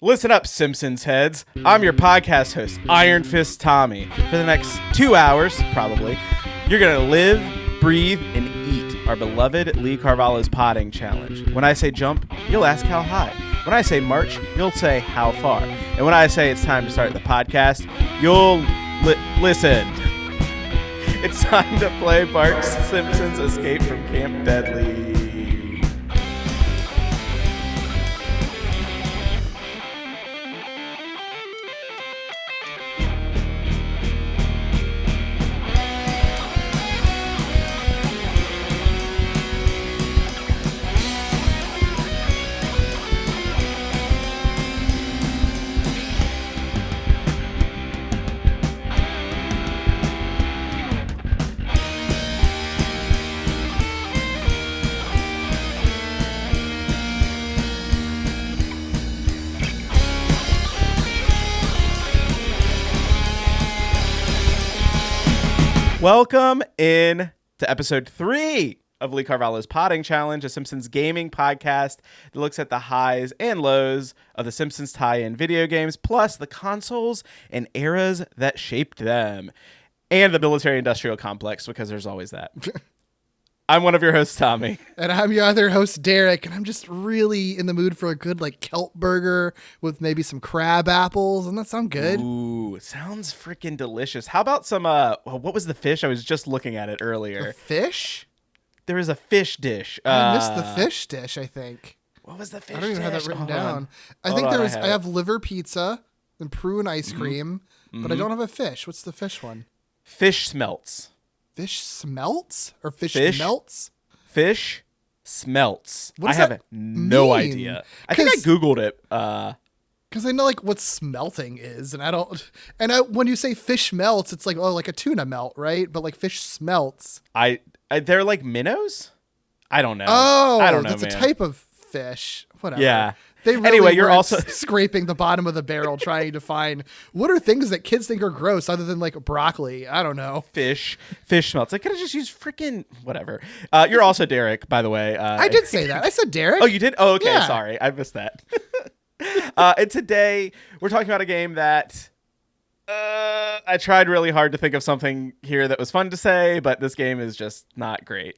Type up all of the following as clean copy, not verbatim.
Listen up, Simpsons heads. I'm your podcast host, Iron Fist Tommy. For the next 2 hours, probably, you're going to live, breathe, and eat our beloved Lee Carvallo's potting challenge. When I say jump, you'll ask how high. When I say march, you'll say how far. And when I say it's time to start the podcast, you'll listen. It's time to play Bart Simpson's Escape from Camp Deadly. Welcome in to episode 3 of Lee Carvallo's Potting Challenge, a Simpsons gaming podcast that looks at the highs and lows of the Simpsons tie-in video games, plus the consoles and eras that shaped them, and the military-industrial complex, because there's always that. I'm one of your hosts, Tommy. And I'm your other host, Derek, and I'm just really in the mood for a good, kelp burger with maybe some crab apples. Doesn't that sound good? Ooh, sounds freaking delicious. How about some, what was the fish? I was just looking at it earlier. The fish? There is a fish dish. I missed the fish dish, I think. What was the fish dish? I don't even have that written down. I have liver pizza and prune ice cream, but I don't have a fish. What's the fish one? Fish smelts. Fish smelts? Or fish melts? Fish smelts. What does I have that no mean? idea. I think I Googled it. Because I know what smelting is, and I don't. And when you say fish melts, it's like a tuna melt, right? But fish smelts. They're like minnows. I don't know. Oh, I don't know, that's man. a type of fish. Whatever. Yeah. They really anyway, you're weren't also scraping the bottom of the barrel trying to find what are things that kids think are gross other than broccoli. I don't know. Fish smelts. I could have just used freaking whatever. You're also Derek, by the way. I did say that. I said Derek. Oh, you did? Oh, okay. Yeah. Sorry, I missed that. And today we're talking about a game that I tried really hard to think of something here that was fun to say, but this game is just not great.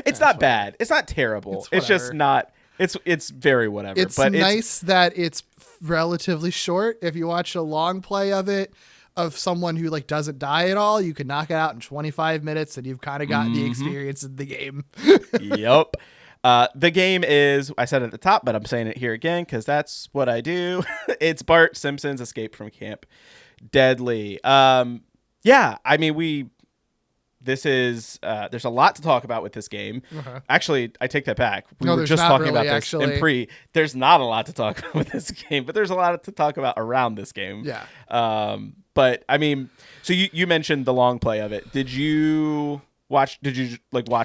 It's not bad. It's not terrible. It's just not. It's very whatever. It's but nice that it's relatively short. If you watch a long play of it, of someone who doesn't die at all, you can knock it out in 25 minutes and you've kind of gotten the experience of the game. Yep. The game is, I said it at the top, but I'm saying it here again because that's what I do. It's Bart Simpson's Escape from Camp Deadly. Yeah, I mean, this is, there's a lot to talk about with this game. Uh-huh. Actually, I take that back. We were just talking about this in pre. There's not a lot to talk about with this game, but there's a lot to talk about around this game. Yeah. But I mean, so you mentioned the long play of it. Did you watch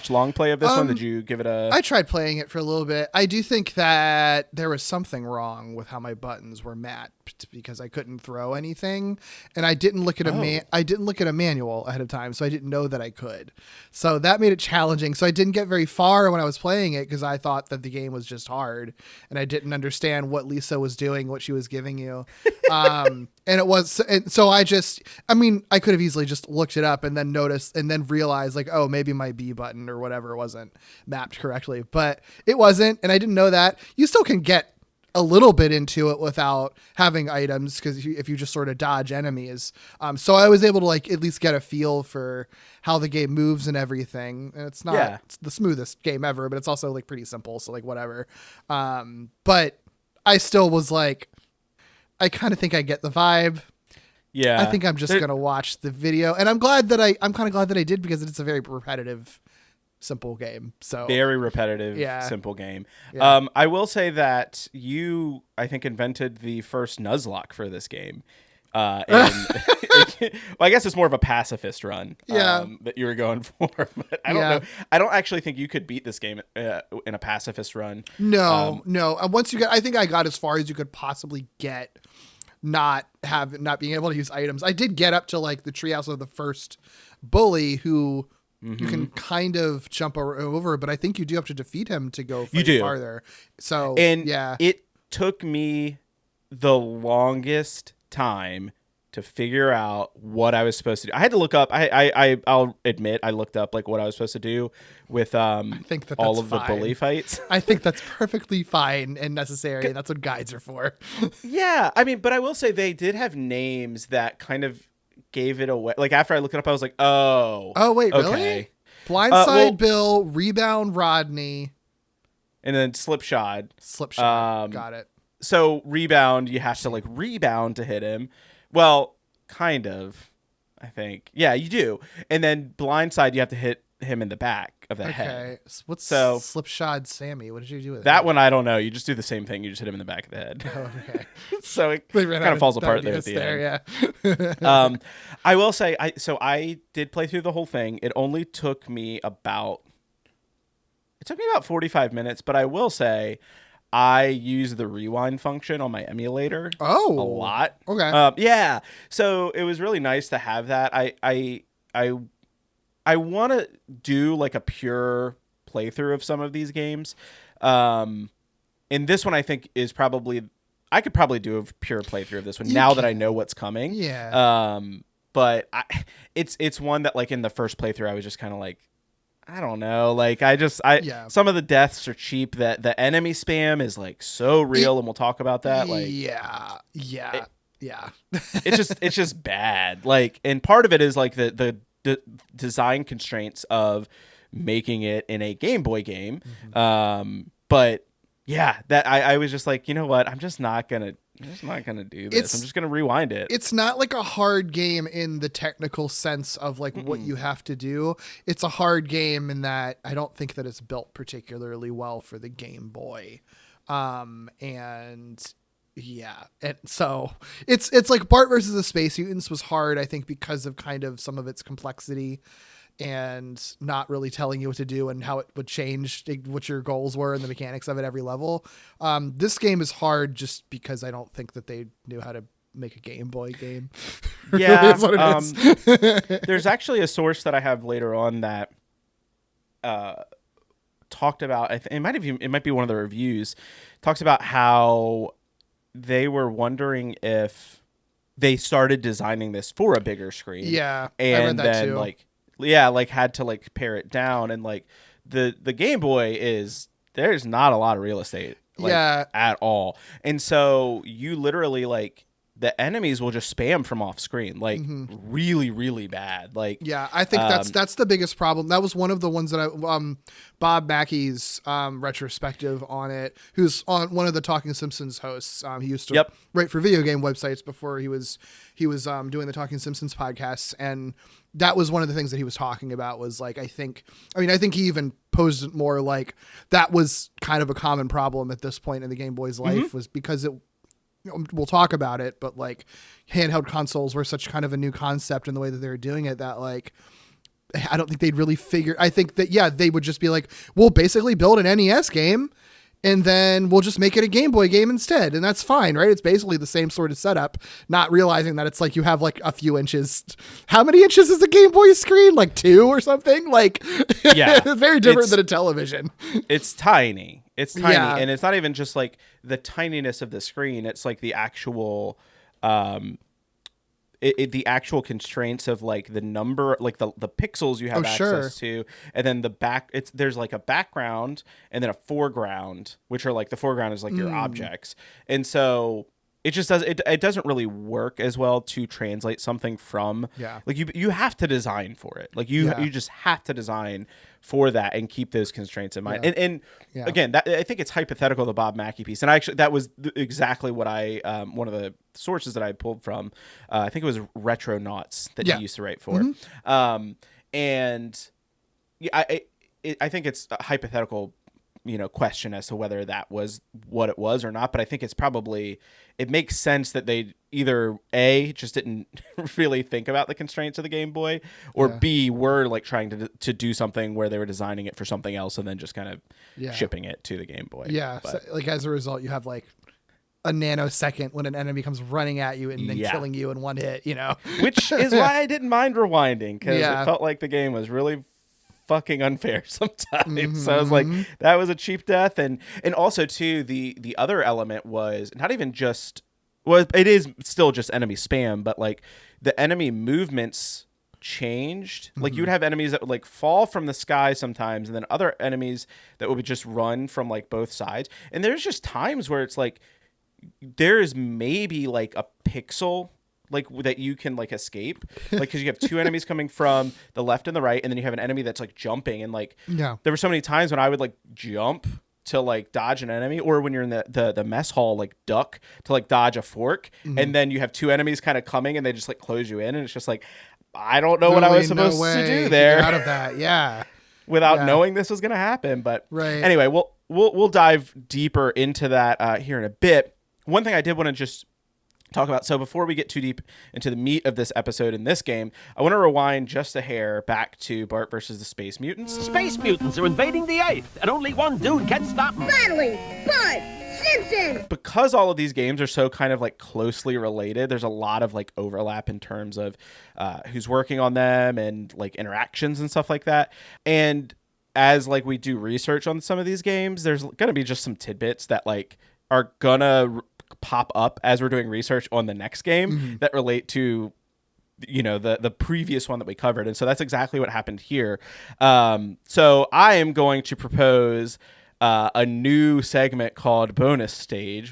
long play of this one? Did you give it a... I tried playing it for a little bit. I do think that there was something wrong with how my buttons were mapped because I couldn't throw anything, and I didn't look at a manual ahead of time, so I didn't know that I could. So that made it challenging. So I didn't get very far when I was playing it because I thought that the game was just hard, and I didn't understand what Lisa was doing, what she was giving you. And it was, and so I could have easily just looked it up and then noticed and then realized oh, maybe my B button or whatever wasn't mapped correctly, but it wasn't. And I didn't know that. You still can get a little bit into it without having items because if you just sort of dodge enemies. So I was able to at least get a feel for how the game moves and everything. And it's not it's the smoothest game ever, but it's also pretty simple. So whatever. But I still was I kind of think I get the vibe. Yeah. I think I'm just going to watch the video, and I'm kind of glad that I did because it's a very repetitive, simple game. So very repetitive, simple game. Yeah. I will say that you, I think, invented the first Nuzlocke for this game. And well, I guess it's more of a pacifist run that you were going for, but I don't know. I don't actually think you could beat this game in a pacifist run. No. Once you get, I think I got as far as you could possibly get. Not being able to use items. I did get up to the treehouse of the first bully who you can kind of jump over, but I think you do have to defeat him to go farther. So it took me the longest time to figure out what I was supposed to do. I had to look up. I'll admit I looked up like what I was supposed to do with I think that's all of fine. the bully fights. I think that's perfectly fine and necessary. And that's what guides are for. Yeah, I mean, but I will say they did have names that kind of gave it away. Like after I looked it up, I was like, oh, wait, okay. Really? Blindside Bill, Rebound Rodney, and then Slipshod. Got it. So Rebound, you have to like rebound to hit him. Well, kind of, I think. Yeah, you do. And then Blindside, you have to hit him in the back of the head. Okay. What's Slipshod Sammy? What did you do with that one? I don't know. You just do the same thing. You just hit him in the back of the head. Oh, okay. So it kind of falls apart there at the end. Yeah. I will say, I did play through the whole thing. It only took me about 45 minutes, but I will say I use the rewind function on my emulator a lot. Okay. Yeah. So it was really nice to have that. I want to do like a pure playthrough of some of these games. And this one I think is I could probably do a pure playthrough of this one that I know what's coming. Yeah. But it's one that like in the first playthrough I was just kind of like, I don't know. Like some of the deaths are cheap. That the enemy spam is like so real, and we'll talk about that. Like, yeah. It's just bad. Like, and part of it is like the design constraints of making it in a Game Boy game. Mm-hmm. But yeah, that I was just like, you know what? I'm just not gonna do this. I'm just gonna rewind it. It's not like a hard game in the technical sense of like what you have to do. It's a hard game in that I don't think that it's built particularly well for the Game Boy. And yeah, and so it's like Bart versus the Space Mutants was hard, I think, because of kind of some of its complexity and not really telling you what to do and how it would change what your goals were and the mechanics of it every level. This game is hard just because I don't think that they knew how to make a Game Boy game. Yeah. Really is what it is. There's actually a source that I have later on that talked about, it might be one of the reviews, talks about how they were wondering if they started designing this for a bigger screen. Yeah. And I read that then too. had to like pare it down, and like the Game Boy there's not a lot of real estate at all. And so you literally like the enemies will just spam from off screen, like really, really bad. Like, yeah, I think that's the biggest problem. That was one of the ones that Bob Mackey's retrospective on it, who's on one of the Talking Simpsons hosts. He used to write for video game websites before he was doing the Talking Simpsons podcasts. And that was one of the things that he was talking about was like, I think he even posed it more like that was kind of a common problem at this point in the Game Boy's life was because we'll talk about it, but like handheld consoles were such kind of a new concept in the way that they were doing it that like, I don't think they'd really figure. I think that, they would just be like, we'll basically build an NES game and then we'll just make it a Game Boy game instead. And that's fine, right? It's basically the same sort of setup, not realizing that it's like you have like a few inches. How many inches is the Game Boy screen? Like 2 or something? Like, yeah, it's very different than a television. It's tiny. It's tiny, and it's not even just like the tininess of the screen. It's like the actual, the actual constraints of like the number, like the pixels you have access to, and then the back. There's like a background and then a foreground, which are like the foreground is like your objects, and so it just it doesn't really work as well to translate something from like you have to design for it. Like you just have to design for that and keep those constraints in mind. And again, that I think it's hypothetical, the Bob Mackey piece. And actually that was exactly what I one of the sources that I pulled from. I think it was Retronauts that he used to write for. And I think it's a hypothetical question as to whether that was what it was or not, but I think it makes sense that they either A, just didn't really think about the constraints of the Game Boy, or B, were like trying to do something where they were designing it for something else and then just kind of shipping it to the Game Boy. So, like as a result, you have like a nanosecond when an enemy comes running at you and then killing you in one hit, which is why I didn't mind rewinding, because it felt like the game was really fucking unfair sometimes. So I was like, that was a cheap death. And also too, the other element was not even just Well, it is still just enemy spam, but like the enemy movements changed. Like you would have enemies that would like fall from the sky sometimes, and then other enemies that would just run from like both sides. And there's just times where it's like there is maybe like a pixel like that you can like escape, like because you have two enemies coming from the left and the right, and then you have an enemy that's like jumping, and like there were so many times when I would like jump to like dodge an enemy, or when you're in the mess hall, like duck to like dodge a fork, and then you have two enemies kind of coming and they just like close you in, and it's just like I don't know what I was supposed to do there out of that without knowing this was gonna happen. But anyway, we'll dive deeper into that here in a bit. One thing I did want to just talk about, so before we get too deep into the meat of this episode in this game, I want to rewind just a hair back to Bart versus the Space Mutants. Space mutants are invading the Earth, and only one dude can stop them. Battling Bart Simpson! Because all of these games are so kind of like closely related, there's a lot of like overlap in terms of who's working on them and like interactions and stuff like that. And as like we do research on some of these games, there's going to be just some tidbits that like are gonna pop up as we're doing research on the next game that relate to, you know, the previous one that we covered. And so that's exactly what happened here. So I am going to propose a new segment called Bonus Stage,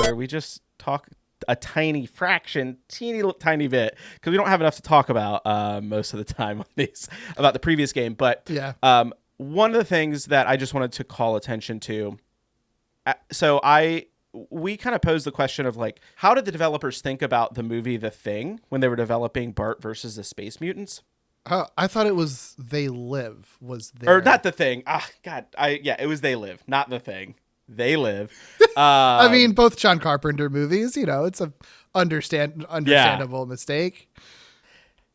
where we just talk a tiny fraction, tiny bit, because we don't have enough to talk about most of the time on these about the previous game. But one of the things that I just wanted to call attention to, we kind of posed the question of like, how did the developers think about the movie The Thing when they were developing Bart versus the Space Mutants? I thought it was They Live was there. Or not The Thing. It was They Live, not The Thing. They Live. I mean, both John Carpenter movies, you know, it's a understandable mistake.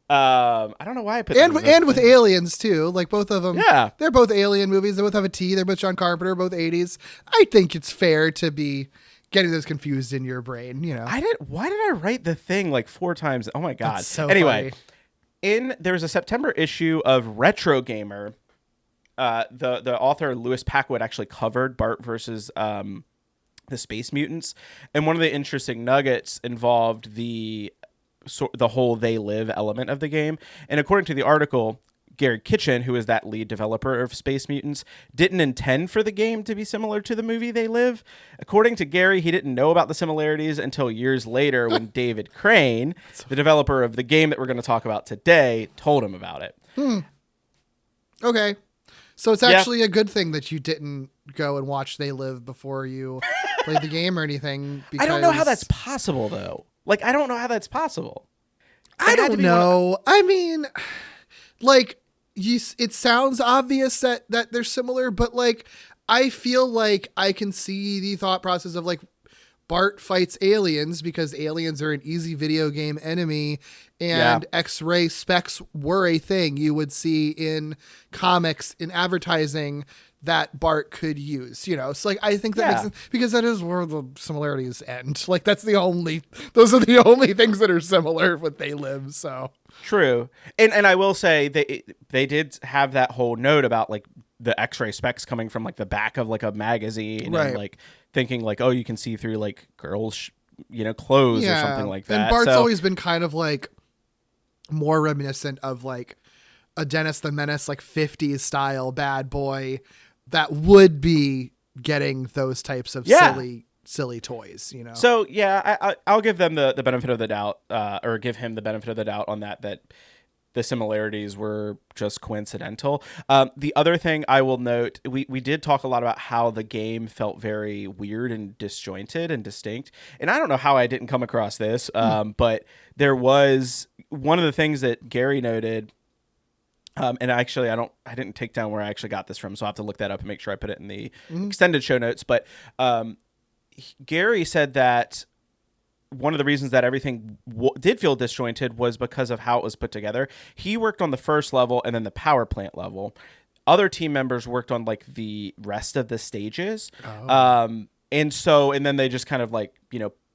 I don't know why I put and with aliens too, like both of them. Yeah, they're both alien movies. They both have a T. They're both John Carpenter, both 80s. I think it's fair to be getting those confused in your brain. You know, Why did I write The Thing like 4 times? Oh my god! That's so anyway, funny. There was a September issue of Retro Gamer. The author Lewis Packwood actually covered Bart versus the Space Mutants, and one of the interesting nuggets involved the whole They Live element of the game. And according to the article, Gary Kitchen, who is that lead developer of Space Mutants, didn't intend for the game to be similar to the movie They Live. According to Gary, he didn't know about the similarities until years later when David Crane, the developer of the game that we're going to talk about today, told him about it. Okay. So it's actually a good thing that you didn't go and watch They Live before you played the game or anything. Because... I don't know how that's possible, though. Like, I don't know how that's possible. I don't know. I mean, like, it sounds obvious that they're similar, but, like, I feel like I can see the thought process of, like, Bart fights aliens because aliens are an easy video game enemy, and X-ray specs were a thing you would see in comics, in advertising, that Bart could use, you know. So like I think that makes sense, because that is where the similarities end. Like those are the only things that are similar with They Live. So true. And I will say they did have that whole note about like the X-ray specs coming from like the back of like a magazine, and like thinking like, oh, you can see through like girls' clothes or something like that. And Bart's always been kind of like more reminiscent of like a Dennis the Menace, like 50s style bad boy that would be getting those types of silly toys, you know? So I'll give them the benefit of the doubt, or give him the benefit of the doubt on that the similarities were just coincidental. The other thing I will note, we did talk a lot about how the game felt very weird and disjointed and distinct. And I don't know how I didn't come across this, but there was one of the things that Gary noted. And actually, I didn't take down where I actually got this from, so I'll have to look that up and make sure I put it in the extended show notes. But Gary said that one of the reasons that everything did feel disjointed was because of how it was put together. He worked on the first level and then the power plant level. Other team members worked on like the rest of the stages. And then they just kind of like,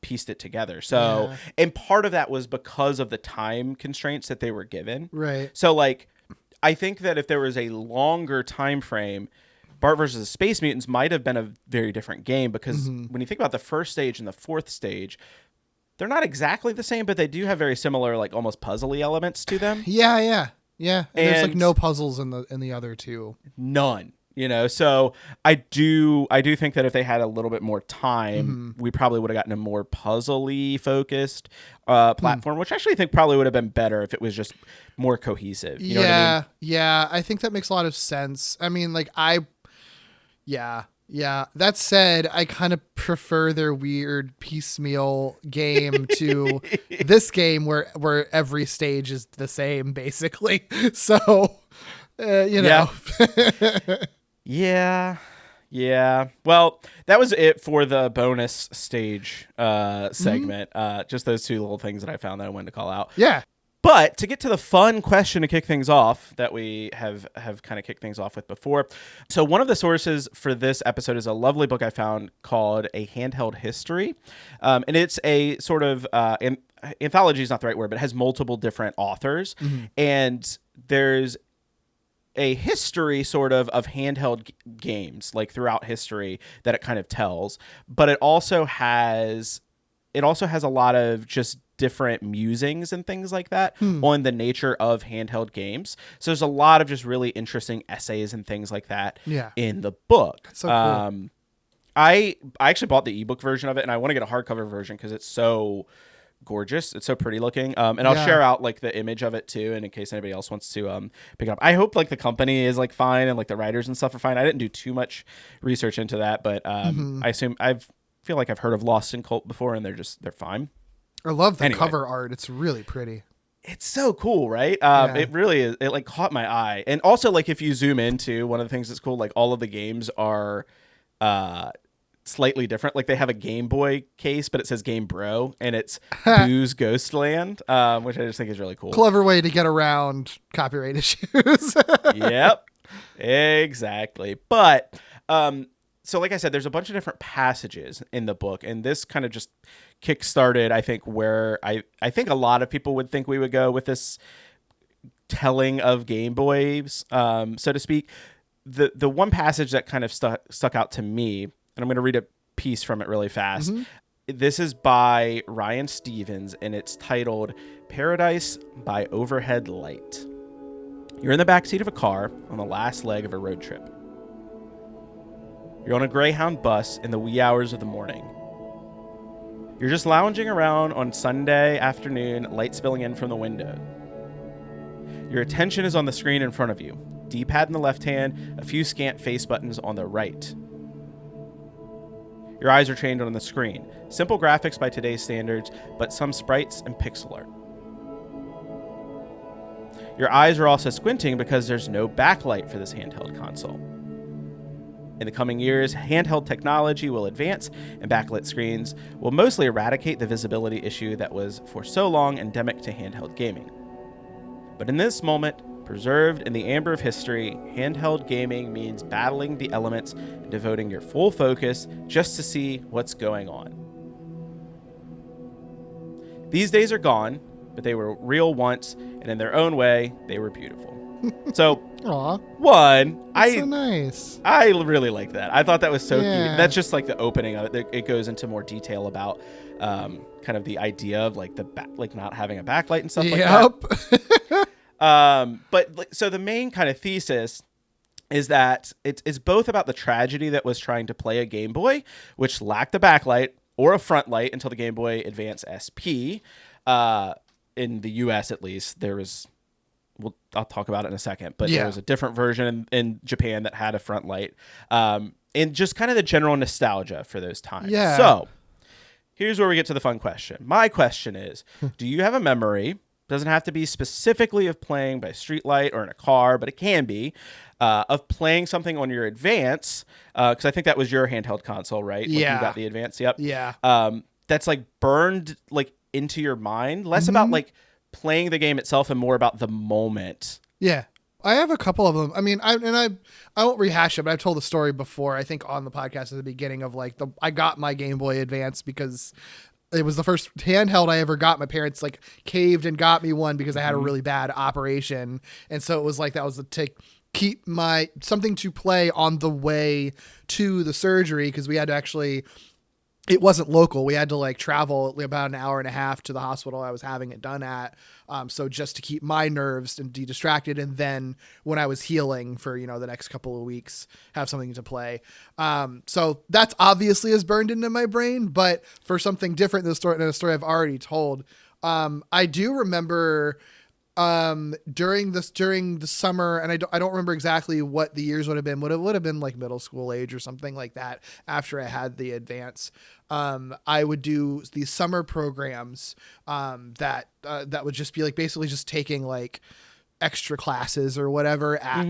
pieced it together. So, and part of that was because of the time constraints that they were given. Right. So like, I think that if there was a longer time frame, Bart versus the Space Mutants might have been a very different game because when you think about the first stage and the fourth stage, they're not exactly the same, but they do have very similar, like almost puzzly elements to them. Yeah. And there's like And- no puzzles in the other two. None. So I do think that if they had a little bit more time, we probably would have gotten a more puzzly focused platform, which I actually think probably would have been better if it was just more cohesive. You know what I mean? Yeah. I think that makes a lot of sense. I mean, like yeah. That said, I kind of prefer their weird piecemeal game to this game where every stage is the same, basically. So, know. Yeah. Well, that was it for the bonus stage segment. Just those two little things that I found that I wanted to call out. Yeah. But to get to the fun question to kick things off that we have kind of kicked things off with before. So one of the sources for this episode is a lovely book I found called A Handheld History. And it's a sort of anthology is not the right word, but it has multiple different authors. And there's a history sort of handheld games like throughout history that it kind of tells, but it also has a lot of just different musings and things like that on the nature of handheld games. So there's a lot of just really interesting essays and things like that in the book. That's so cool. I actually bought the ebook version of it, and I want to get a hardcover version because it's so gorgeous. It's so pretty looking. And I'll share out like the image of it too, and in case anybody else wants to pick it up. I hope like the company is like fine and like the writers and stuff are fine. I didn't do too much research into that, but I assume feel like I've heard of Lost in Cult before, and they're fine. I love the cover art. It's really pretty. It's so cool, right? It really is. It like caught my eye. And also like if you zoom into one of the things that's cool, like all of the games are slightly different. Like they have a Game Boy case, but it says Game Bro, and it's Boo's Ghostland, which I just think is really cool. Clever way to get around copyright issues. Yep, exactly. But so like I said, there's a bunch of different passages in the book, and this kind of just kickstarted, I think, where I think a lot of people would think we would go with this telling of Game Boys, so to speak. The one passage that kind of stuck out to me, and I'm going to read a piece from it really fast. This is by Ryan Stevens, and it's titled Paradise by Overhead Light. You're in the backseat of a car on the last leg of a road trip. You're on a Greyhound bus in the wee hours of the morning. You're just lounging around on Sunday afternoon, light spilling in from the window. Your attention is on the screen in front of you. D-pad in the left hand, a few scant face buttons on the right. Your eyes are trained on the screen. Simple graphics by today's standards, but some sprites and pixel art. Your eyes are also squinting because there's no backlight for this handheld console. In the coming years, handheld technology will advance, and backlit screens will mostly eradicate the visibility issue that was for so long endemic to handheld gaming. But in this moment, preserved in the amber of history, handheld gaming means battling the elements and devoting your full focus just to see what's going on. These days are gone, but they were real once, and in their own way, they were beautiful. So, so nice. I really like that. I thought that was so Yeah. cute. That's just like the opening of it. It goes into more detail about kind of the idea of like like not having a backlight and stuff like that. But so the main kind of thesis is that it's both about the tragedy that was trying to play a Game Boy, which lacked a backlight or a front light until the Game Boy Advance SP. In the US, at least, there was. I'll talk about it in a second, but there was a different version in Japan that had a front light, and just kind of the general nostalgia for those times. Yeah. So here's where we get to the fun question. My question is, do you have a memory? Doesn't have to be specifically of playing by streetlight or in a car, but it can be of playing something on your Advance, because I think that was your handheld console, right? Like, Yeah. you got the Advance. Yep. Yeah. That's like burned like into your mind, less about like playing the game itself and more about the moment. Yeah. I have a couple of them. I mean, I won't rehash it, but I've told the story before, I think on the podcast at the beginning of like I got my Game Boy Advance because it was the first handheld I ever got. My parents like caved and got me one because I had a really bad operation. And so it was like, that was the keep something to play on the way to the surgery, because we had to actually, it wasn't local. We had to like travel about an hour and a half to the hospital I was having it done at. So just to keep my nerves and be distracted. And then when I was healing for, the next couple of weeks, have something to play. So that's obviously is burned into my brain, but for something different than the story I've already told. I do remember, during the summer, and I don't remember exactly what the years would have been, but it would have been like middle school age or something like that. After I had the advance, I would do these summer programs, that would just be like basically just taking like extra classes or whatever at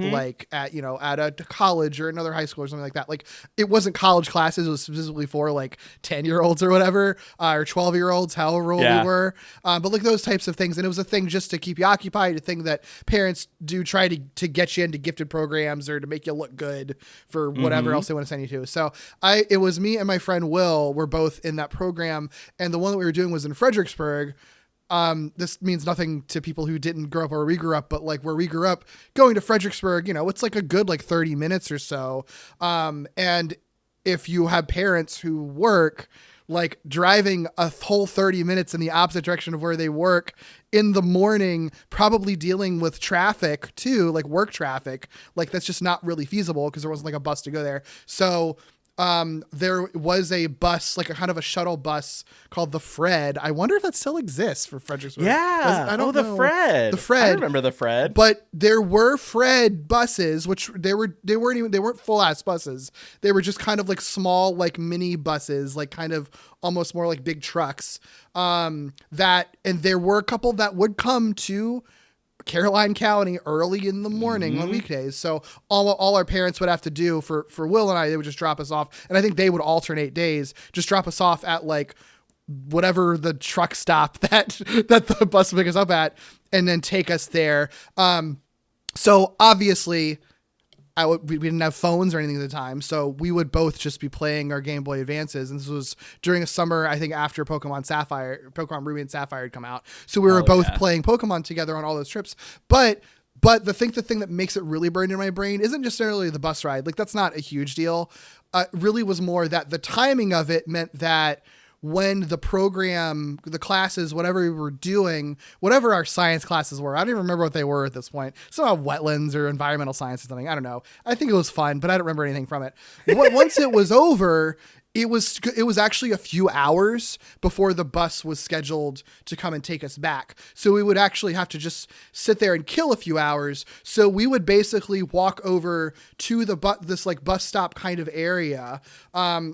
at a college or another high school or something like that. Like, it wasn't college classes. It was specifically for like 10-year-olds or whatever, or 12-year-olds, however old we were. But like those types of things. And it was a thing just to keep you occupied, a thing that parents do try to get you into gifted programs or to make you look good for whatever else they want to send you to. So it was me and my friend Will were both in that program. And the one that we were doing was in Fredericksburg. This means nothing to people who didn't grow up where we grew up, but like where we grew up, going to Fredericksburg, it's like a good like 30 minutes or so. And if you have parents who work, like driving a whole 30 minutes in the opposite direction of where they work in the morning, probably dealing with traffic too, like work traffic, like that's just not really feasible because there wasn't like a bus to go there. So there was a bus, like a kind of a shuttle bus called the Fred. I wonder if that still exists for Fredericksburg. Yeah. I don't know. The Fred. The Fred. I remember the Fred. But there were Fred buses, which they weren't full ass buses. They were just kind of like small, like mini buses, like kind of almost more like big trucks. And there were a couple that would come to Caroline County early in the morning on weekdays. So all our parents would have to do for Will and I, they would just drop us off. And I think they would alternate days, just drop us off at like whatever the truck stop that the bus would pick us up at, and then take us there. So obviously we didn't have phones or anything at the time. So we would both just be playing our Game Boy Advances. And this was during a summer, I think after Pokemon Ruby and Sapphire had come out. So we were both playing Pokemon together on all those trips. But the thing that makes it really burned in my brain isn't just necessarily the bus ride. Like, that's not a huge deal. It really was more that the timing of it meant that when the program, the classes, whatever we were doing, whatever our science classes were, I don't even remember what they were at this point. Some wetlands or environmental science or something. I don't know. I think it was fun, but I don't remember anything from it. Once it was over, it was actually a few hours before the bus was scheduled to come and take us back. So we would actually have to just sit there and kill a few hours. So we would basically walk over to this like bus stop kind of area,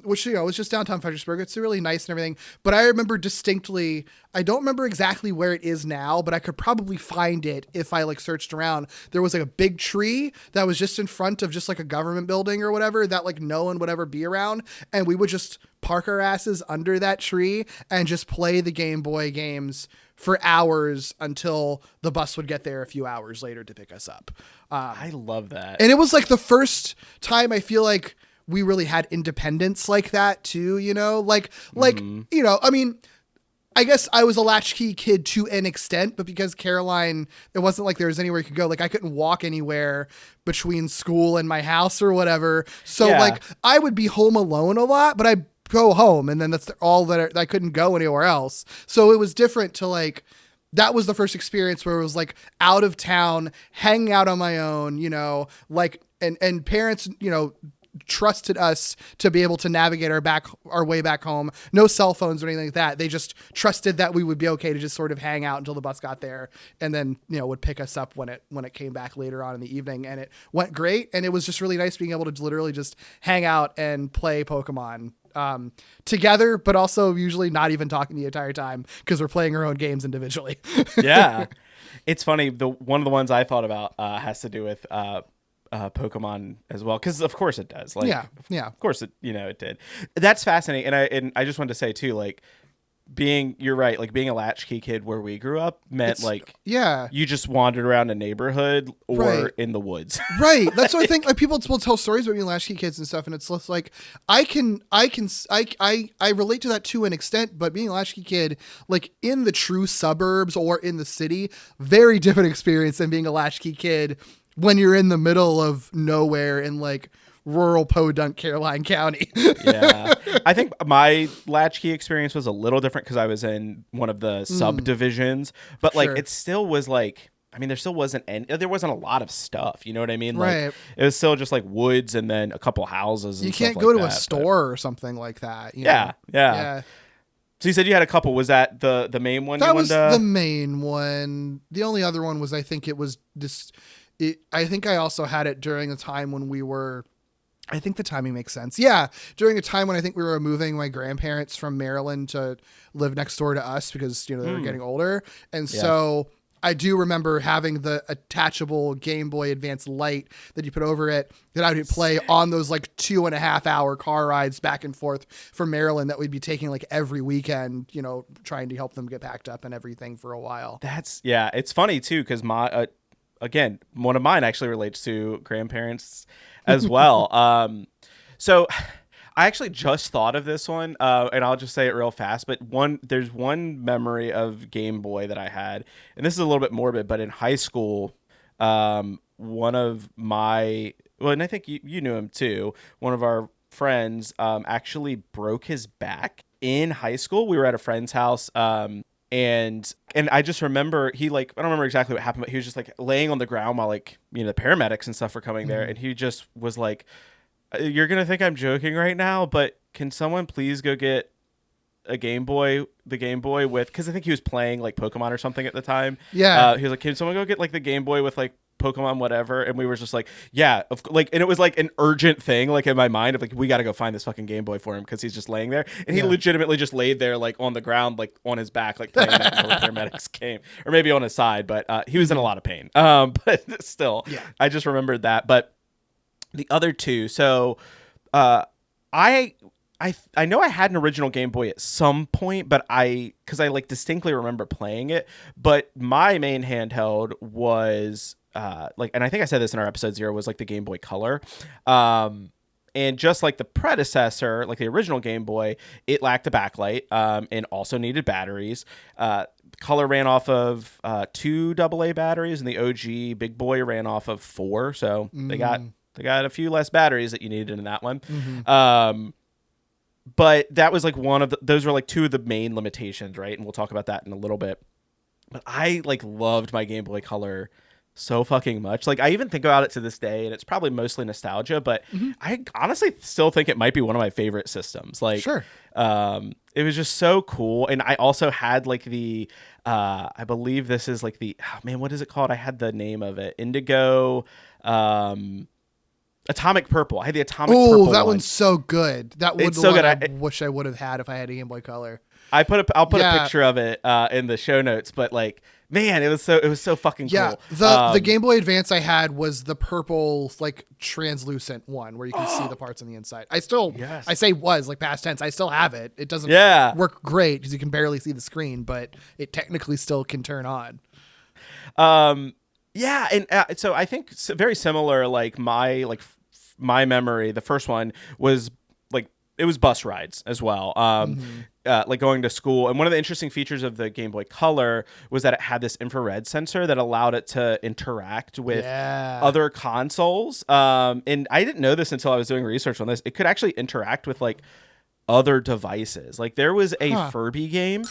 which, was just downtown Fredericksburg. It's really nice and everything. But I remember distinctly, I don't remember exactly where it is now, but I could probably find it if I like searched around. There was like a big tree that was just in front of just like a government building or whatever that like no one would ever be around. And we would just park our asses under that tree and just play the Game Boy games for hours until the bus would get there a few hours later to pick us up. I love that. And it was like the first time I feel like we really had independence like that too, I mean, I guess I was a latchkey kid to an extent, but because Caroline, it wasn't like there was anywhere you could go. Like, I couldn't walk anywhere between school and my house or whatever. So like I would be home alone a lot, but I'd go home and then that's all that I couldn't go anywhere else. So it was different to like, that was the first experience where it was like out of town, hanging out on my own, like, and parents, trusted us to be able to navigate our way back home. No cell phones or anything like that. They just trusted that we would be okay to just sort of hang out until the bus got there, and then would pick us up when it came back later on in the evening. And it went great, and it was just really nice being able to literally just hang out and play Pokemon together, but also usually not even talking the entire time because we're playing our own games individually. Yeah, it's funny. One of the ones I thought about has to do with Pokemon as well, because of course it does. Like, yeah, of course it did. That's fascinating, and I just wanted to say too, like, you're right, like being a latchkey kid where we grew up meant you just wandered around a neighborhood or in the woods. Right. That's what I think. Like, people will tell stories about being latchkey kids and stuff, and it's just like I relate to that to an extent, but being a latchkey kid, like in the true suburbs or in the city, very different experience than being a latchkey kid when you're in the middle of nowhere in like rural Podunk, Caroline County. Yeah. I think my latchkey experience was a little different because I was in one of the subdivisions, but like Sure. it still was like, I mean, there still wasn't there wasn't a lot of stuff. You know what I mean? Right. Like it was still just like woods and then a couple houses. And You can't stuff go like to a that, store or something like that. You Yeah, know? yeah. So you said you had a couple. Was that the main one? That was the main one. The only other one was, I think it was this. I think I also had it during a time when we were. I think the timing makes sense. Yeah, during a time when I think we were moving my grandparents from Maryland to live next door to us because they were getting older, and so I do remember having the attachable Game Boy Advance Lite that you put over it that I would play on those like 2.5 hour car rides back and forth from Maryland that we'd be taking like every weekend, trying to help them get packed up and everything for a while. It's funny too because my again, one of mine actually relates to grandparents as well. So I actually just thought of this one, and I'll just say it real fast. But there's one memory of Game Boy that I had, and this is a little bit morbid, but in high school, one of my, and I think you knew him too, one of our friends actually broke his back in high school. We were at a friend's house, and I just remember I don't remember exactly what happened, but he was just like laying on the ground while like, the paramedics and stuff were coming there. And he just was like, you're going to think I'm joking right now, but can someone please go get the Game Boy with, cause I think he was playing like Pokemon or something at the time. Yeah. He was like, can someone go get like the Game Boy with like Pokemon, whatever. And we were just like, yeah, and it was like an urgent thing, like in my mind of like, we got to go find this fucking Game Boy for him. Cause he's just laying there. And he legitimately just laid there, like on the ground, like on his back, like playing that until the paramedics came, or maybe on his side, but he was in a lot of pain. But still, I just remembered that. But the other two, so I know I had an original Game Boy at some point, but because I like distinctly remember playing it, but my main handheld was and I think I said this in our episode 0, was like the Game Boy Color. And just like the predecessor, like the original Game Boy, it lacked a backlight and also needed batteries. Color ran off of 2 AA batteries, and the OG Big Boy ran off of 4. So they got a few less batteries that you needed in that one. But that was like those were like 2 of the main limitations, right? And we'll talk about that in a little bit. But I like loved my Game Boy Color so fucking much. Like I even think about it to this day, and it's probably mostly nostalgia, but I honestly still think it might be one of my favorite systems. Like, Sure. It was just so cool. And I also had like the, I believe this is like the, what is it called? I had the name of it. Indigo, Atomic Purple. I had the Atomic Purple. Oh, that one's so good. That was so good. I wish I would have had if I had a Game Boy Color. I'll put a picture of it in the show notes, but like, man, it was so fucking cool. Yeah, the Game Boy Advance I had was the purple, like translucent one where you can see the parts on the inside. I say was like past tense. I still have it. It doesn't work great because you can barely see the screen, but it technically still can turn on. Yeah, and so I think very similar. Like my memory, the first one was like it was bus rides as well. Like going to school. And one of the interesting features of the Game Boy Color was that it had this infrared sensor that allowed it to interact with other consoles. And I didn't know this until I was doing research on this. It could actually interact with like other devices. Like there was a Furby game.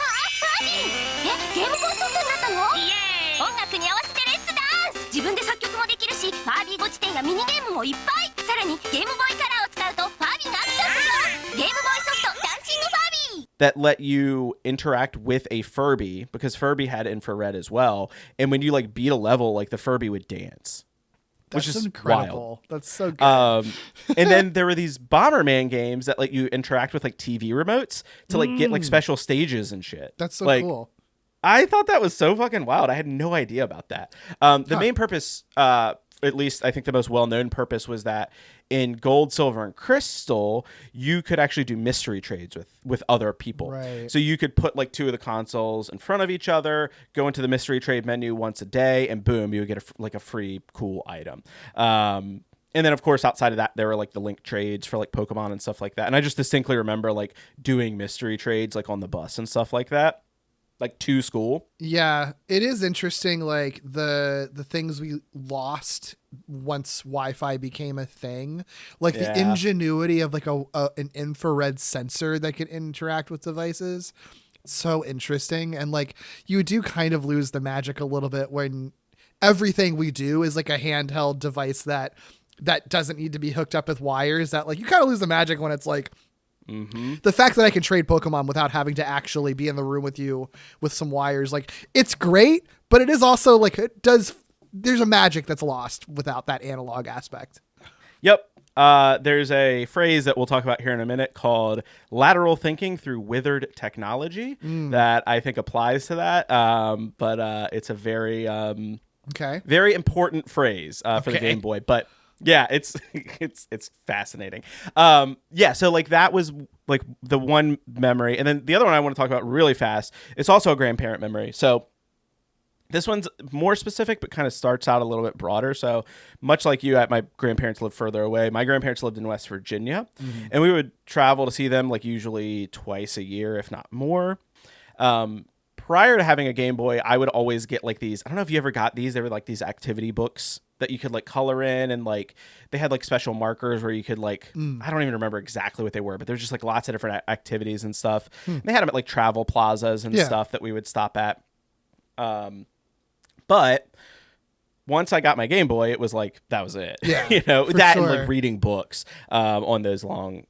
That let you interact with a Furby, because Furby had infrared as well. And when you like beat a level, like the Furby would dance. That's which is incredible. Wild. That's so good. And then there were these Bomberman games that let you interact with like TV remotes to like get like special stages and shit. That's so like, cool. I thought that was so fucking wild. I had no idea about that. The main purpose, at least I think the most well-known purpose, was that in Gold, Silver, and Crystal, you could actually do mystery trades with other people. Right. So you could put like 2 of the consoles in front of each other, go into the mystery trade menu once a day, and boom, you would get a free cool item. And then, of course, outside of that, there were like the link trades for like Pokemon and stuff like that. And I just distinctly remember like doing mystery trades like on the bus and stuff like that. Like to school. Yeah, it is interesting. Like the things we lost once Wi-Fi became a thing. Like the Yeah. ingenuity of like an infrared sensor that could interact with devices. So interesting. And like you do kind of lose the magic a little bit when everything we do is like a handheld device that doesn't need to be hooked up with wires. That like you kind of lose the magic when it's like the fact that I can trade Pokemon without having to actually be in the room with you with some wires. Like it's great, but it is also like there's a magic that's lost without that analog aspect. Yep. There's a phrase that we'll talk about here in a minute called lateral thinking through withered technology that I think applies to that. But it's a very very important phrase for the Game Boy. But yeah, it's fascinating. So like that was like the one memory, and then the other one I want to talk about really fast. It's also a grandparent memory. So this one's more specific, but kind of starts out a little bit broader. So much like you, my grandparents lived further away. My grandparents lived in West Virginia, and we would travel to see them like usually twice a year, if not more. Prior to having a Game Boy, I would always get like these. I don't know if you ever got these. They were like these activity books that you could like color in, and like they had like special markers where you could like I don't even remember exactly what they were, but there's just like lots of different activities and stuff. And they had them at like travel plazas and stuff that we would stop at. But once I got my Game Boy, it was like that was it. Yeah, that and like reading books on those long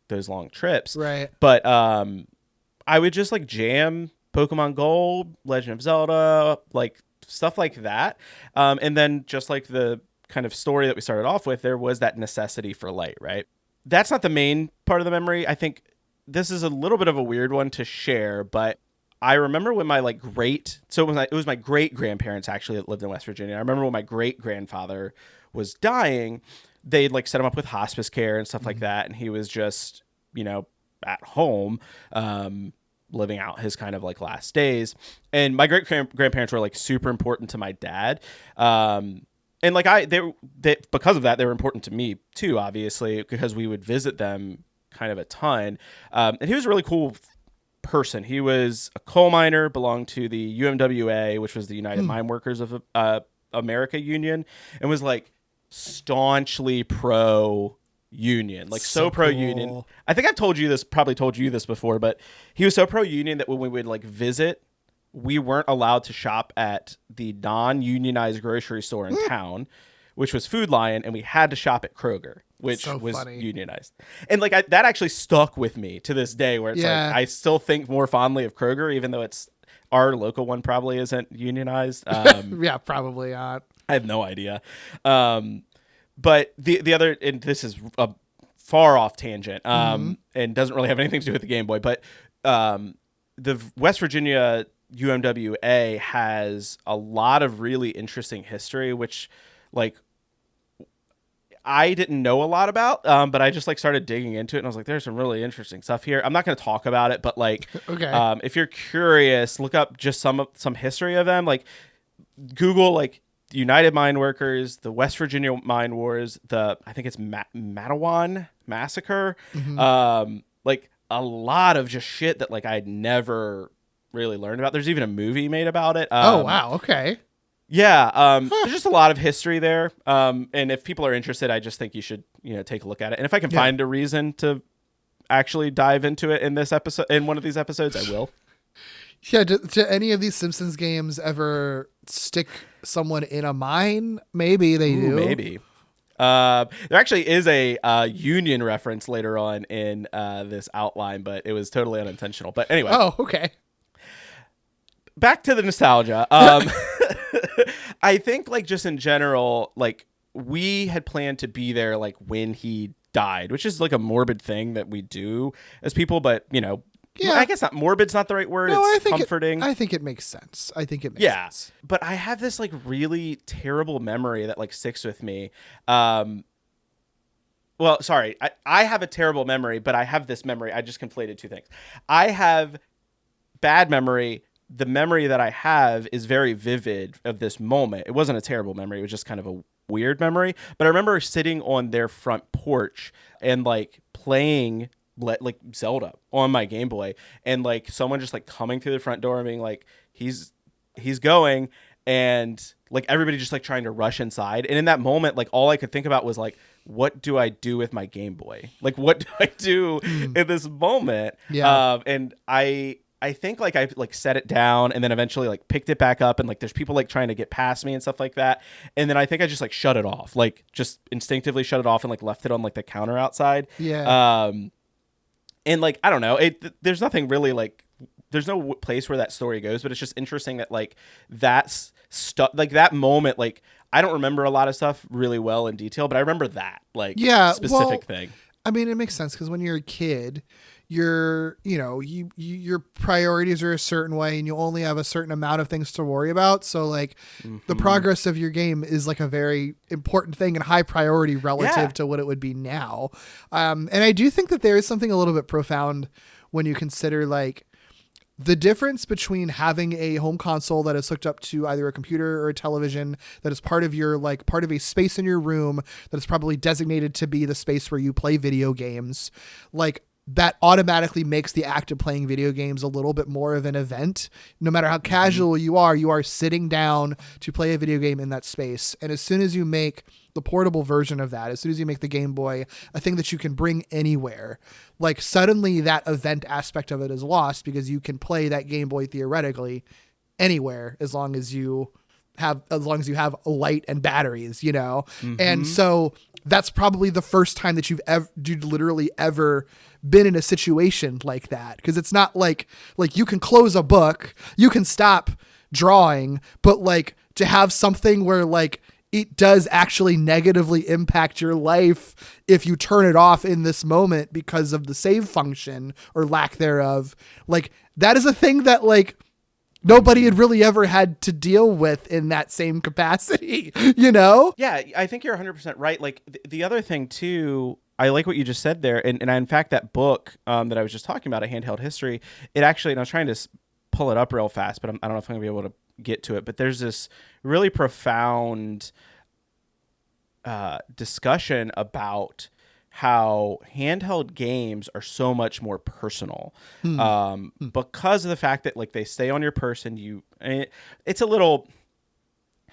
trips. Right. But I would just like jam Pokemon Gold, Legend of Zelda, like stuff like that. And then just like the kind of story that we started off with, there was that necessity for light, right? That's not the main part of the memory. I think this is a little bit of a weird one to share, but I remember when my it was my great grandparents actually that lived in West Virginia. I remember when my great grandfather was dying, they'd like set him up with hospice care and stuff like that. And he was just, at home, living out his kind of like last days. And my great grandparents were like super important to my dad. And like they because of that, they were important to me too, obviously, because we would visit them kind of a ton. And he was a really cool person. He was a coal miner, belonged to the UMWA, which was the United Mine Workers of America Union, and was like staunchly pro union, like so pro union. Cool. I think I've probably told you this before, but he was so pro union that when we would like visit, we weren't allowed to shop at the non-unionized grocery store in town, which was Food Lion, and we had to shop at Kroger, which was funny. unionized. And like that actually stuck with me to this day, where it's like I still think more fondly of Kroger, even though it's our local one probably isn't unionized. Yeah, probably not. I have no idea. But the other, and this is a far off tangent, and doesn't really have anything to do with the Game Boy, but the West Virginia UMWA has a lot of really interesting history, which like I didn't know a lot about, but I just like started digging into it, and I was like, there's some really interesting stuff here. I'm not going to talk about it, but like, if you're curious, look up just some history of them. Like Google like United Mine Workers, the West Virginia Mine Wars, I think it's Mattawan Massacre. Like a lot of just shit that like I'd never really learned about. There's even a movie made about it. Oh, wow. Okay. Yeah. There's just a lot of history there. And if people are interested, I just think you should, take a look at it. And if I can find a reason to actually dive into it in one of these episodes, I will. Yeah. Do any of these Simpsons games ever stick someone in a mine? Maybe they do. Maybe. There actually is a union reference later on in this outline, but it was totally unintentional. But anyway. Oh, okay. Back to the nostalgia. I think like just in general, like we had planned to be there like when he died, which is like a morbid thing that we do as people, but I guess not morbid's not the right word. No, it's comforting. I think it makes sense. Sense. But I have this like really terrible memory that like sticks with me. Well, sorry. I have a terrible memory, but I have this memory. I just conflated two things. I have bad memory. The memory that I have is very vivid of this moment. It wasn't a terrible memory. It was just kind of a weird memory. But I remember sitting on their front porch and like playing like Zelda on my Game Boy, and like someone just like coming through the front door and being like, he's going. and like everybody just like trying to rush inside. And in that moment, like all I could think about was like, what do I do with my Game Boy? Like, what do I do in this moment? Yeah. And I think like I like set it down and then eventually like picked it back up, and like there's people like trying to get past me and stuff like that. And then I think I just like shut it off, like just instinctively shut it off and like left it on like the counter outside. Yeah. And like, I don't know, there's nothing really like, there's no place where that story goes, but it's just interesting that like that's stuff, like that moment, like I don't remember a lot of stuff really well in detail, but I remember that like specific thing. I mean, it makes sense because when you're a kid, your priorities are a certain way and you only have a certain amount of things to worry about. So like the progress of your game is like a very important thing and high priority relative to what it would be now. And I do think that there is something a little bit profound when you consider like the difference between having a home console that is hooked up to either a computer or a television that is part of your, like part of a space in your room that is probably designated to be the space where you play video games. Like, that automatically makes the act of playing video games a little bit more of an event. No matter how casual you are sitting down to play a video game in that space. And as soon as you make the portable version of that, as soon as you make the Game Boy a thing that you can bring anywhere, like suddenly that event aspect of it is lost because you can play that Game Boy theoretically anywhere as long as you have light and batteries, you know? And so that's probably the first time that you've literally ever been in a situation like that. Cause it's not like you can close a book, you can stop drawing, but like to have something where like it does actually negatively impact your life if you turn it off in this moment because of the save function or lack thereof. Like that is a thing that like nobody had really ever had to deal with in that same capacity, you know? Yeah, I think you're 100% right. Like the other thing too, I like what you just said there. And in fact, that book that I was just talking about, A Handheld History, it actually, and I was trying to pull it up real fast, but I don't know if I'm gonna be able to get to it, but there's this really profound discussion about how handheld games are so much more personal because of the fact that like they stay on your person. It's a little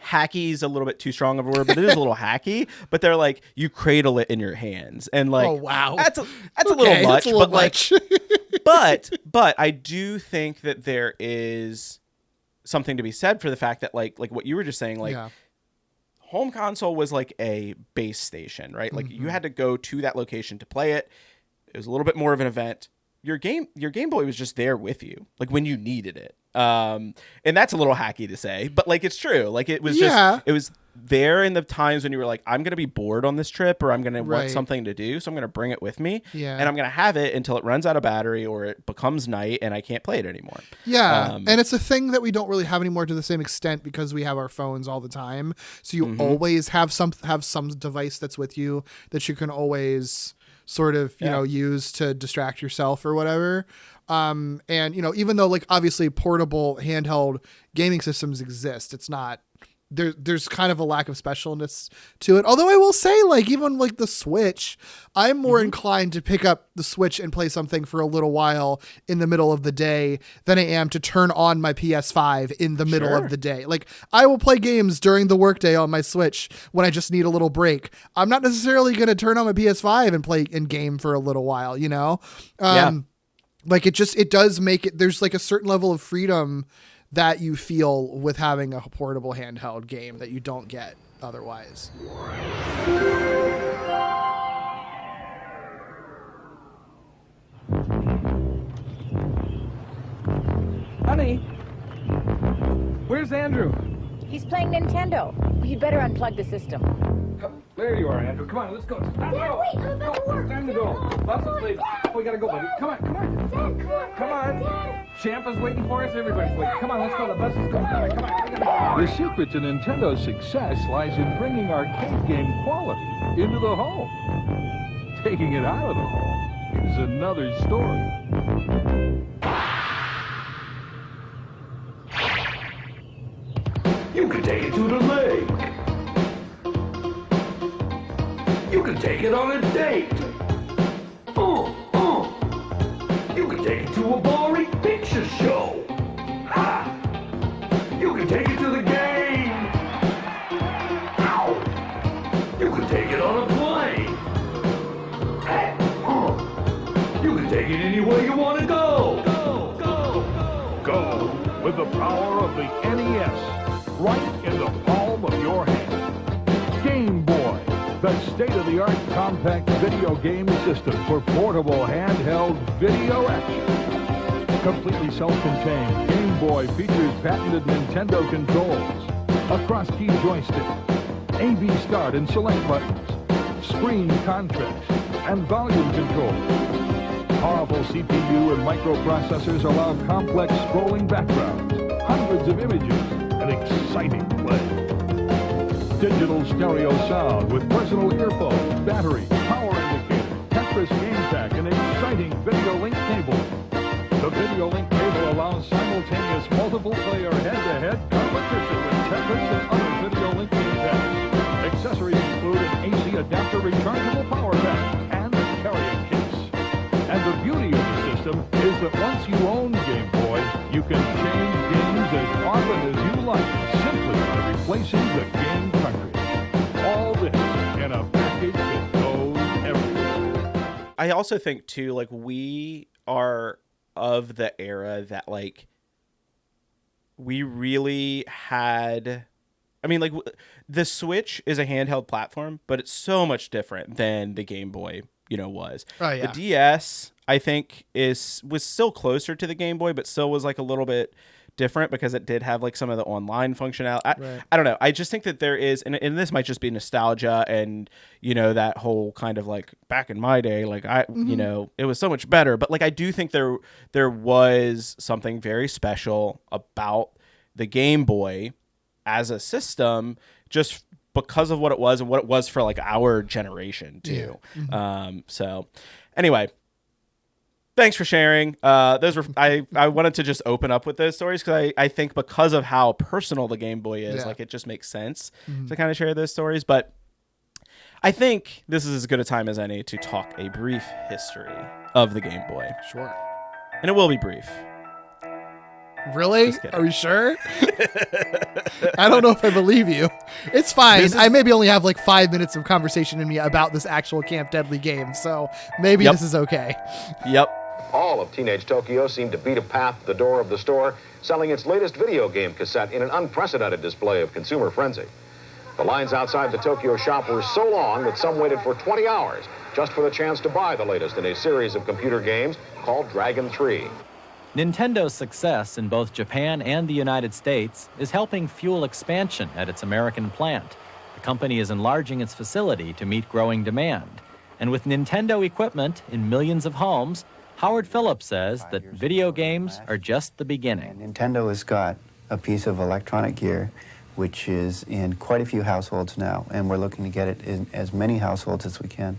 hacky is a little bit too strong of a word, but it is a little hacky, but they're like, you cradle it in your hands and like, oh wow, that's a little much, but like, but I do think that there is something to be said for the fact that like what you were just saying, like home console was like a base station, right? Like you had to go to that location to play it. It was a little bit more of an event. Your Game Boy was just there with you, like when you needed it. And that's a little hacky to say, but like it's true. Like it was just it was there in the times when you were like, I'm gonna be bored on this trip, or I'm gonna want something to do, so I'm gonna bring it with me, and I'm gonna have it until it runs out of battery or it becomes night and I can't play it anymore. And it's a thing that we don't really have anymore to the same extent because we have our phones all the time, so you always have some device that's with you that you can always sort of you know use to distract yourself or whatever. And you know, even though like obviously portable handheld gaming systems exist, it's not there's kind of a lack of specialness to it. Although I will say, like, even like the Switch, I'm more inclined to pick up the Switch and play something for a little while in the middle of the day than I am to turn on my PS5 in the middle of the day. Like, I will play games during the workday on my Switch when I just need a little break. I'm not necessarily going to turn on my PS5 and play in game for a little while, you know? Like it does make it, there's like a certain level of freedom that you feel with having a portable handheld game that you don't get otherwise. Honey, where's Andrew? He's playing Nintendo. You'd better unplug the system. There you are, Andrew. Come on, let's go. Dad, wait, I'm about to work. Time to go. Lots of sleep. We gotta go, buddy. Come on. Dad, come on. Dad. Champa's waiting for us. Everybody's waiting. Come on, let's go. The bus is going. Come on. We gotta go. The secret to Nintendo's success lies in bringing arcade game quality into the home. Taking it out of the home is another story. You can take it to the lake. You can take it on a date. You can take it to a boring picture show. Ha! You can take it to the game. want to go? Go with the power of the NES, right in the palm of your hand. Game Boy, the state-of-the-art compact video game system for portable handheld video action. Completely self-contained, Game Boy features patented Nintendo controls, a cross-key joystick, AV start and select buttons, screen contrast, and volume control. Powerful CPU and microprocessors allow complex scrolling backgrounds, hundreds of images, and exciting play. Digital stereo sound with personal earphones, battery, power indicator, Tetris game pack, and exciting video link cable. The video link cable allows simultaneous multiple player head-to-head competition with Tetris and other video link game packs. Accessories include an AC adapter rechargeable power bank and a carrier case. And the beauty of the system is that once you own Game Boy, you can change games as often as you like, simply by replacing the game cartridge. All this in a package that goes everywhere. I also think too, like, we are of the era that, like, we really had, I mean, like, the Switch is a handheld platform, but it's so much different than the Game Boy, was. Oh, yeah. The DS, I think, was still closer to the Game Boy, but still was like a little bit different because it did have like some of the online functionality. Right. I don't know. I just think that there is, and this might just be nostalgia and, that whole kind of like back in my day, like it was so much better. But like, I do think there was something very special about the Game Boy as a system, just because of what it was and what it was for like our generation too. Yeah. So anyway, thanks for sharing. Those were, I wanted to just open up with those stories because I think because of how personal the Game Boy is, like, it just makes sense to kind of share those stories. But I think this is as good a time as any to talk a brief history of the Game Boy. Sure. And it will be brief. Really? Are we sure? I don't know if I believe you. It's fine. I maybe only have like 5 minutes of conversation in me about this actual Camp Deadly game, so maybe this is okay. Yep. All of teenage Tokyo seemed to beat a path to the door of the store, selling its latest video game cassette in an unprecedented display of consumer frenzy. The lines outside the Tokyo shop were so long that some waited for 20 hours just for the chance to buy the latest in a series of computer games called Dragon 3. Nintendo's success in both Japan and the United States is helping fuel expansion at its American plant. The company is enlarging its facility to meet growing demand. And with Nintendo equipment in millions of homes, Howard Phillips says that video games are just the beginning. Nintendo has got a piece of electronic gear which is in quite a few households now, and we're looking to get it in as many households as we can.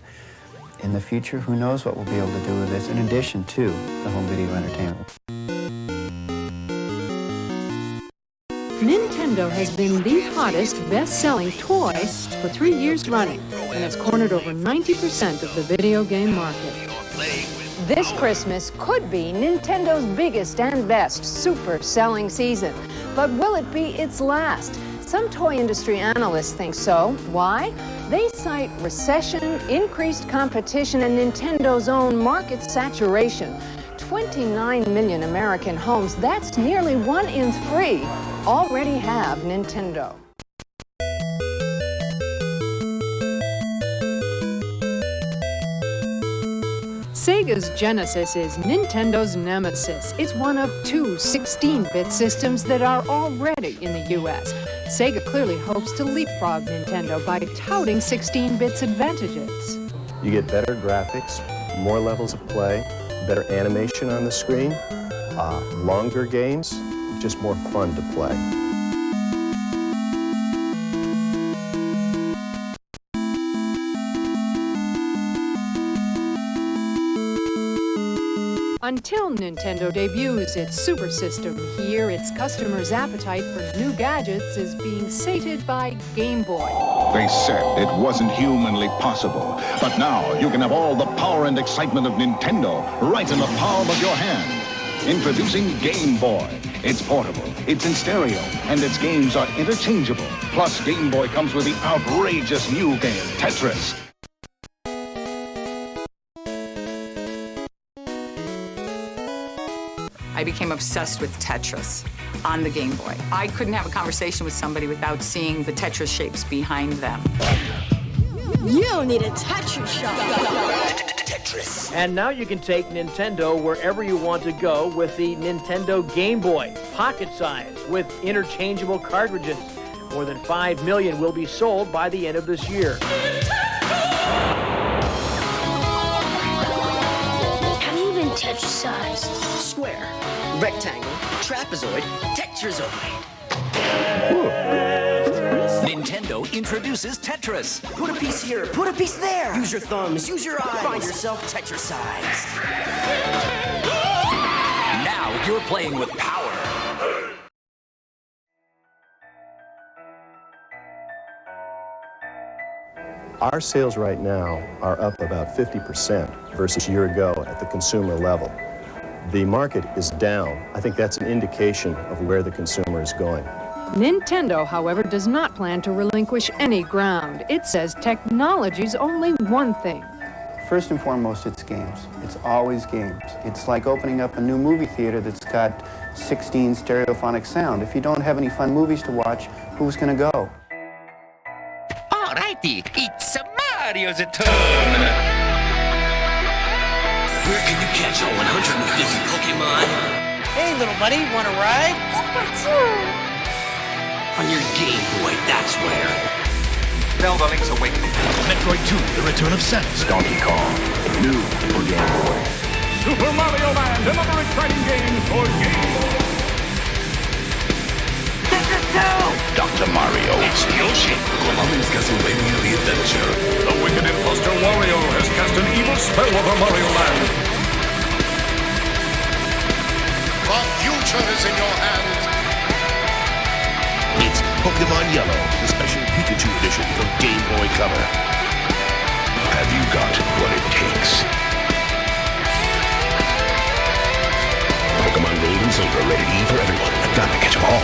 In the future, who knows what we'll be able to do with this, in addition to the home video entertainment. Nintendo has been the hottest, best-selling toy for 3 years running and has cornered over 90% of the video game market. This Christmas could be Nintendo's biggest and best super-selling season. But will it be its last? Some toy industry analysts think so. Why? They cite recession, increased competition, and Nintendo's own market saturation. 29 million American homes, that's nearly 1 in 3, already have Nintendo. Sega's Genesis is Nintendo's nemesis. It's one of 2 16-bit systems that are already in the U.S. Sega clearly hopes to leapfrog Nintendo by touting 16-bit's advantages. You get better graphics, more levels of play, better animation on the screen, longer games, just more fun to play. Until Nintendo debuts its Super System here, its customers' appetite for new gadgets is being sated by Game Boy. They said it wasn't humanly possible, but now you can have all the power and excitement of Nintendo right in the palm of your hand. Introducing Game Boy. It's portable, it's in stereo, and its games are interchangeable. Plus, Game Boy comes with the outrageous new game, Tetris. I became obsessed with Tetris on the Game Boy. I couldn't have a conversation with somebody without seeing the Tetris shapes behind them. You need a Tetris shop. Tetris. And now you can take Nintendo wherever you want to go with the Nintendo Game Boy, pocket size, with interchangeable cartridges. More than 5 million will be sold by the end of this year. Have you been Tetris-sized? Square, rectangle, trapezoid, tetrazoid. Nintendo introduces Tetris. Put a piece here, put a piece there. Use your thumbs, use your eyes. Find yourself Tetris-sized. Now you're playing with power. Our sales right now are up about 50% versus a year ago at the consumer level. The market is down. I think that's an indication of where the consumer is going. Nintendo, however, does not plan to relinquish any ground. It says technology's only one thing. First and foremost, it's games. It's always games. It's like opening up a new movie theater that's got 16 stereophonic sound. If you don't have any fun movies to watch, who's going to go? Alrighty, it's Mario's turn. Where can you catch all 150 Pokemon? Hey, little buddy, want to ride? On your Game Boy, that's where. Zelda Link's Awakening. Metroid 2, The Return of Samus. Donkey Kong, new for Game Boy. Super Mario Land, another exciting game for Game Boy. Dr. Mario. It's Yoshi. Konami's Castlevania The Adventure. The wicked imposter Wario has cast an evil spell over Mario Land. The future is in your hands. It's Pokemon Yellow, the special Pikachu edition from Game Boy Color. Have you got what it takes? Pokemon Gold and Silver, rated E for everyone. I've got to catch them all.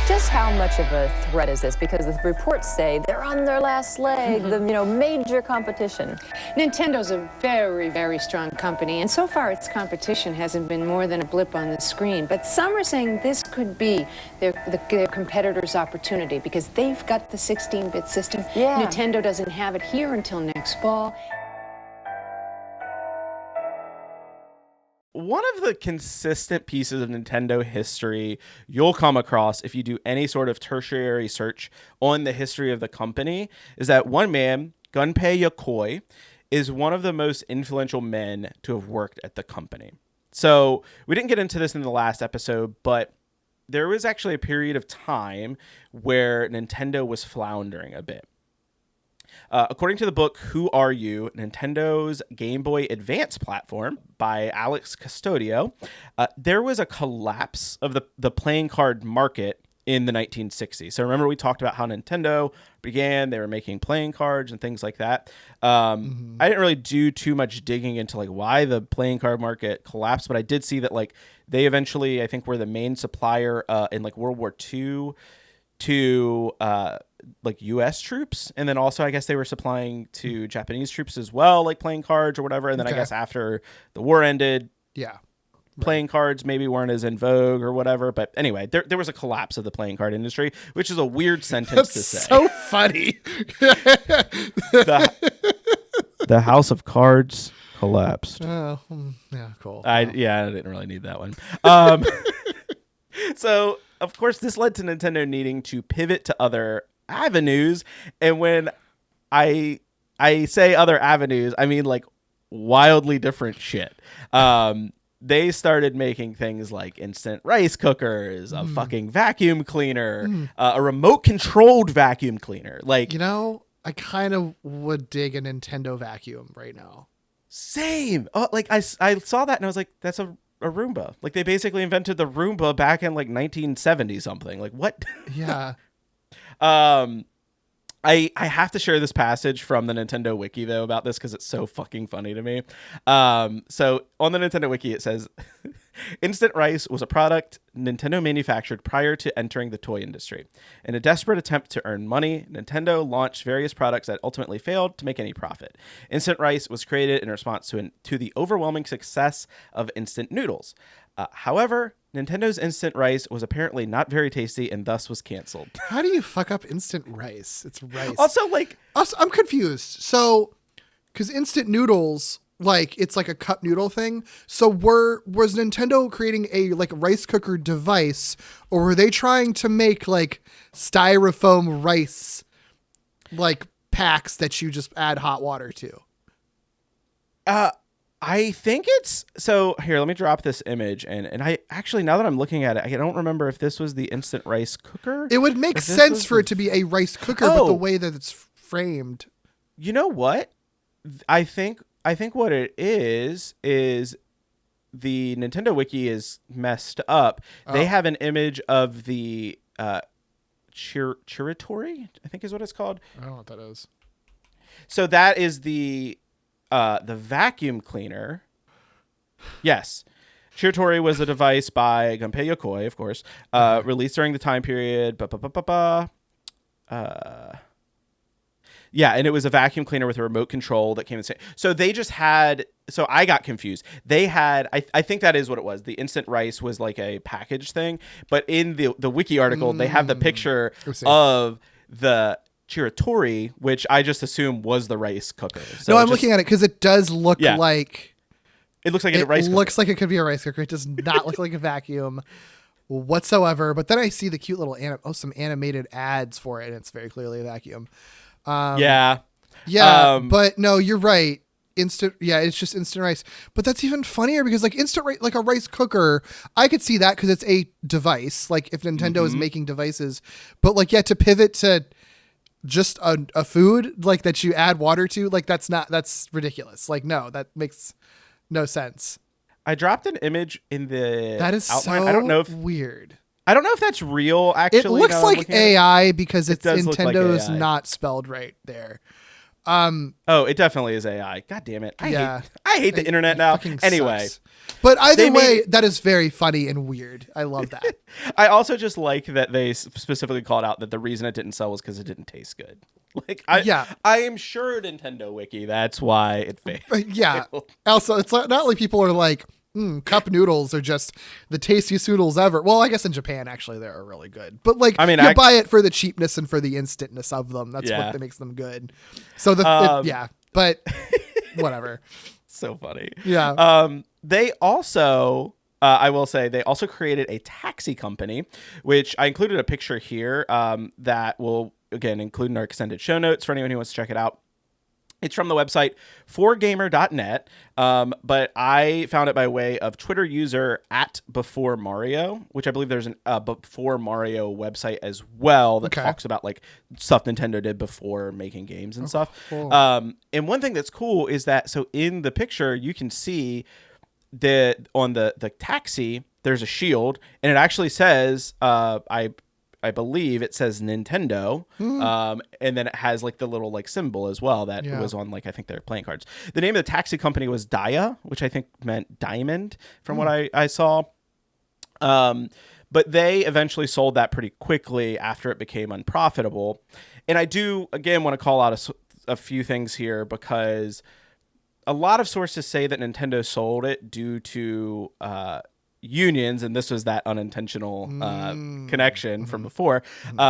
Just how much of a threat is this? Because the reports say they're on their last leg, the major competition. Nintendo's a very, very strong company, and so far its competition hasn't been more than a blip on the screen. But some are saying this could be their competitor's opportunity because they've got the 16-bit system. Yeah. Nintendo doesn't have it here until next fall. One of the consistent pieces of Nintendo history you'll come across if you do any sort of tertiary search on the history of the company is that one man, Gunpei Yokoi, is one of the most influential men to have worked at the company. So we didn't get into this in the last episode, but there was actually a period of time where Nintendo was floundering a bit. According to the book Who Are You? Nintendo's Game Boy Advance platform by Alex Custodio, there was a collapse of the playing card market in the 1960s. So remember we talked about how Nintendo began, they were making playing cards and things like that. I didn't really do too much digging into like why the playing card market collapsed, but I did see that like they eventually, I think, were the main supplier in like World War II to like U.S. troops, and then also I guess they were supplying to Japanese troops as well, like playing cards or whatever. And then I guess after the war ended, playing cards maybe weren't as in vogue or whatever. But anyway, there was a collapse of the playing card industry, which is a weird sentence to say. So funny. The House of Cards collapsed. Oh, yeah, cool. I didn't really need that one. So of course this led to Nintendo needing to pivot to other avenues, and when I say other avenues, I mean like wildly different shit. They started making things like instant rice cookers, a fucking vacuum cleaner, a remote controlled vacuum cleaner. Like, I kind of would dig a Nintendo vacuum right now. Same. Oh, like I saw that and I was like, that's a Roomba. Like they basically invented the Roomba back in like 1970 something. Like what? Yeah. I have to share this passage from the Nintendo Wiki though about this because it's so fucking funny to me. So on the Nintendo Wiki it says, Instant rice was a product Nintendo manufactured prior to entering the toy industry. In a desperate attempt to earn money, Nintendo launched various products that ultimately failed to make any profit. Instant rice was created in response to the overwhelming success of instant noodles. However, Nintendo's instant rice was apparently not very tasty and thus was canceled. How do you fuck up instant rice? It's rice. Also, I'm confused. So, because instant noodles, it's like a cup noodle thing. So was Nintendo creating a rice cooker device, or were they trying to make styrofoam rice packs that you just add hot water to? I think it's so. Here, let me drop this image, and I actually, now that I'm looking at it, I don't remember if this was the instant rice cooker. It would make sense for it to be a rice cooker, but the way that it's framed. You know what? I think what it is the Nintendo Wiki is messed up. Oh. They have an image of the Chiritori, I think is what it's called. I don't know what that is. So that is the vacuum cleaner. Yes. Chiritori was a device by Gunpei Yokoi, of course, released during the time period. Yeah, and it was a vacuum cleaner with a remote control that came in. So they just had. So I got confused. They had. I think that is what it was. The instant rice was like a package thing, but in the wiki article, they have the picture of the Chiritori, which I just assume was the rice cooker. So I'm looking at it because it does look like. It looks like a rice cooker. It looks like it could be a rice cooker. It does not look like a vacuum whatsoever. But then I see the cute little some animated ads for it, and it's very clearly a vacuum. But no, you're right. It's just instant rice. But that's even funnier because instant rice, a rice cooker, I could see that because it's a device. If Nintendo is making devices, but to pivot to just a food that you add water to, that's ridiculous. No, that makes no sense. I dropped an image in the outline. So I don't know if weird. I don't know if that's real, actually. It looks like AI because it's Nintendo's like not spelled right there. It definitely is AI. God damn it. I hate the internet now. Anyway. Sucks. But either way, that is very funny and weird. I love that. I also just like that they specifically called out that the reason it didn't sell was because it didn't taste good. I am sure Nintendo Wiki, that's why it failed. Yeah. Also, it's not like people are like, cup noodles are just the tastiest noodles ever. Well, I guess in Japan, actually, they're really good. But you buy it for the cheapness and for the instantness of them. That's what makes them good. So but whatever. So funny. Yeah. They also, I will say, they also created a taxi company, which I included a picture here that will, again, include in our extended show notes for anyone who wants to check it out. It's from the website 4gamer.net, but I found it by way of Twitter user @BeforeMario, which I believe there's a Before Mario website as well that talks about stuff Nintendo did before making games and stuff. Cool. And one thing that's cool is that, so in the picture, you can see on the taxi, there's a shield, and it actually says, I believe it says Nintendo, and then it has the little symbol as well that was on I think their playing cards. The name of the taxi company was Dia, which I think meant diamond from what I saw. But they eventually sold that pretty quickly after it became unprofitable. And I do, again, want to call out a few things here because a lot of sources say that Nintendo sold it due to unions, and this was that unintentional connection from before,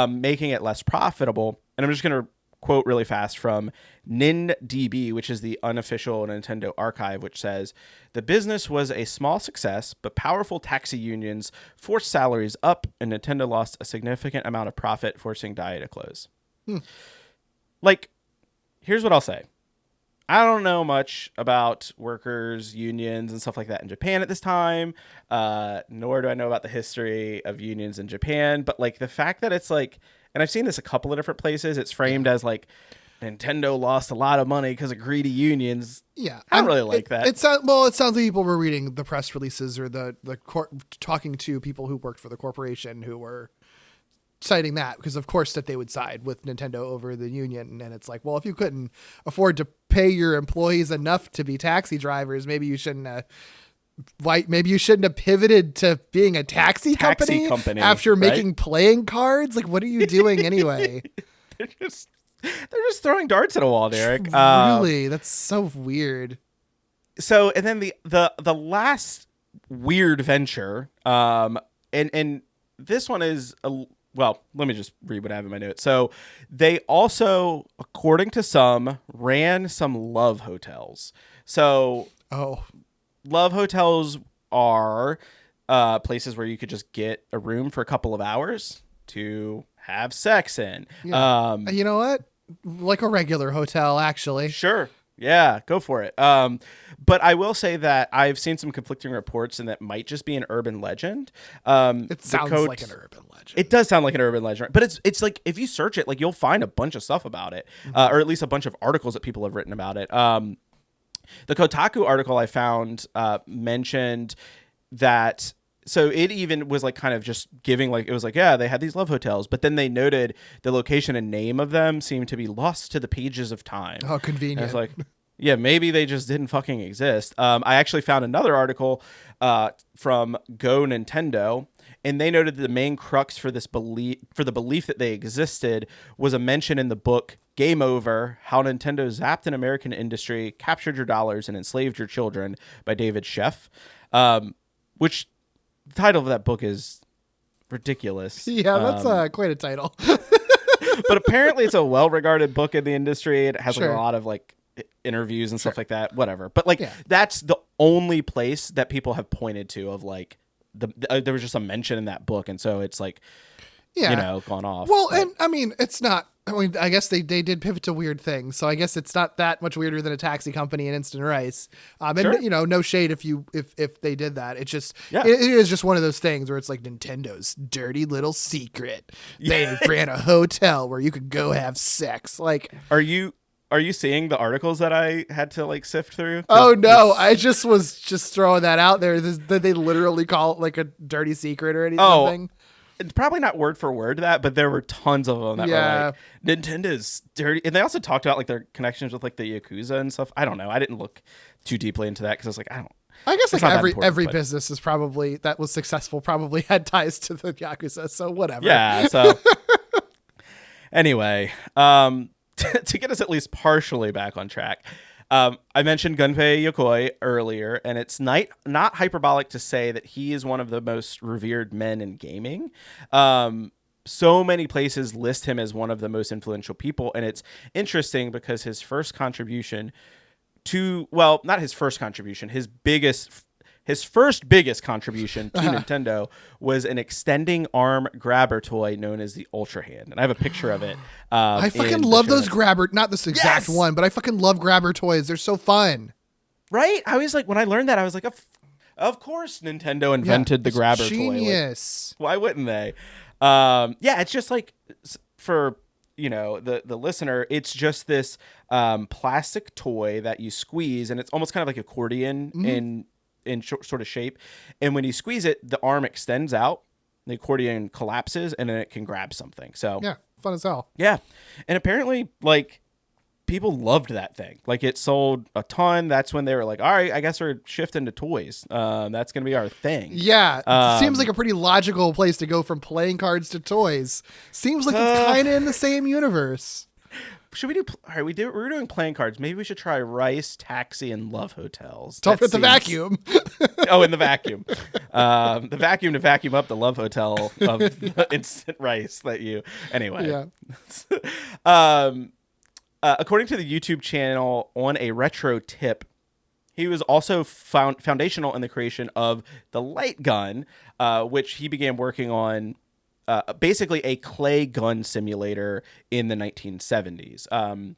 making it less profitable. And I'm just going to quote really fast from NinDB, which is the unofficial Nintendo archive, which says, "The business was a small success, but powerful taxi unions forced salaries up, and Nintendo lost a significant amount of profit, forcing Dia to close." Here's what I'll say. I don't know much about workers, unions, and stuff like that in Japan at this time, nor do I know about the history of unions in Japan. But the fact that it's and I've seen this a couple of different places, it's framed as Nintendo lost a lot of money because of greedy unions. Yeah, I don't really like that. It sounds like people were reading the press releases or talking to people who worked for the corporation who were citing that, because of course that they would side with Nintendo over the union. And it's well, if you couldn't afford to pay your employees enough to be taxi drivers, maybe you shouldn't have maybe you shouldn't have pivoted to being a taxi company after making playing cards. Like, what are you doing anyway? They're just throwing darts at a wall, Derek. Really? That's so weird. So, and then the last weird venture, and this one is well, let me just read what I have in my notes. So they also, according to some, ran some love hotels. So love hotels are places where you could just get a room for a couple of hours to have sex in. Yeah. You know what? Like a regular hotel, actually. Sure. Yeah, go for it. But I will say that I've seen some conflicting reports, and that might just be an urban legend. It sounds like an urban legend. It does sound like an urban legend, but it's like if you search it, like you'll find a bunch of stuff about it, or at least a bunch of articles that people have written about it. The Kotaku article I found mentioned that. So it even was like kind of just giving like, it was like, yeah, they had these love hotels, but then they noted the location and name of them seemed to be lost to the pages of time. Oh, convenient. And I was like, yeah, maybe they just didn't fucking exist. I actually found another article from Go Nintendo, and they noted that the main crux for the belief that they existed was a mention in the book Game Over: How Nintendo Zapped an American Industry, Captured Your Dollars, and Enslaved Your Children by David Sheff, which the title of that book is ridiculous. Yeah, that's quite a title. But apparently it's a well-regarded book in the industry. It has like a lot of like interviews and stuff like that, whatever. But like that's the only place that people have pointed to of like there was just a mention in that book, and so it's like gone off. Well, and I mean, it's not. I mean, I guess they did pivot to weird things, so I guess it's not that much weirder than a taxi company and instant rice. And no shade if they did that. It's just it is just one of those things where it's like Nintendo's dirty little secret. They ran a hotel where you could go have sex. Like, are you seeing the articles that I had to like sift through? Oh no, I just was throwing that out there. Did they literally call it like a dirty secret or anything? It's probably not word for word that, but there were tons of them that were like Nintendo's dirty. And they also talked about like their connections with like the Yakuza and stuff. I don't know. I didn't look too deeply into that because I was like, I guess like every business is probably that was successful probably had ties to the Yakuza. So whatever. Yeah. So anyway, to get us at least partially back on track, I mentioned Gunpei Yokoi earlier, and it's not hyperbolic to say that he is one of the most revered men in gaming. So many places list him as one of the most influential people, and it's interesting because his first contribution not his first contribution, his first biggest contribution to Nintendo was an extending arm grabber toy known as the Ultra Hand. And I have a picture of it. I fucking love those grabber, not this exact one, but I fucking love grabber toys. They're so fun. Right? I was like, when I learned that, I was like, of course Nintendo invented the grabber toy. Genius. Like, why wouldn't they? It's just like, for the listener, it's just this plastic toy that you squeeze, and it's almost kind of like accordion in sort of shape, and when you squeeze it, the arm extends out, the accordion collapses, and then it can grab something. So yeah, fun as hell. Yeah, and apparently like people loved that thing. Like it sold a ton. That's when they were like, all right, I guess we're shifting to toys. That's gonna be our thing. Yeah, seems like a pretty logical place to go from playing cards to toys. Seems like it's kind of in the same universe. Should we do? All right, we're doing playing cards. Maybe we should try Rice, Taxi, and Love Hotels. Don't forget the vacuum. Oh, in the vacuum. The vacuum to vacuum up the Love Hotel of the instant rice that you. Anyway. Yeah. According to the YouTube channel On a Retro Tip, he was also foundational in the creation of the light gun, which he began working on. Basically a clay gun simulator in the 1970s. And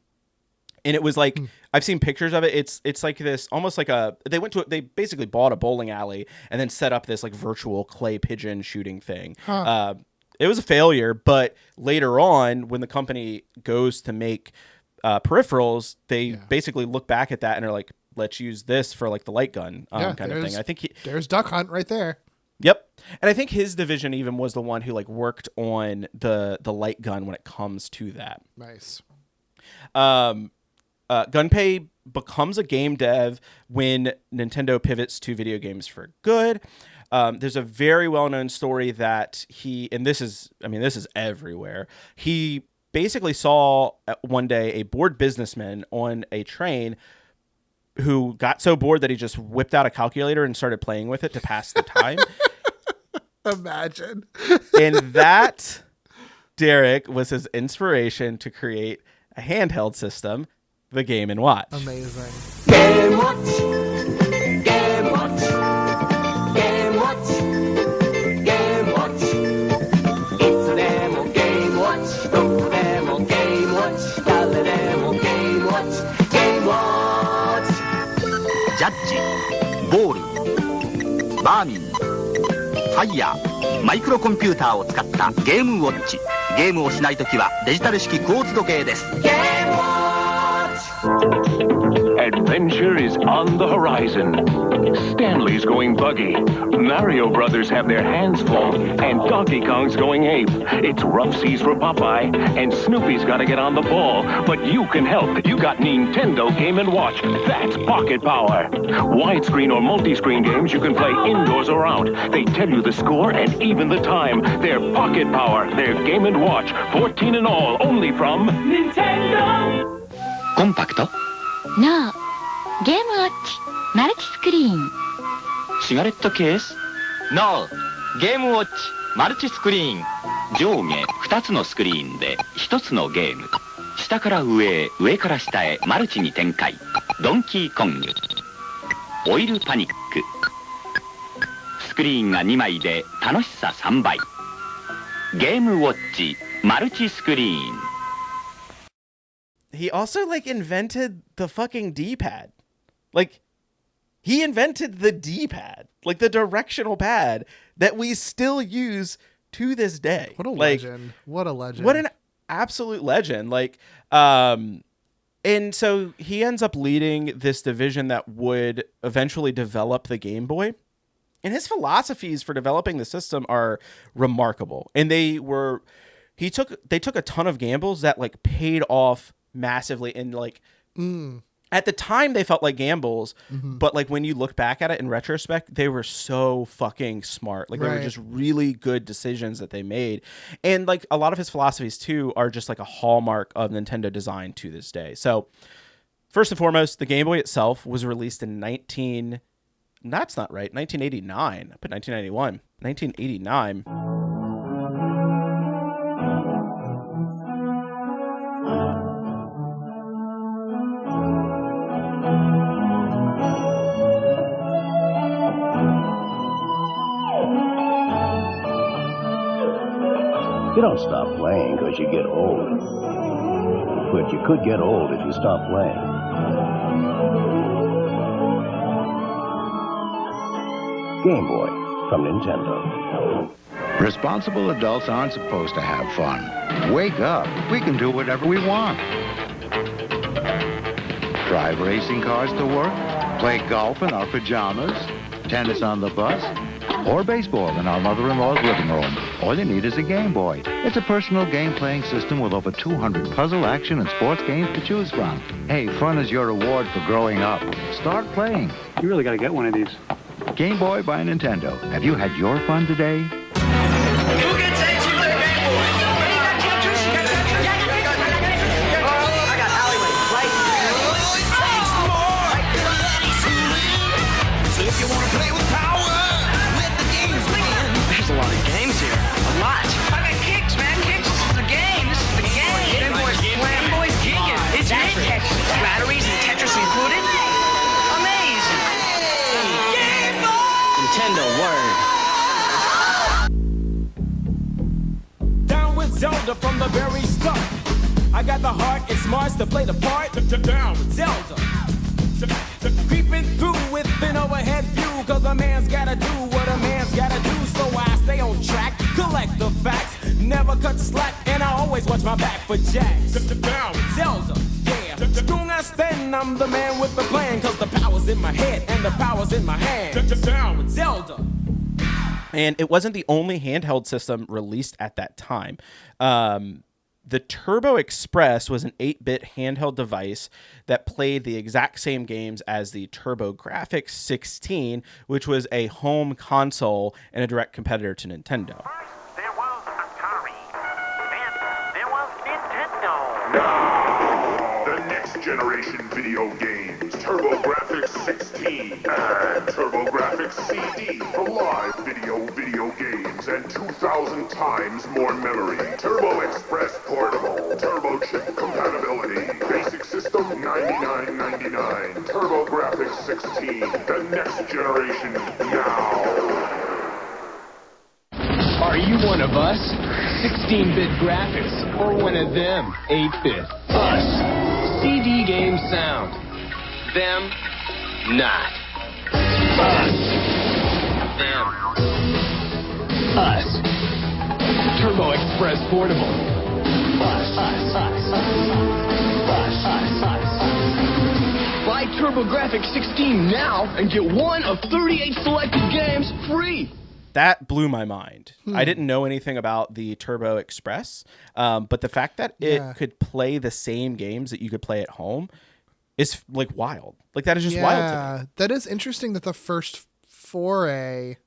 it was like, I've seen pictures of it. It's like this, almost like they basically bought a bowling alley and then set up this like virtual clay pigeon shooting thing. It was a failure, but later on when the company goes to make peripherals, they basically look back at that and are like, let's use this for like the light gun kind of thing. I think there's Duck Hunt right there. Yep. And I think his division even was the one who like worked on the light gun when it comes to that. Nice. Gunpei becomes a game dev when Nintendo pivots to video games for good. There's a very well-known story that this is everywhere. He basically saw one day a bored businessman on a train who got so bored that he just whipped out a calculator and started playing with it to pass the time. Imagine. And that, Derek, was his inspiration to create a handheld system, the Game & Watch. Amazing. Game Watch. Game Watch. Game Watch. Game Watch. It's a demo Game Watch. No demo Game Watch. Dale demo Game Watch. Game Watch. ジャッジ、ボール、バーミン、ファイヤー、マイクロコンピューターを使ったゲームウォッチ。ゲームをしないときはデジタル式クォーツ時計です。ゲームウォッチ。 Adventure is on the horizon. Stanley's going buggy. Mario Brothers have their hands full, and Donkey Kong's going ape. It's rough seas for Popeye, and Snoopy's got to get on the ball. But you can help. You got Nintendo Game & Watch. That's pocket power. Widescreen or multi-screen games you can play indoors or out. They tell you the score and even the time. They're pocket power. They're Game & Watch. 14 in all, only from Nintendo. コンパクト No. ゲームウォッチマルチスクリーン。シガレットケース No. ゲームウォッチマルチスクリーン。上下2つのスクリーンで1つのゲーム。下から上へ上から下へマルチに展開。ドンキーコング。オイルパニック。スクリーンが2枚で楽しさ3倍。ゲームウォッチマルチスクリーン。He also invented the fucking D-pad. He invented the D-pad, the directional pad that we still use to this day. What a legend. What a legend. What an absolute legend. And so he ends up leading this division that would eventually develop the Game Boy. And his philosophies for developing the system are remarkable. And they took a ton of gambles that paid off massively, and at the time they felt like gambles, but when you look back at it in retrospect, they were so fucking smart. They were just really good decisions that they made. And a lot of his philosophies too are just a hallmark of Nintendo design to this day. So first and foremost, the Game Boy itself was released in 1989. I put 1991. 1989. You don't stop playing because you get old. But you could get old if you stop playing. Game Boy from Nintendo. Responsible adults aren't supposed to have fun. Wake up. We can do whatever we want. Drive racing cars to work, play golf in our pajamas, tennis on the bus, or baseball in our mother-in-law's living room. All you need is a Game Boy. It's a personal game-playing system with over 200 puzzle, action, and sports games to choose from. Hey, fun is your reward for growing up. Start playing. You really gotta get one of these. Game Boy by Nintendo. Have you had your fun today? There's a lot of games here. A lot. I got Kicks, man. Kicks. This is the game. This is the game. Game Boy's geeking. It's big. Batteries and Tetris included. Amazing. Game Boy! Nintendo word. Down with Zelda from the very start. I got the heart and smarts to play the part. Down with Zelda. Creeping through with an overhead view, cause a man's gotta do what a man's gotta do. So I stay on track, collect the facts, never cut slack, and I always watch my back for jacks. Down with Zelda, yeah. Don't understand, I'm the man with the plan, cause the power's in my head and the power's in my hand. Down with Zelda. And it wasn't the only handheld system released at that time. The Turbo Express was an 8-bit handheld device that played the exact same games as the TurboGrafx 16, which was a home console and a direct competitor to Nintendo. There was Atari, then there was Nintendo. Now, the next generation video games, TurboGrafx 16 and TurboGrafx CD for live video games and 2,000 times more memory. Turbo Express Portable, Turbo Chip compatibility, basic system $99.99. TurboGrafx 16, the next generation now. Are you one of us? 16-bit graphics, or one of them, 8-bit? Us. CD game sound. Them, not. Us. Them. Us. Turbo Express Portable. Us. Buy TurboGrafx 16 now and get one of 38 selected games free. That blew my mind. I didn't know anything about the Turbo Express, but the fact that it could play the same games that you could play at home is like wild. Like that is just wild to me. That is interesting that the first foray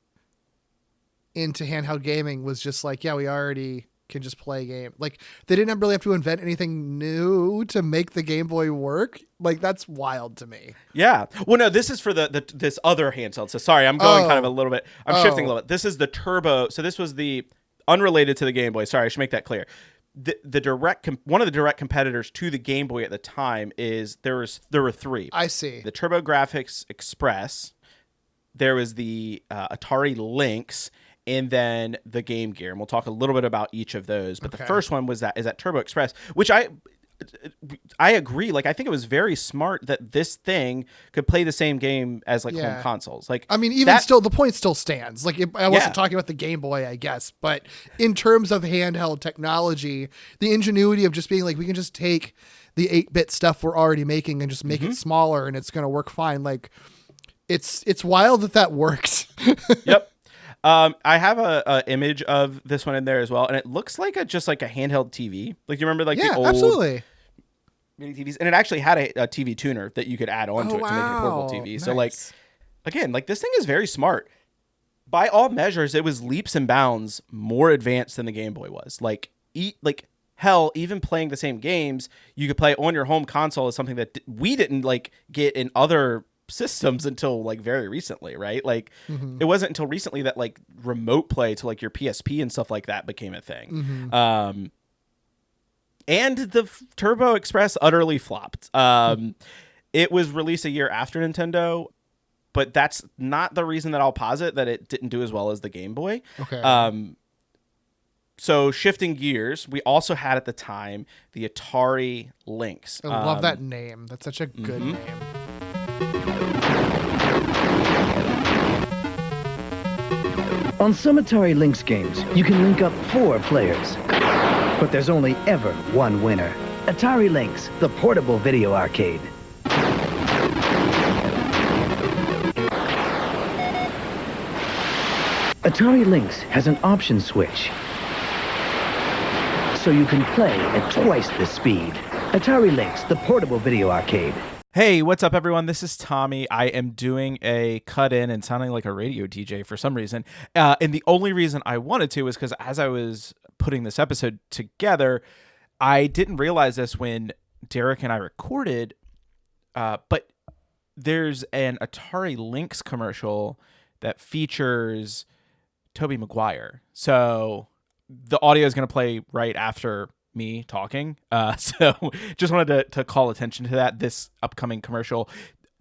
into handheld gaming was just like, yeah, we already can just play a game. Like they didn't really have to invent anything new to make the Game Boy work. Like that's wild to me. Yeah. Well, no, this is for this other handheld. So sorry, I'm going kind of a little bit. I'm shifting a little bit. This is the Turbo. So this was the unrelated to the Game Boy. Sorry, I should make that clear. The direct one of the direct competitors to the Game Boy at the time is there were three. I see. The TurboGrafx Express. There was the Atari Lynx. And then the Game Gear, and we'll talk a little bit about each of those. But the first one is that Turbo Express, which I agree. Like I think it was very smart that this thing could play the same game as like home consoles. Like I mean, even still, the point still stands. Like I wasn't talking about the Game Boy, I guess, but in terms of handheld technology, the ingenuity of just being like, we can just take the 8-bit stuff we're already making and just make it smaller, and it's going to work fine. Like it's wild that works. Yep. I have a image of this one in there as well, and it looks like just like a handheld TV. Like you remember like the old absolutely. mini TVs, and it actually had a TV tuner that you could add onto it to make it a portable TV. Nice. So like, again, like this thing is very smart. By all measures, it was leaps and bounds more advanced than the Game Boy was. Like hell, even playing the same games you could play on your home console is something that we didn't like get in other systems until like very recently, right? Like it wasn't until recently that like remote play to like your PSP and stuff like that became a thing. And the Turbo Express utterly flopped. It was released a year after Nintendo, but that's not the reason that I'll posit that it didn't do as well as the Game Boy. Okay. So shifting gears, we also had at the time the Atari Lynx. I love that name. That's such a good name. On some Atari Lynx games, you can link up 4 players. But there's only ever one winner. Atari Lynx, the portable video arcade. Atari Lynx has an option switch, so you can play at twice the speed. Atari Lynx, the portable video arcade. Hey, what's up, everyone? This is Tommy. I am doing a cut-in and sounding like a radio DJ for some reason. And the only reason I wanted to is because as I was putting this episode together, I didn't realize this when Derek and I recorded, but there's an Atari Lynx commercial that features Tobey Maguire. So the audio is going to play right after me talking. So just wanted to call attention to that. This upcoming commercial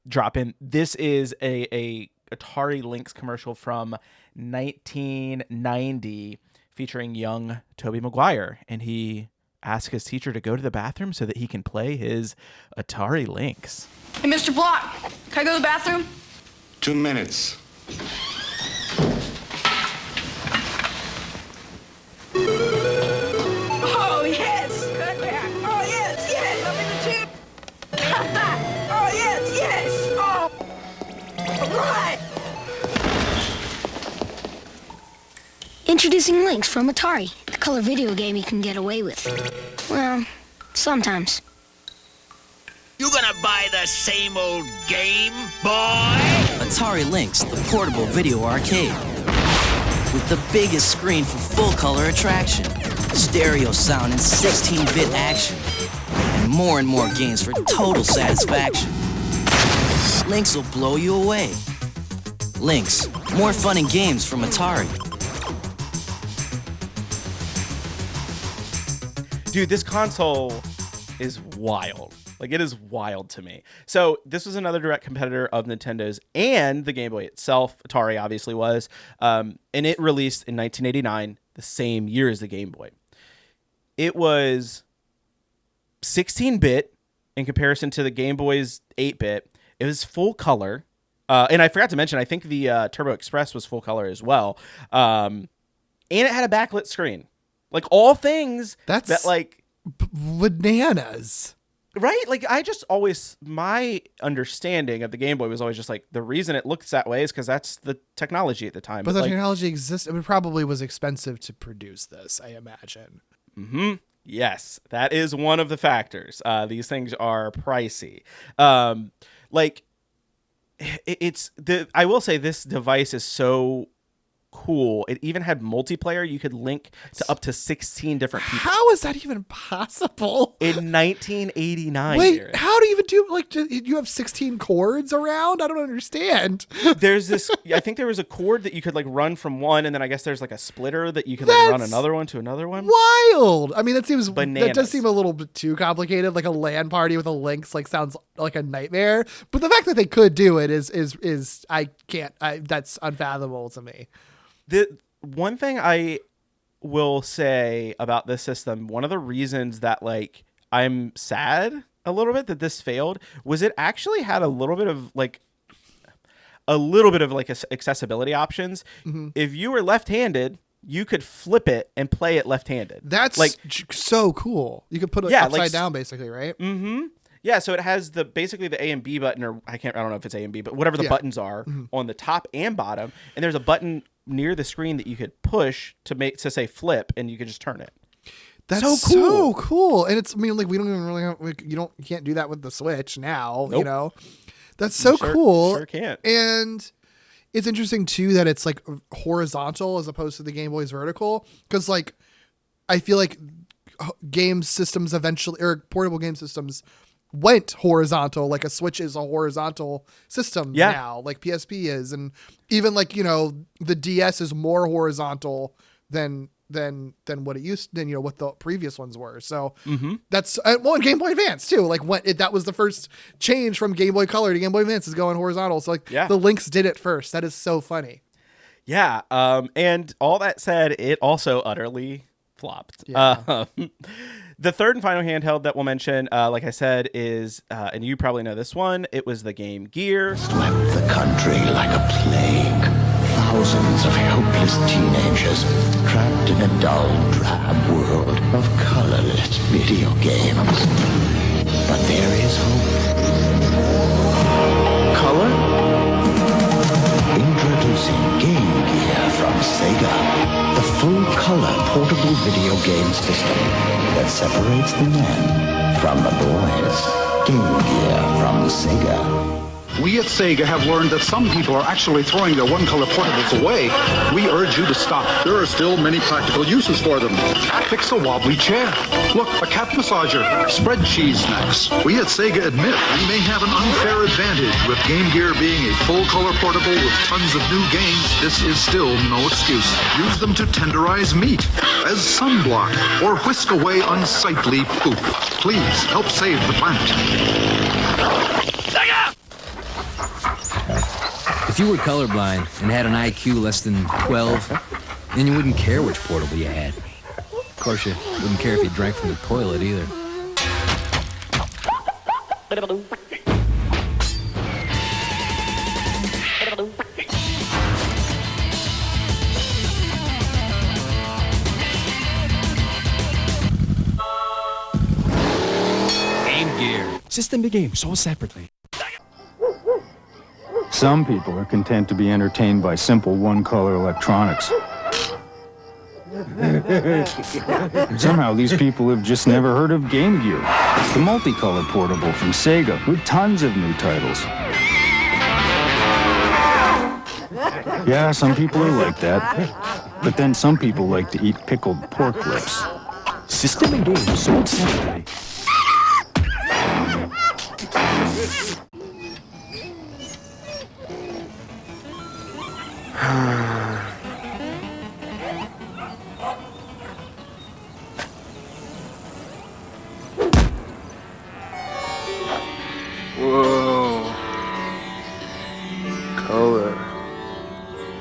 drop in. This is a Atari Lynx commercial from 1990 featuring young Tobey Maguire. And he asks his teacher to go to the bathroom so that he can play his Atari Lynx. Hey, Mr. Block, can I go to the bathroom? 2 minutes. Oh, yes! Good there. Oh, yes, yes! I'm in the tube! Oh, yes, yes! Oh! All right! Introducing Lynx from Atari, the four-color video game you can get away with. Well, sometimes. You gonna buy the same old Game Boy? Atari Lynx, the portable video arcade. With the biggest screen for full-color attraction, stereo sound and 16-bit action, and more games for total satisfaction. Lynx will blow you away. Lynx, more fun and games from Atari. Dude, this console is wild. Like, it is wild to me. So this was another direct competitor of Nintendo's and the Game Boy itself. Atari obviously was. And it released in 1989, the same year as the Game Boy. It was 16-bit in comparison to the Game Boy's 8-bit. It was full color. And I forgot to mention, I think the Turbo Express was full color as well. And it had a backlit screen. Like, all things that, like... bananas. Right? Like, I just always... My understanding of the Game Boy was always just, like, the reason it looks that way is because that's the technology at the time. But the like, technology exists. It probably was expensive to produce this, I imagine. Mm-hmm. Yes, that is one of the factors. These things are pricey. I will say this device is so cool. It even had multiplayer. You could link to up to 16 different people. How is that even possible? In 1989. Wait, Jared. how do you even do, like, you have 16 cords around? I don't understand. There's this, I think there was a cord that you could, like, run from one, and then I guess there's, like, a splitter that you could, like, run another one to another one. Wild. I mean, that seems, Bananas. that does seem a little bit too complicated. Like, a LAN party with a Lynx, like, sounds like a nightmare. But the fact that they could do it is that's unfathomable to me. The one thing I will say about this system, one of the reasons that, like, I'm sad a little bit that this failed was it actually had a little bit of accessibility options. Mm-hmm. If you were left-handed, you could flip it and play it left-handed. That's like so cool. You could put it upside down, basically, right? Mm-hmm. Yeah, so it has basically the A and B button, or I don't know if it's A and B, but whatever the buttons are on the top and bottom, and there's a button near the screen that you could push to say flip, and you could just turn it. That's so cool. And it's, I mean, like, we don't even really have, like, you can't do that with the Switch now, nope. You know? That's so cool. Sure can't. And it's interesting too that it's like horizontal as opposed to the Game Boy's vertical. Cause like, I feel like game systems eventually, or portable game systems went horizontal. Like a Switch is a horizontal system now, like PSP is. And even like, the DS is more horizontal than what it used, than what the previous ones were. So that's and Game Boy Advance too. Like that was the first change from Game Boy Color to Game Boy Advance is going horizontal. So like the Lynx did it first. That is so funny. Yeah. And all that said, it also utterly flopped. Yeah. The third and final handheld that we'll mention, like I said, is, and you probably know this one, it was the Game Gear. Swept the country like a plague. Thousands of helpless teenagers trapped in a dull, drab world of colorless video games. But there is hope. Color? Introducing Game Gear from Sega. The full-color portable video game system that separates the men from the boys. Game Gear from Sega. We at Sega have learned that some people are actually throwing their one-color portables away. We urge you to stop. There are still many practical uses for them. Fix a wobbly chair. Look, a cat massager. Spread cheese snacks. We at Sega admit we may have an unfair advantage with Game Gear being a full-color portable with tons of new games. This is still no excuse. Use them to tenderize meat, as sunblock, or whisk away unsightly poop. Please help save the planet. If you were colorblind and had an IQ less than 12, then you wouldn't care which portable you had. Of course, you wouldn't care if you drank from the toilet either. Game Gear. System to game sold separately. Some people are content to be entertained by simple one-color electronics. Somehow these people have just never heard of Game Gear, the multicolor portable from Sega with tons of new titles. Yeah, some people are like that. But then some people like to eat pickled pork lips. System and games sold separately. Whoa. Color.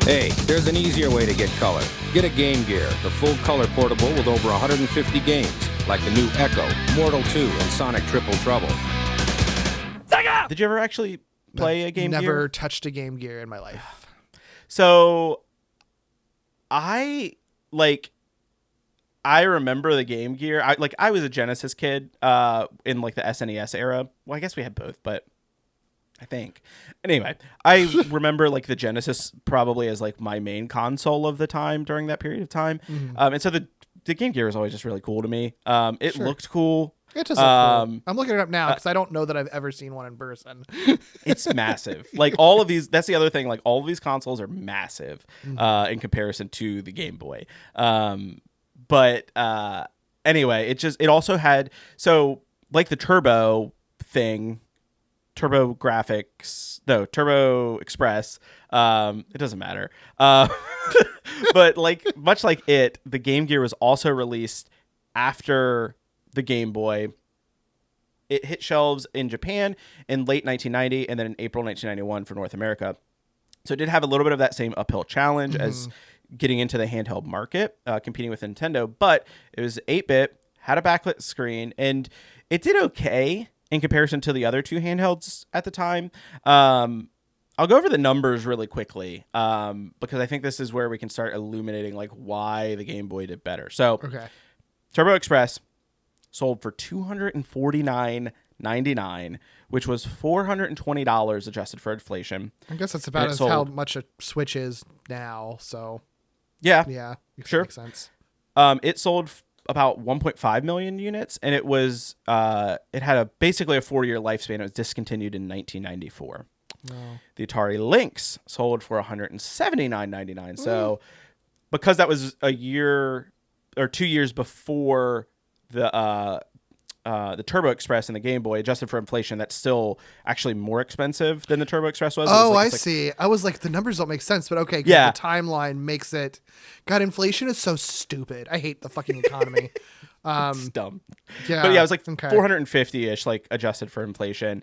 Hey, there's an easier way to get color. Get a Game Gear, the full color portable with over 150 games, like the new Echo, Mortal 2, and Sonic Triple Trouble. Did you ever actually play a Game Gear? Never touched a Game Gear in my life. So, I remember the Game Gear. I was a Genesis kid in like the SNES era. Well, I guess we had both, but I think. Anyway, I remember like the Genesis probably as like my main console of the time during that period of time. Mm-hmm. And so the Game Gear was always just really cool to me. It looked cool. It does look cool. I'm looking it up now because I don't know that I've ever seen one in person. It's massive. Like all of these, that's the other thing. Like all of these consoles are massive in comparison to the Game Boy. But anyway, it also had, so like the Turbo thing, Turbo Express, it doesn't matter. But like, much like it, the Game Gear was also released after the Game Boy. It hit shelves in Japan in late 1990 and then in April 1991 for North America. So it did have a little bit of that same uphill challenge as getting into the handheld market, competing with Nintendo, but it was 8-bit, had a backlit screen, and it did okay in comparison to the other two handhelds at the time. I'll go over the numbers really quickly because I think this is where we can start illuminating like why the Game Boy did better. So, Turbo Express sold for $249.99, which was $420 adjusted for inflation. I guess that's about how much a Switch is now. So, yeah, sure, makes sense. It sold about 1.5 million units, and it was it had basically a 4-year lifespan. It was discontinued in 1994. Wow. The Atari Lynx sold for $179.99. So, because that was a year or 2 years before the Turbo Express and the Game Boy, adjusted for inflation, that's still actually more expensive than the Turbo Express was. Oh, I see. I was like, the numbers don't make sense, but okay. Yeah. The timeline makes it. God, inflation is so stupid. I hate the fucking economy. It's dumb. Yeah. But yeah, it was like 450-ish, like adjusted for inflation.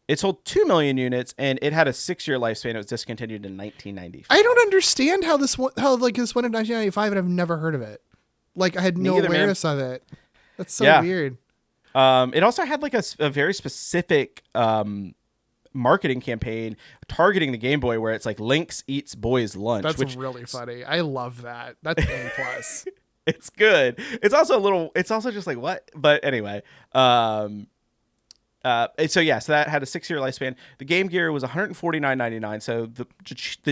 It sold 2 million units, and it had a 6-year lifespan. It was discontinued in 1995. I don't understand how this went in 1995, and I've never heard of it. Like, I had no awareness of it. That's so weird. It also had like a very specific marketing campaign targeting the Game Boy, where it's like Lynx eats boys lunch. That's really funny. I love that. That's A+. It's good. It's also just like, what? But anyway, so that had a 6-year lifespan. The Game Gear was $149.99, so the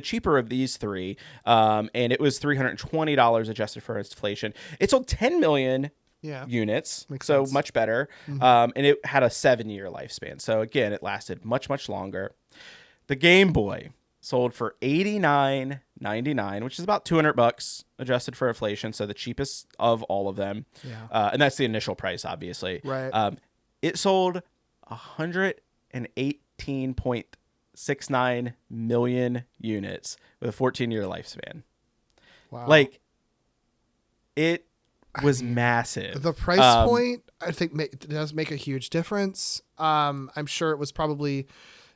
cheaper of these three, and it was $320 adjusted for inflation. It sold 10 million units, makes sense. Much better, and it had a 7-year lifespan. So again, it lasted much, much longer. The Game Boy sold for $89.99, which is about $200 adjusted for inflation, so the cheapest of all of them. And that's the initial price, obviously. Right. It sold 118.69 million units with a 14-year lifespan. Wow. Like, it was massive. The price point, I think, does make a huge difference. I'm sure it was probably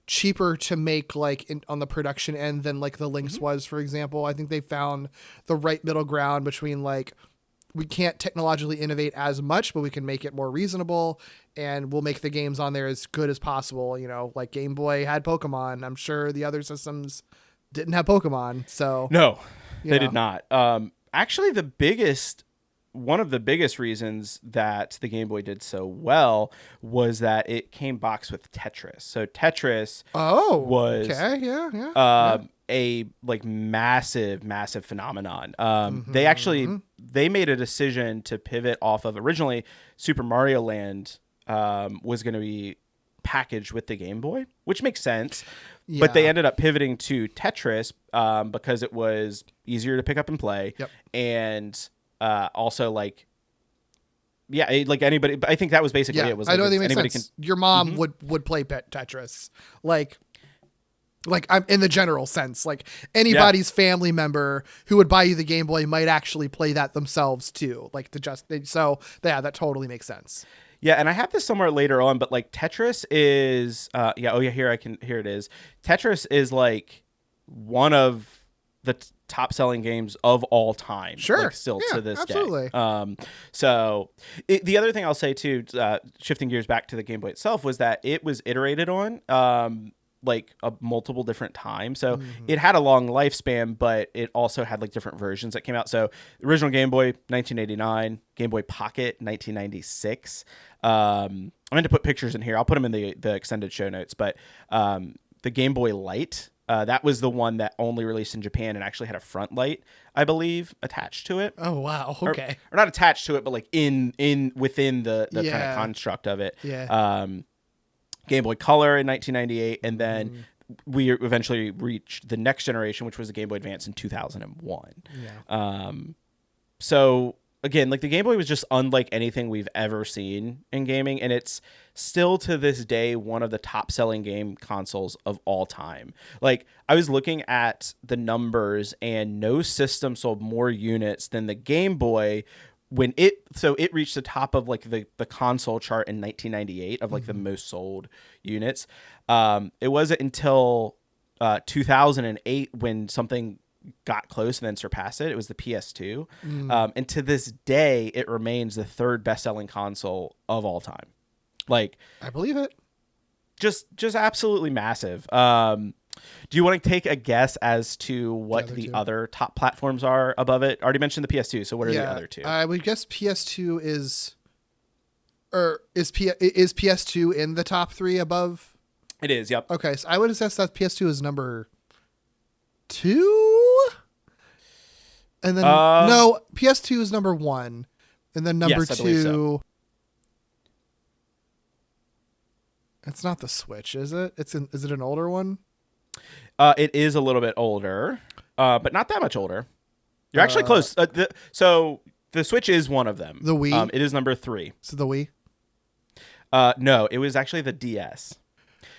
cheaper to make like on the production end than like the Lynx was, for example. I think they found the right middle ground between like, we can't technologically innovate as much, but we can make it more reasonable, and we'll make the games on there as good as possible. You know, like Game Boy had Pokemon. I'm sure the other systems didn't have Pokemon. So no, they did not. Actually, one of the biggest reasons that the Game Boy did so well was that it came boxed with Tetris. So Tetris a like massive phenomenon. They made a decision to pivot off of originally Super Mario Land was going to be packaged with the Game Boy, which makes sense. Yeah. But they ended up pivoting to Tetris because it was easier to pick up and play. Yep. And also like, yeah, like anybody, but I think that was basically it. Was I like, don't think it makes anybody sense. Your mom would play Tetris. Like I'm in the general sense, like anybody's family member who would buy you the Game Boy might actually play that themselves too. Like that totally makes sense. Yeah, and I have this somewhere later on, but like Tetris is here it is. Tetris is like one of the top selling games of all time. Sure. Like, still to this absolutely. day. So the other thing I'll say too, shifting gears back to the Game Boy itself, was that it was iterated on like a multiple different times. So it had a long lifespan, but it also had like different versions that came out. So the original Game Boy, 1989, Game Boy Pocket, 1996. I'm going to put pictures in here. I'll put them in the extended show notes, but the Game Boy Light, that was the one that only released in Japan and actually had a front light, I believe, attached to it. Oh, wow. Okay. Or not attached to it, but like within the kind of construct of it. Yeah. Game Boy Color in 1998, and then we eventually reached the next generation, which was the Game Boy Advance in 2001. Yeah. So again, like the Game Boy was just unlike anything we've ever seen in gaming, and it's still to this day one of the top selling game consoles of all time. Like I was looking at the numbers, and no system sold more units than the Game Boy when it reached the top of like the console chart in 1998 of like the most sold units. It wasn't until 2008 when something got close and then surpassed it. It was the PS2. And to this day, it remains the third best-selling console of all time. Like, I believe it. Just absolutely massive. Do you want to take a guess as to what the other top platforms are above it? I already mentioned the PS2, so what are the other two? I would guess PS2 is PS2 in the top three above? It is, yep. Okay, so I would guess that PS2 is number 2? And then no, PS2 is number 1. And then number 2 so. It's not the Switch, is it? Is it an older one? It is a little bit older, but not that much older. You're actually close. So the Switch is one of them. The Wii? It is number 3. So the Wii? No, it was actually the DS.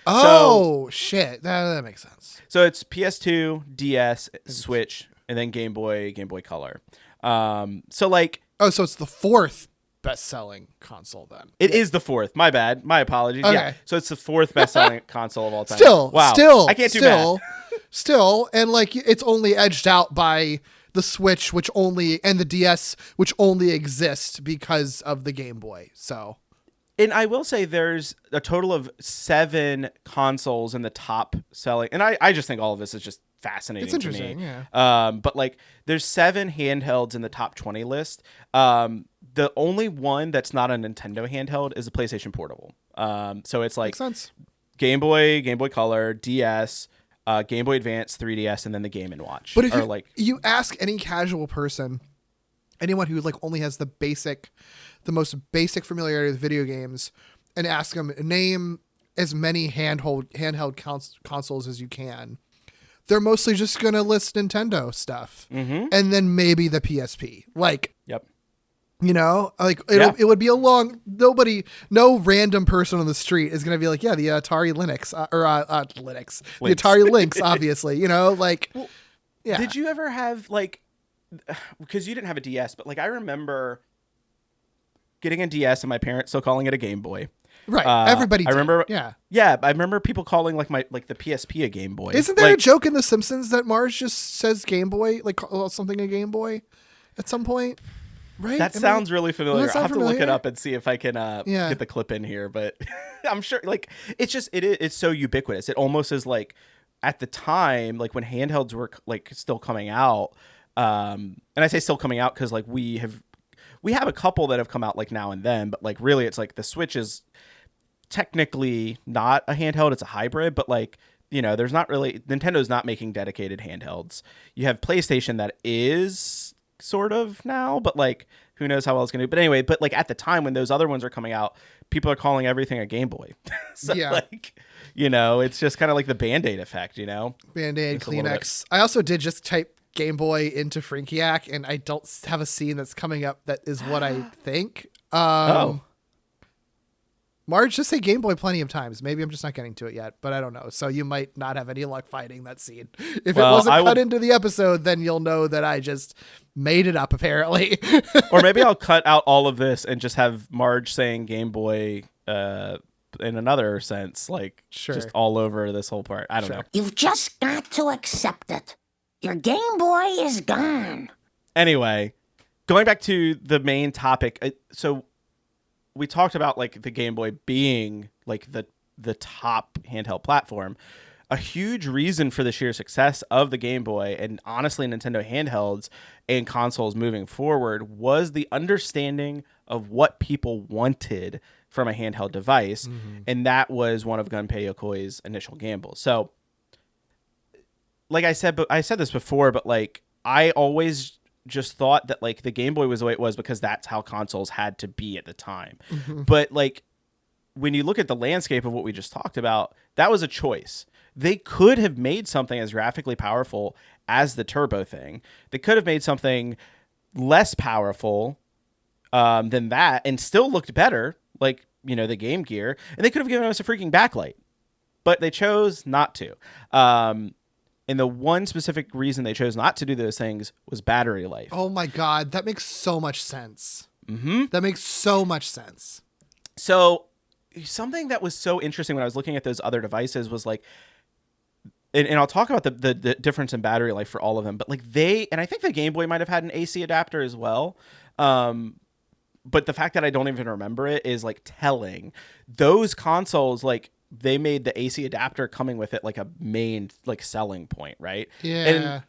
Oh, shit. That makes sense. So it's PS2, DS, Switch, and then Game Boy Color. So like... Oh, so it's the fourth best-selling console then. It is the fourth. My bad. My apologies. Okay. Yeah. So it's the fourth best-selling console of all time. Still, I can't do math. Still, and like it's only edged out by the Switch, and the DS, which only exist because of the Game Boy. So, and I will say there's a total of 7 consoles in the top selling, and I just think all of this is just fascinating. It's interesting, to me. yeah. But like, there's 7 handhelds in the top 20 list. The only one that's not a Nintendo handheld is a PlayStation Portable. So it's like makes sense. Game Boy Color, DS, Game Boy Advance, 3DS, and then the Game & Watch. But if you ask any casual person, anyone who like only has the most basic familiarity with video games, and ask them name as many handheld consoles as you can, they're mostly just gonna list Nintendo stuff, and then maybe the PSP. Like, yep. You know, like it would be no random person on the street is going to be like, yeah, the Atari Lynx the Atari Lynx, obviously, you know, like, yeah. Did you ever have like, because you didn't have a DS, but like, I remember getting a DS and my parents still calling it a Game Boy. Right. Everybody did. I remember. Yeah. Yeah. I remember people calling the PSP a Game Boy. Isn't there a joke in The Simpsons that Marge just says Game Boy, like something a Game Boy at some point? Right? That sounds really familiar. I'll have to look it up and see if I can get the clip in here, but I'm sure like it's so ubiquitous. It almost is like at the time, like when handhelds were like still coming out, and I say still coming out because like we have a couple that have come out like now and then, but like really it's like the Switch is technically not a handheld, it's a hybrid, but like there's not really, Nintendo's not making dedicated handhelds. You have PlayStation that is sort of now, but like, who knows how well it's going to do. But anyway, but like at the time when those other ones are coming out, people are calling everything a Game Boy. So like, it's just kind of like the Band-Aid effect, Band-Aid, Kleenex. I also did just type Game Boy into Skreeonk, and I don't have a scene that's coming up that is what I think. Marge, just say Game Boy plenty of times. Maybe I'm just not getting to it yet, but I don't know. So you might not have any luck finding that scene. If it wasn't cut into the episode, then you'll know that I just made it up, apparently. Or maybe I'll cut out all of this and just have Marge saying Game Boy in another sense, like just all over this whole part. I don't know. You've just got to accept it. Your Game Boy is gone. Anyway, going back to the main topic. So we talked about like the Game Boy being like the top handheld platform. A huge reason for the sheer success of the Game Boy and honestly Nintendo handhelds and consoles moving forward was the understanding of what people wanted from a handheld device. And that was one of Gunpei Yokoi's initial gambles. So like I said this before, but like I always just thought that like the Game Boy was the way it was because that's how consoles had to be at the time. But like when you look at the landscape of what we just talked about, that was a choice. They could have made something as graphically powerful as the Turbo thing. They could have made something less powerful than that and still looked better, like, the Game Gear. And they could have given us a freaking backlight. But they chose not to. And the one specific reason they chose not to do those things was battery life. Oh my God, that makes so much sense. That makes so much sense. So something that was so interesting when I was looking at those other devices was like, and I'll talk about the difference in battery life for all of them, but like and I think the Game Boy might have had an AC adapter as well. But the fact that I don't even remember it is like telling. Those consoles, like, they made the AC adapter coming with it like a main like selling point, right? Yeah. And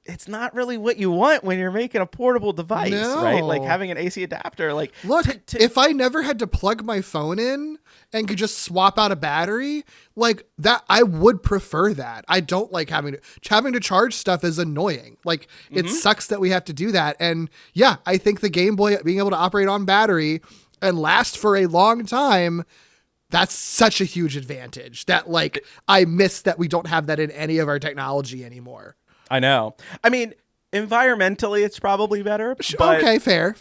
it's not really what you want when you're making a portable device, right? Like having an AC adapter, like look, if I never had to plug my phone in and could just swap out a battery like that, I would prefer that. I don't like having to charge stuff is annoying. Like it sucks that we have to do that. And yeah, I think the Game Boy being able to operate on battery and last for a long time, that's such a huge advantage that like I miss that we don't have that in any of our technology anymore. I know. I mean, environmentally, it's probably better. But, okay, fair.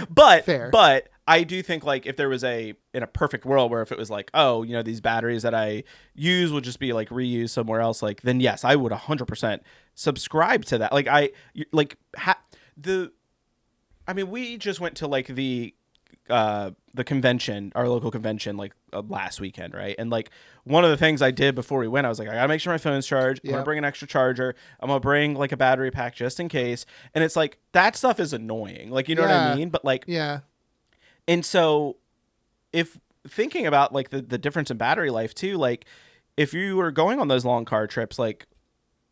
But I do think like if there was in a perfect world where if it was like, oh, these batteries that I use will just be like reused somewhere else, like then yes, I would 100% subscribe to that. Like we just went to like the convention, our local convention, like last weekend, right? And like one of the things I did before we went, I was like, I gotta make sure my phone's charged. I'm gonna bring an extra charger. I'm gonna bring like a battery pack just in case. And it's like that stuff is annoying, like what I mean? But like and so if thinking about like the difference in battery life too, like if you were going on those long car trips, like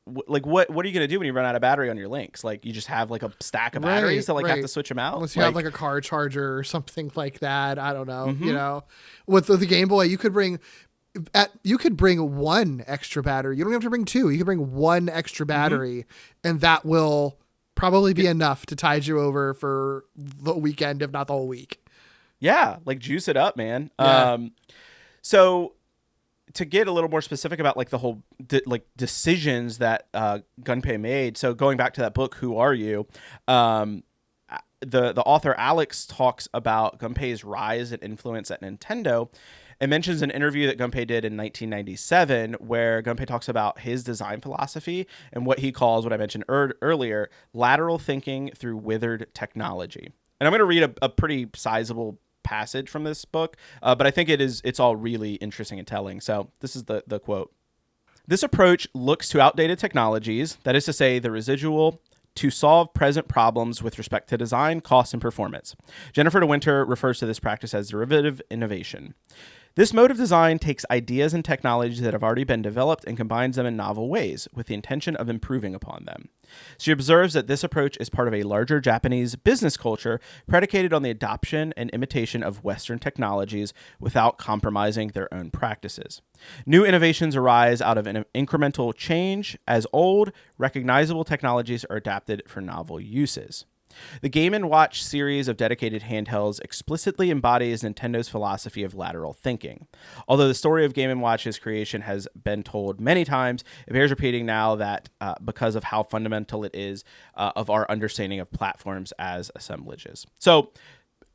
what are you going to do when you run out of battery on your Links? Like you just have like a stack of batteries to like have to switch them out. Unless you have like a car charger or something like that. I don't know. With the Game Boy, you could bring one extra battery. You don't have to bring two. You can bring one extra battery and that will probably be enough to tide you over for the weekend, if not the whole week. Yeah. Like juice it up, man. Yeah. So to get a little more specific about like the whole decisions that Gunpei made. So going back to that book, Who Are You? The author Alex talks about Gunpei's rise and influence at Nintendo and mentions an interview that Gunpei did in 1997 where Gunpei talks about his design philosophy and what he calls, what I mentioned earlier, lateral thinking through withered technology. And I'm going to read a pretty sizable passage from this book, but I think it's all really interesting and telling. So this is the quote. This approach looks to outdated technologies, that is to say the residual, to solve present problems with respect to design, cost, and performance. Jennifer De Winter refers to this practice as derivative innovation. This mode of design takes ideas and technologies that have already been developed and combines them in novel ways with the intention of improving upon them. She observes that this approach is part of a larger Japanese business culture predicated on the adoption and imitation of Western technologies without compromising their own practices. New innovations arise out of an incremental change as old, recognizable technologies are adapted for novel uses. The Game & Watch series of dedicated handhelds explicitly embodies Nintendo's philosophy of lateral thinking. Although the story of Game & Watch's creation has been told many times, it bears repeating now that because of how fundamental it is of our understanding of platforms as assemblages. So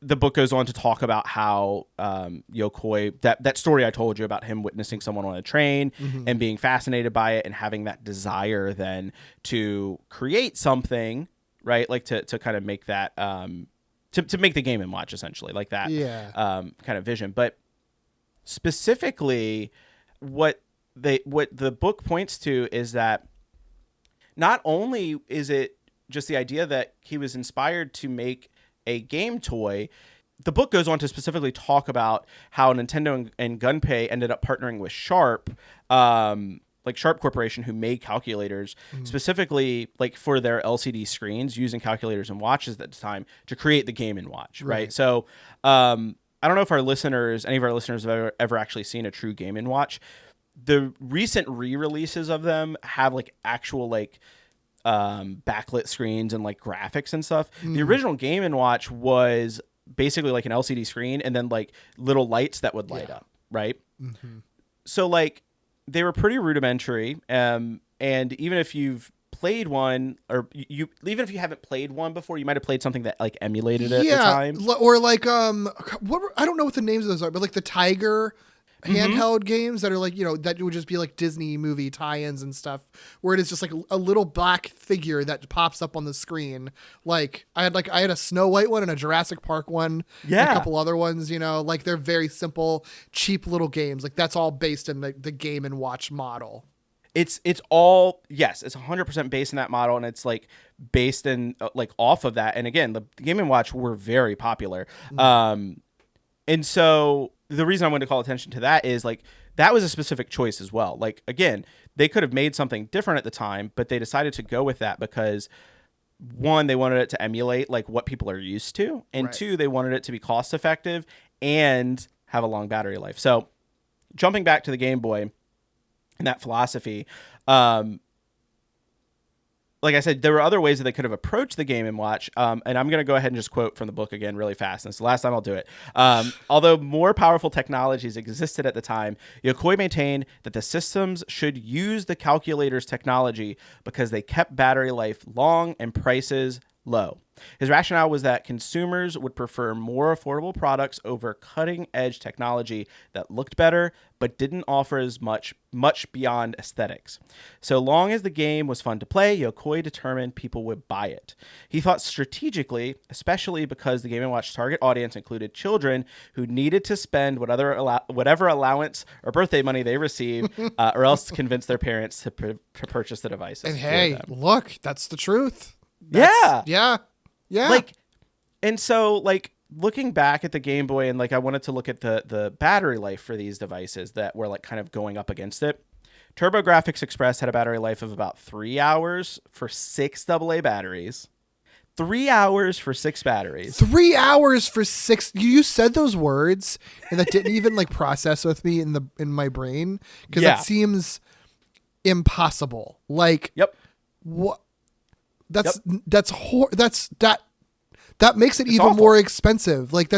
the book goes on to talk about how Yokoi, that story I told you about him witnessing someone on a train and being fascinated by it and having that desire then to create something, right? Like to kind of make that, to make the Game & Watch essentially, like that kind of vision. But specifically what the book points to is that not only is it just the idea that he was inspired to make a game toy, the book goes on to specifically talk about how Nintendo and Gunpei ended up partnering with Sharp, like Sharp Corporation, who made calculators specifically like for their LCD screens, using calculators and watches at the time to create the Game & Watch, right? So I don't know if any of our listeners have ever actually seen a true Game & Watch. The recent re-releases of them have like actual like backlit screens and like graphics and stuff. The original Game & Watch was basically like an LCD screen and then like little lights that would light up, right? So like they were pretty rudimentary, and even if you've played one, or even if you haven't played one before, you might have played something that like emulated it at the time. Or like I don't know what the names of those are, but like the Tiger handheld games that are like, that would just be like Disney movie tie-ins and stuff, where it is just like a little black figure that pops up on the screen. Like I had a Snow White one and a Jurassic Park one, and a couple other ones, like they're very simple, cheap little games. Like that's all based in the Game & Watch model. It's all, yes, it's 100% based in that model, and it's like based in like off of that. And again, the Game & Watch were very popular. And so the reason I wanted to call attention to that is like that was a specific choice as well. Like again, they could have made something different at the time, but they decided to go with that because one, they wanted it to emulate like what people are used to, and two, they wanted it to be cost effective and have a long battery life. So jumping back to the Game Boy and that philosophy, like I said, there were other ways that they could have approached the Game & Watch, and I'm going to go ahead and just quote from the book again really fast, and it's the last time I'll do it. Although more powerful technologies existed at the time, Yokoi maintained that the systems should use the calculator's technology because they kept battery life long and prices low. His rationale was that consumers would prefer more affordable products over cutting-edge technology that looked better but didn't offer as much beyond aesthetics. So long as the game was fun to play, Yokoi determined people would buy it. He thought strategically, especially because the Game & Watch target audience included children who needed to spend whatever allowance or birthday money they received, or else convince their parents to purchase the devices. And hey, look, that's the truth. Yeah. Like, and so like looking back at the Game Boy, and like I wanted to look at the battery life for these devices that were like kind of going up against it. TurboGrafx Express had a battery life of about 3 hours for 6 AA batteries. 3 hours for 6 batteries. 3 hours for 6. You said those words, and that didn't even like process with me in my brain, because that seems impossible. Like, what? That makes it even more expensive. Like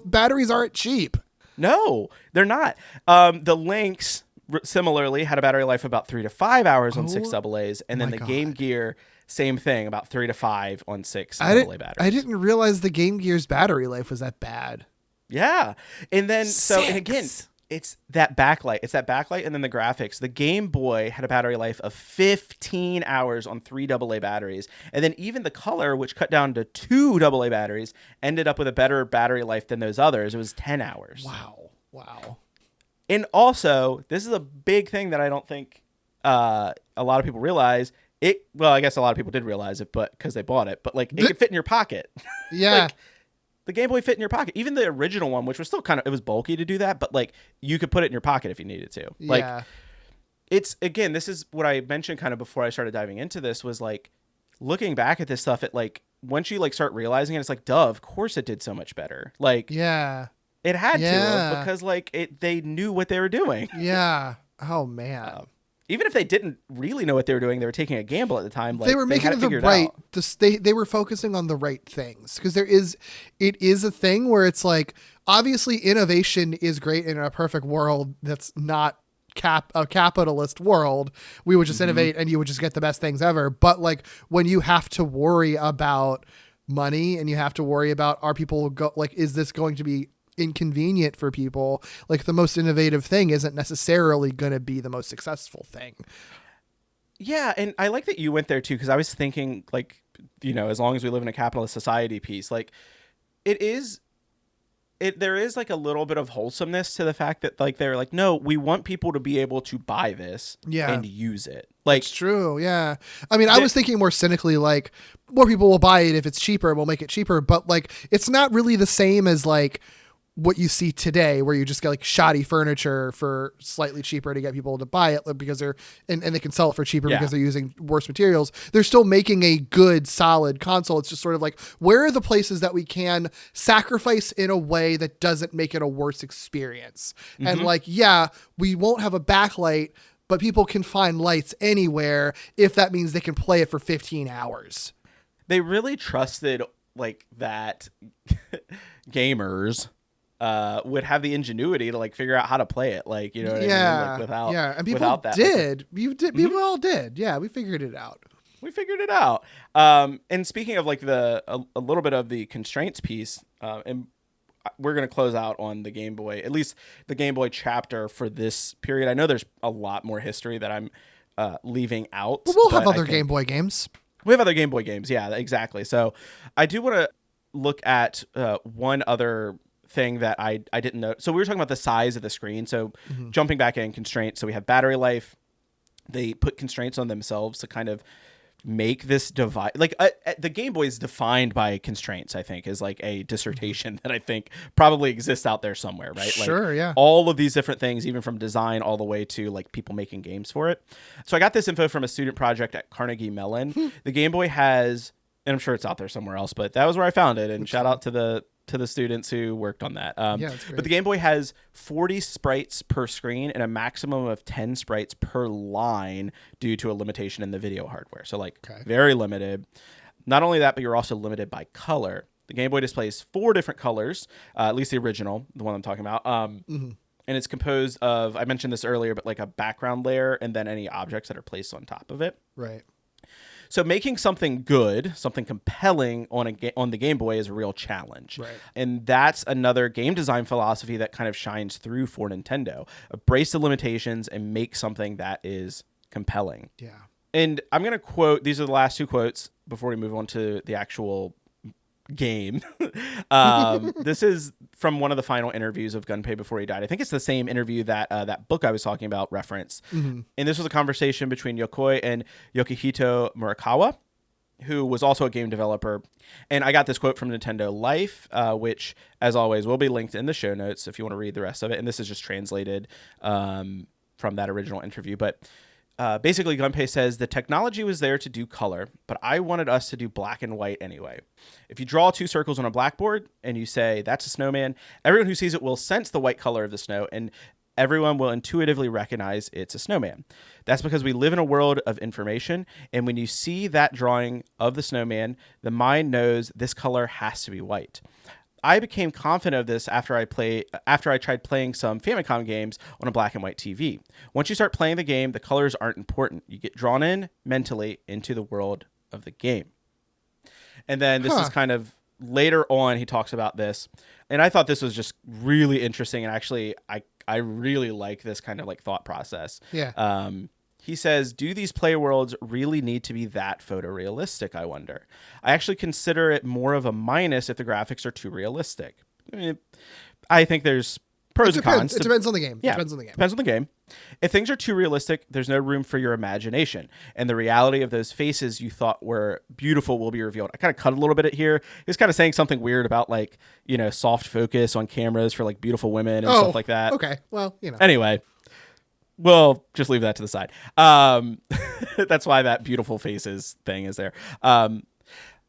batteries aren't cheap. No, they're not. The Lynx similarly had a battery life of about 3 to 5 hours on 6 AA's, and then the Game Gear, same thing, about 3 to 5 on 6 AA batteries. I didn't realize the Game Gear's battery life was that bad. Yeah, and then and again, it's that backlight. It's that backlight, and then the graphics. The Game Boy had a battery life of 15 hours on 3 AA batteries, and then even the Color, which cut down to 2 AA batteries, ended up with a better battery life than those others. It was 10 hours. Wow. And also, this is a big thing that I don't think a lot of people realize. Well, I guess a lot of people did realize it, but because they bought it. But like, it could fit in your pocket. Yeah. Like, the Game Boy fit in your pocket. Even the original one, which was still it was bulky to do that, but like you could put it in your pocket if you needed to. Like, it's, again, this is what I mentioned kind of before I started diving into this, was like looking back at this stuff, it like once you like start realizing it, it's like, duh, of course it did so much better. Like, yeah, it had to Yeah. have, because like they knew what they were doing. yeah. Oh man. Even if they didn't really know what they were doing, they were taking a gamble at the time. Like, They were had making it the figured right. out. They were focusing on the right things, because it is a thing where it's like, obviously innovation is great in a perfect world that's not a capitalist world. We would just innovate and you would just get the best things ever. But like when you have to worry about money and you have to worry about, are people is this going to be inconvenient for people? Like the most innovative thing isn't necessarily going to be the most successful thing. Yeah, and I like that you went there too, because I was thinking, like, you know, as long as we live in a capitalist society piece, like, there is like a little bit of wholesomeness to the fact that like they're like, no, we want people to be able to buy this and use it. Like, it's true. Yeah. I mean, I was thinking more cynically, like, more people will buy it if it's cheaper and we'll make it cheaper. But like, it's not really the same as like what you see today, where you just get like shoddy furniture for slightly cheaper to get people to buy it because and they can sell it for cheaper because they're using worse materials. They're still making a good, solid console. It's just sort of like, where are the places that we can sacrifice in a way that doesn't make it a worse experience? And like, yeah, we won't have a backlight, but people can find lights anywhere if that means they can play it for 15 hours. They really trusted like that gamers would have the ingenuity to like figure out how to play it, like, you know what I mean? Like, without, and people without that, did. People all did. Yeah, we figured it out. And speaking of like a little bit of the constraints piece, and we're going to close out on the Game Boy, at least the Game Boy chapter for this period. I know there's a lot more history that I'm leaving out. But we'll have other Game Boy games. We have other Game Boy games. Yeah, exactly. So I do want to look at one other thing that I didn't know. So we were talking about the size of the screen. So jumping back in, constraints. So we have battery life. They put constraints on themselves to kind of make this device. Like the Game Boy is defined by constraints, I think, is like a dissertation that I think probably exists out there somewhere, right? Sure, like, yeah. All of these different things, even from design all the way to like people making games for it. So I got this info from a student project at Carnegie Mellon. The Game Boy has, and I'm sure it's out there somewhere else, but that was where I found it. And shout out to the students who worked on that. That's great. But the Game Boy has 40 sprites per screen and a maximum of 10 sprites per line due to a limitation in the video hardware. So like very limited. Not only that, but you're also limited by color. The Game Boy displays 4 different colors, at least the original, the one I'm talking about. And it's composed of, I mentioned this earlier, but like a background layer and then any objects that are placed on top of it. Right. So making something good, something compelling on the Game Boy is a real challenge. Right. And that's another game design philosophy that kind of shines through for Nintendo. Embrace the limitations and make something that is compelling. Yeah. And I'm going to quote, these are the last 2 quotes before we move on to the actual game. This is from one of the final interviews of Gunpei before he died. I think it's the same interview that that book I was talking about referenced. And this was a conversation between Yokoi and Yokihito Murakawa, who was also a game developer. And I got this quote from Nintendo Life, which, as always, will be linked in the show notes if you want to read the rest of it. And this is just translated from that original interview. But basically, Gunpei says, the technology was there to do color, but I wanted us to do black and white anyway. If you draw 2 circles on a blackboard and you say, that's a snowman, everyone who sees it will sense the white color of the snow, and everyone will intuitively recognize it's a snowman. That's because we live in a world of information, and when you see that drawing of the snowman, the mind knows this color has to be white. I became confident of this after I tried playing some Famicom games on a black and white TV. Once you start playing the game, the colors aren't important. You get drawn in mentally into the world of the game. And then this is kind of later on, he talks about this. And I thought this was just really interesting. And actually, I really like this kind of like thought process. Yeah. He says, do these play worlds really need to be that photorealistic, I wonder? I actually consider it more of a minus if the graphics are too realistic. I think there's pros and cons. It depends on the game. Yeah, Depends on the game. Depends on the game. If things are too realistic, there's no room for your imagination. And the reality of those faces you thought were beautiful will be revealed. I kind of cut a little bit here. He's kind of saying something weird about like, you know, soft focus on cameras for like beautiful women and stuff like that. Okay. Well, you know. Anyway. We'll just leave that to the side. That's why that beautiful faces thing is there.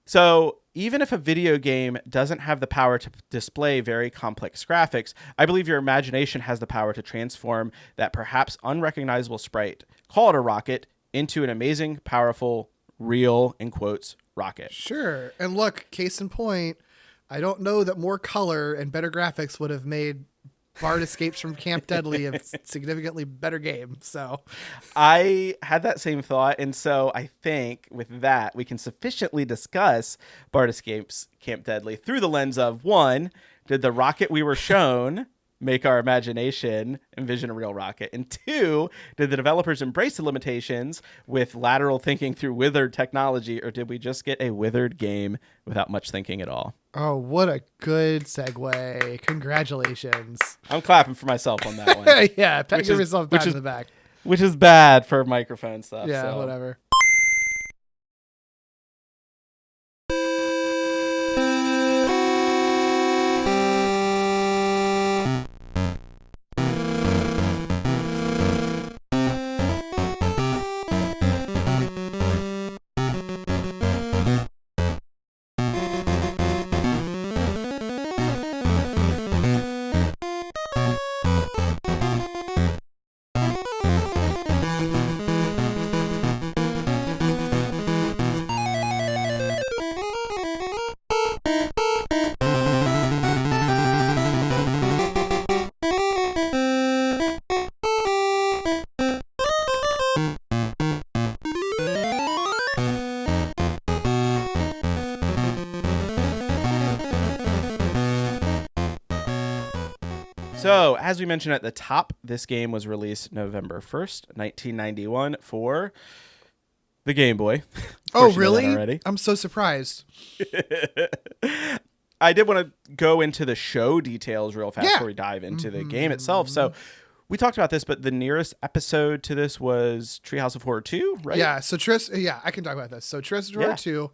So even if a video game doesn't have the power to display very complex graphics, I believe your imagination has the power to transform that perhaps unrecognizable sprite, call it a rocket, into an amazing, powerful, real, in quotes, rocket. Sure. And look, case in point, I don't know that more color and better graphics would have made Bart Escapes from Camp Deadly a significantly better game. So I had that same thought. And so I think with that, we can sufficiently discuss Bart Escapes Camp Deadly through the lens of, one, did the rocket we were shown make our imagination envision a real rocket? And two, did the developers embrace the limitations with lateral thinking through withered technology, or did we just get a withered game without much thinking at all? Oh, what a good segue. Congratulations. I'm clapping for myself on that one. Yeah, pat yourself back in the back. Which is bad for microphone stuff. Yeah, so. whatever. So, as we mentioned at the top, this game was released November 1st, 1991 for the Game Boy. Oh, really? I'm so surprised. I did want to go into the show details real fast before we dive into the game itself. So, we talked about this, but the nearest episode to this was Treehouse of Horror 2, right? Yeah, so I can talk about this. So, Treehouse of Horror 2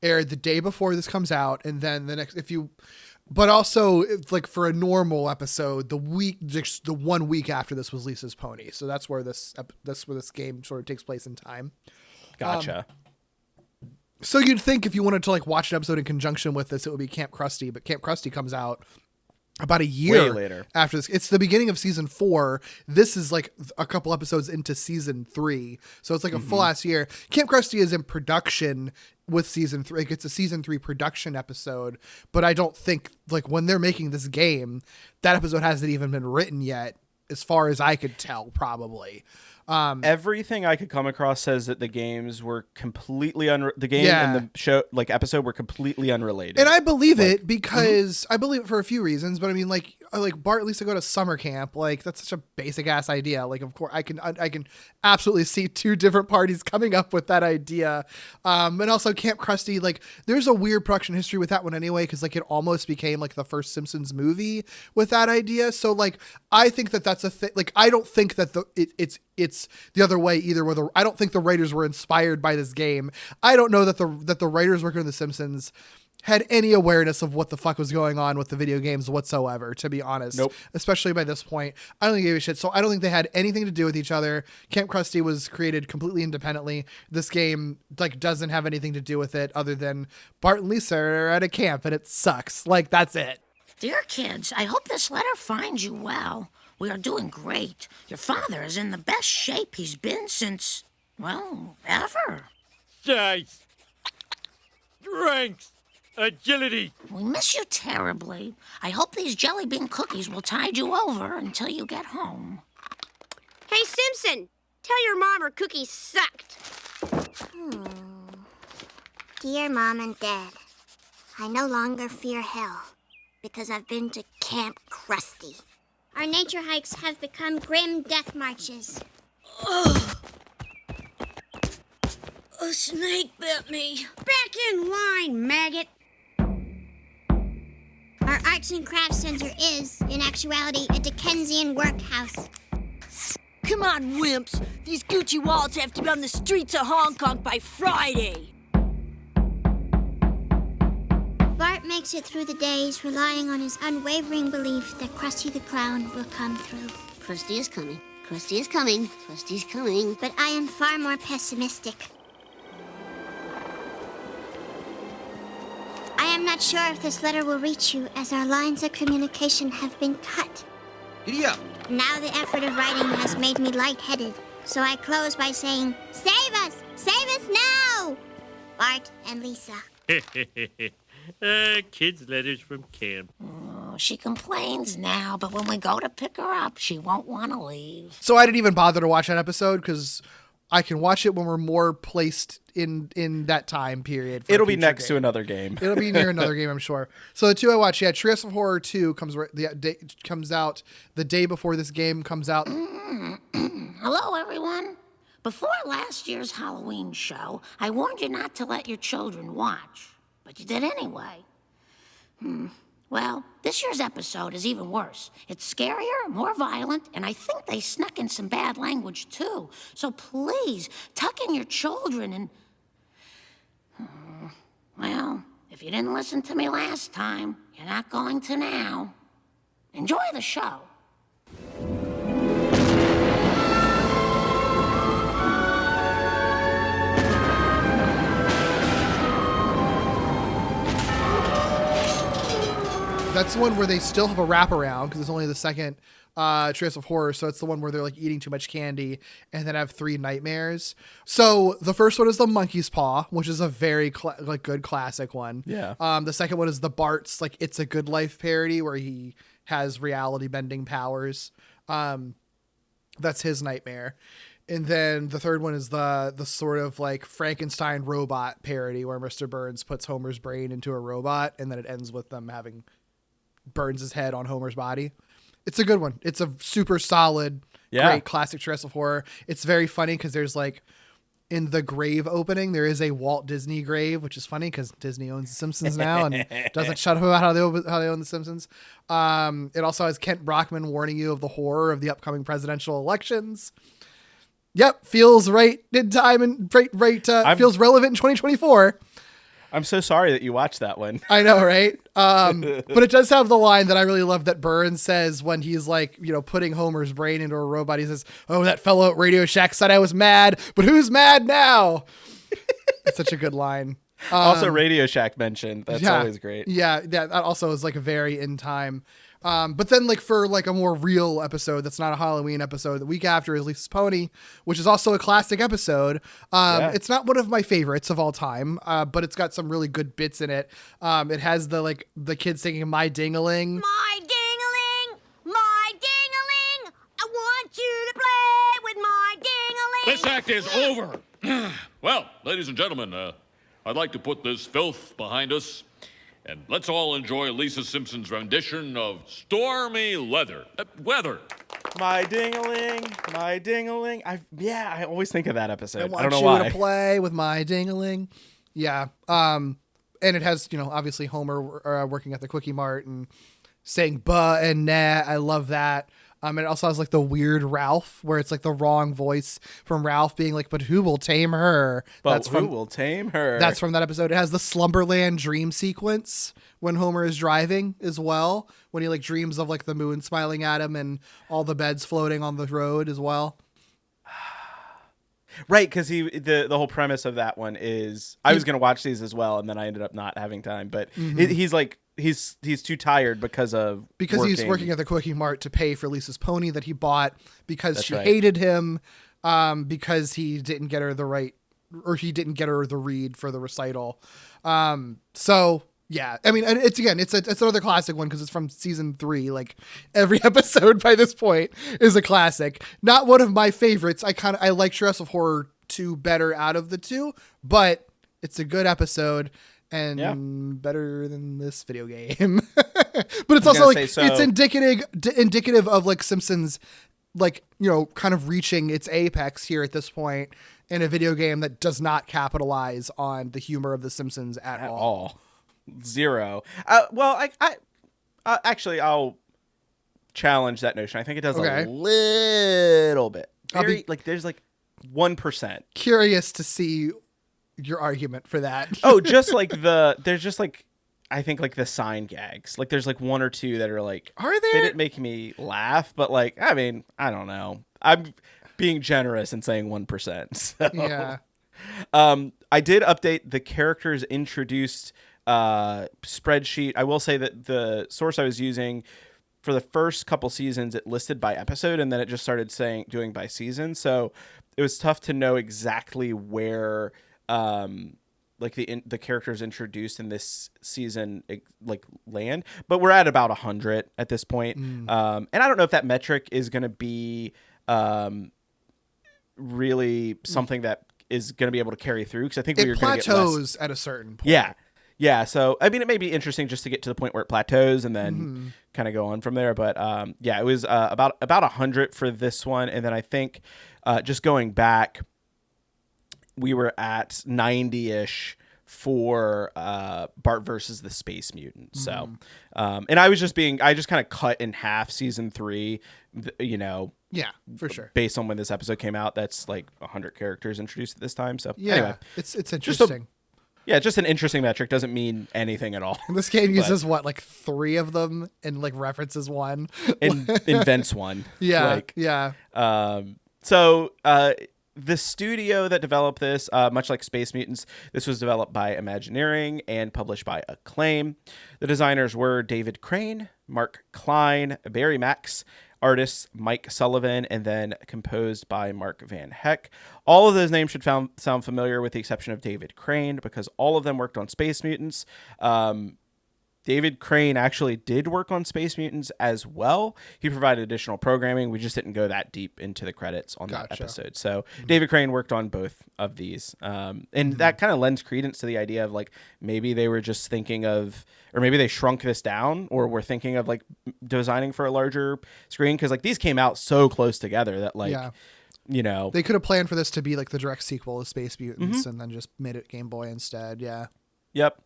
aired the day before this comes out, and then the next, but also, it's like for a normal episode, the 1 week after this was Lisa's Pony. So that's where this game sort of takes place in time. Gotcha. So you'd think if you wanted to like watch an episode in conjunction with this, it would be Camp Krusty, but Camp Krusty comes out about a year later after this. It's the beginning of season 4. This is like a couple episodes into season 3. So it's like a full ass year. Camp Krusty is in production with season 3. Like it's a season 3 production episode, but I don't think like when they're making this game, that episode hasn't even been written yet, as far as I could tell, probably. Everything I could come across says that the games were completely and the show like episode were completely unrelated. And I believe it because I believe it for a few reasons, but I mean like Bart and Lisa go to summer camp, like that's such a basic ass idea. Like of course I can absolutely see two different parties coming up with that idea. And also Camp Krusty, like there's a weird production history with that one anyway, because like it almost became like the first Simpsons movie with that idea. So like I think that that's a thing. Like I don't think that it's the other way either. Where I don't think the writers were inspired by this game. I don't know that the writers working on The Simpsons had any awareness of what the fuck was going on with the video games whatsoever, to be honest. Nope. Especially by this point. I don't think they gave a shit. So I don't think they had anything to do with each other. Camp Krusty was created completely independently. This game like doesn't have anything to do with it other than Bart and Lisa are at a camp and it sucks. Like that's it. Dear kids, I hope this letter finds you well. We are doing great. Your father is in the best shape he's been since, well, ever. Size, strength, agility. We miss you terribly. I hope these jelly bean cookies will tide you over until you get home. Hey, Simpson, tell your mom her cookies sucked. Dear Mom and Dad, I no longer fear hell because I've been to Camp Krusty. Our nature hikes have become grim death marches. Ugh. A snake bit me. Back in line, maggot. Our arts and crafts center is, in actuality, a Dickensian workhouse. Come on, wimps. These Gucci wallets have to be on the streets of Hong Kong by Friday. Bart makes it through the days relying on his unwavering belief that Krusty the Clown will come through. Krusty is coming. Krusty is coming. Krusty's coming. But I am far more pessimistic. I am not sure if this letter will reach you, as our lines of communication have been cut. Giddy up. Now the effort of writing has made me lightheaded, so I close by saying, save us! Save us now! Bart and Lisa. Kids' letters from camp. Oh, she complains now, but when we go to pick her up, she won't want to leave. So I didn't even bother to watch that episode because I can watch it when we're more placed in that time period. It'll be next to another game. It'll be near another game, I'm sure. So the two I watched, Treehouse of Horror 2 comes out the day before this game comes out. Hello, everyone. Before last year's Halloween show, I warned you not to let your children watch, but you did anyway. Well, this year's episode is even worse. It's scarier, more violent, and I think they snuck in some bad language, too. So please, tuck in your children and... Well, if you didn't listen to me last time, you're not going to now. Enjoy the show. That's the one where they still have a wraparound because it's only the second Treehouse of Horror. So it's the one where they're like eating too much candy and then have 3 nightmares. So the first one is the Monkey's Paw, which is a very good classic one. Yeah. The second one is the Bart's like It's a Good Life parody where he has reality bending powers. That's his nightmare. And then the third one is the sort of like Frankenstein robot parody where Mr. Burns puts Homer's brain into a robot and then it ends with them having Burns' head on Homer's body. It's a good one. It's a super solid, great classic Treehouse of Horror. It's very funny because there's like in the grave opening, there is a Walt Disney grave, which is funny because Disney owns The Simpsons now and doesn't shut up about how they own The Simpsons. It also has Kent Brockman warning you of the horror of the upcoming presidential elections. Yep, feels right in time and feels relevant in 2024. I'm so sorry that you watched that one. I know, right? But it does have the line that I really love that Burns says when he's like, putting Homer's brain into a robot. He says, "Oh, that fellow at Radio Shack said I was mad, but who's mad now?" It's such a good line. Also, Radio Shack mentioned. That's always great. Yeah, that also is like a very in time. But then like for like a more real episode that's not a Halloween episode, the week after is Lisa's Pony, which is also a classic episode. It's not one of my favorites of all time, but it's got some really good bits in it. It has the kids singing My Ding-a-Ling. My ding-a-ling, my ding-a-ling, I want you to play with my ding-a-ling. This act is over. Well, ladies and gentlemen, I'd like to put this filth behind us. And let's all enjoy Lisa Simpson's rendition of Stormy Weather. My ding-a-ling, my ding-a-ling. I always think of that episode. I want don't know why. You to play with my ding-a-ling. Yeah. And it has, obviously Homer working at the Quickie Mart and saying "buh" and "nah." I love that. It also has like the weird Ralph where it's like the wrong voice from Ralph being like, "But who will tame her?" Who will tame her? That's from that episode. It has the Slumberland dream sequence when Homer is driving as well, when he like dreams of like the moon smiling at him and all the beds floating on the road as well. Right, because the whole premise of that one is I was going to watch these as well, and then I ended up not having time. But he's like he's too tired because he's working at the Quickie Mart to pay for Lisa's Pony that he bought because she hated him because he didn't get her the read for the recital. So. Yeah, I mean, it's another classic one because it's from season 3. Like every episode by this point is a classic. Not one of my favorites. I like Treehouse of Horror 2 better out of the two, but it's a good episode and better than this video game. But it's also like it's indicative of like Simpsons, like kind of reaching its apex here at this point in a video game that does not capitalize on the humor of the Simpsons at all. Zero. Well, I actually, I'll challenge that notion. I think it does a little bit. There's like 1%. Curious to see your argument for that. Oh, just like there's just like, I think like the sign gags. Like there's like 1 or 2 that are like, are there? They didn't make me laugh, but like, I mean, I don't know. I'm being generous and saying 1%. So. Yeah. I did update the characters introduced spreadsheet. I will say that the source I was using for the first couple seasons, it listed by episode, and then it just started doing by season. So it was tough to know exactly where like the characters introduced in this season like land, but we're at about 100 at this point. And I don't know if that metric is going to be really something that is going to be able to carry through, because I think we're going to get plateaus at a certain point. Yeah. So I mean, it may be interesting just to get to the point where it plateaus and then kind of go on from there. But yeah, it was about 100 for this one, and then I think just going back, we were at 90-ish for Bart versus the Space Mutants. So, and I just kind of cut in half season 3, you know. Yeah, for sure. Based on when this episode came out, that's like 100 characters introduced at this time. So yeah, anyway, it's interesting. Just an interesting metric. Doesn't mean anything at all. This game uses like 3 of them and like references 1 and invents 1. Yeah, yeah. So the studio that developed this, much like Space Mutants, this was developed by Imagineering and published by Acclaim. The designers were David Crane, Mark Klein, Barry Max, artists Mike Sullivan, and then composed by Mark Van Heck. All of those names should sound familiar, with the exception of David Crane, because all of them worked on Space Mutants. David Crane actually did work on Space Mutants as well. He provided additional programming. We just didn't go that deep into the credits on that episode. So David Crane worked on both of these. And that kind of lends credence to the idea of like, maybe they were just thinking of, or maybe they shrunk this down, or were thinking of like designing for a larger screen. Cause like these came out so close together that like, you know, they could have planned for this to be like the direct sequel of Space Mutants and then just made it Game Boy instead. Yeah. Yep.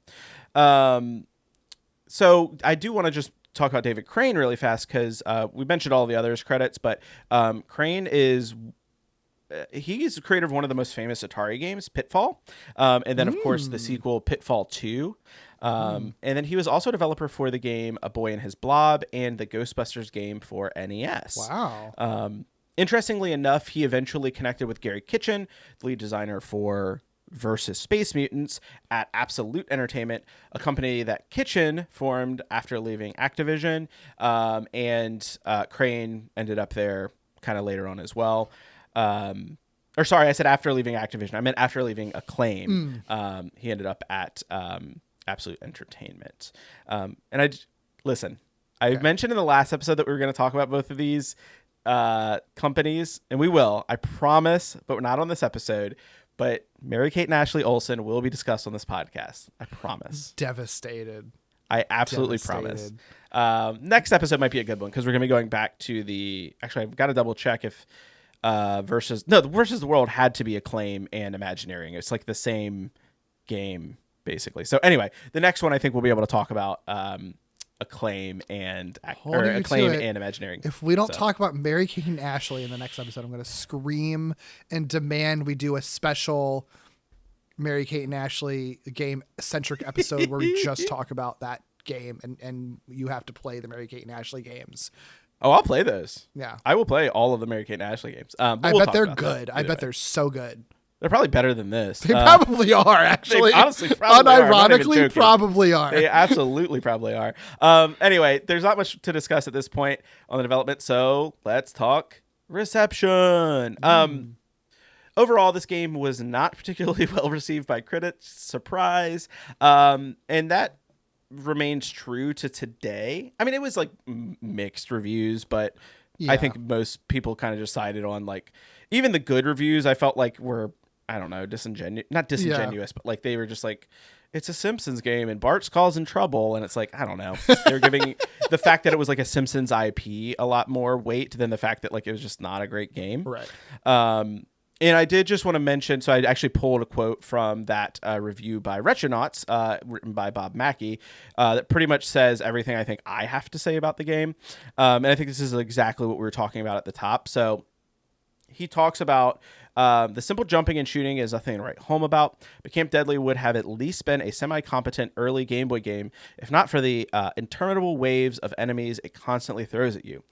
So I do want to just talk about David Crane really fast, because we mentioned all the others' credits, but Crane is he's the creator of one of the most famous Atari games, Pitfall, and then of course the sequel Pitfall 2. And then he was also a developer for the game A Boy and His Blob and the Ghostbusters game for NES. Wow. Interestingly enough, he eventually connected with Gary Kitchen, the lead designer for versus Space Mutants, at Absolute Entertainment, a company that Kitchen formed after leaving Activision, and Crane ended up there kind of later on as well. Or sorry, I said after leaving Activision. I meant after leaving Acclaim. He ended up at Absolute Entertainment. And I mentioned in the last episode that we were going to talk about both of these companies, and we will, I promise, but we're not on this episode. But Mary-Kate and Ashley Olsen will be discussed on this podcast. I promise. Devastated. I absolutely promise. Next episode might be a good one, because we're going to be going back to the... Actually, I've got to double check if Versus the World had to be Acclaim and Imagineering. It's like the same game, basically. So anyway, the next one I think we'll be able to talk about Acclaim and Imagineering. If we don't talk about Mary-Kate and Ashley in the next episode, I'm going to scream and demand we do a special Mary-Kate and Ashley game centric episode where we just talk about that game, and you have to play the Mary-Kate and Ashley games. Oh, I'll play those. Yeah, I will play all of the Mary-Kate and Ashley games. I bet they're good. I bet they're so good. They're probably better than this. They probably are, actually. They honestly probably unironically probably are. They absolutely probably are. Anyway, there's not much to discuss at this point on the development, so let's talk reception. Overall, this game was not particularly well received by critics. Surprise. And that remains true to today. I mean, it was like mixed reviews, but I think most people kind of decided on like, even the good reviews I felt like were, I don't know, not disingenuous, but like they were just like, it's a Simpsons game and Bart's causing trouble. And it's like, I don't know. They're giving the fact that it was like a Simpsons IP a lot more weight than the fact that like it was just not a great game. Right. And I did just want to mention, so I actually pulled a quote from that review by Retronauts, written by Bob Mackey, that pretty much says everything I think I have to say about the game. And I think this is exactly what we were talking about at the top. So he talks about the simple jumping and shooting is nothing to write home about, but Camp Deadly would have at least been a semi-competent early Game Boy game, if not for the interminable waves of enemies it constantly throws at you.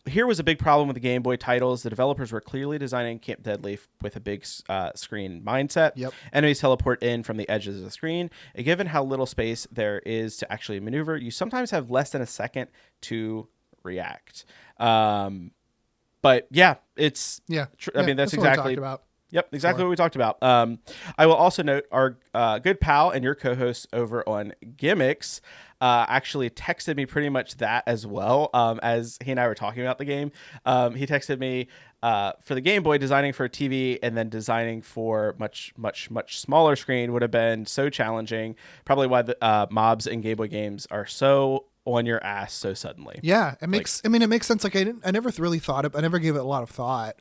here was a big problem with the Game Boy titles. The developers were clearly designing Camp Deadly with a big screen mindset. Yep. Enemies teleport in from the edges of the screen. And given how little space there is to actually maneuver, you sometimes have less than a second to react. But yeah, it's I mean that's exactly what about. Yep, exactly what we talked about. I will also note our good pal and your co-host over on Gimmicks actually texted me pretty much that as well, as he and I were talking about the game. He texted me for the Game Boy, designing for a TV and then designing for much smaller screen would have been so challenging. Probably why the mobs in Game Boy games are so on your ass so suddenly. Yeah, it makes. I mean, it makes sense. Like I never really thought of. I never gave it a lot of thought,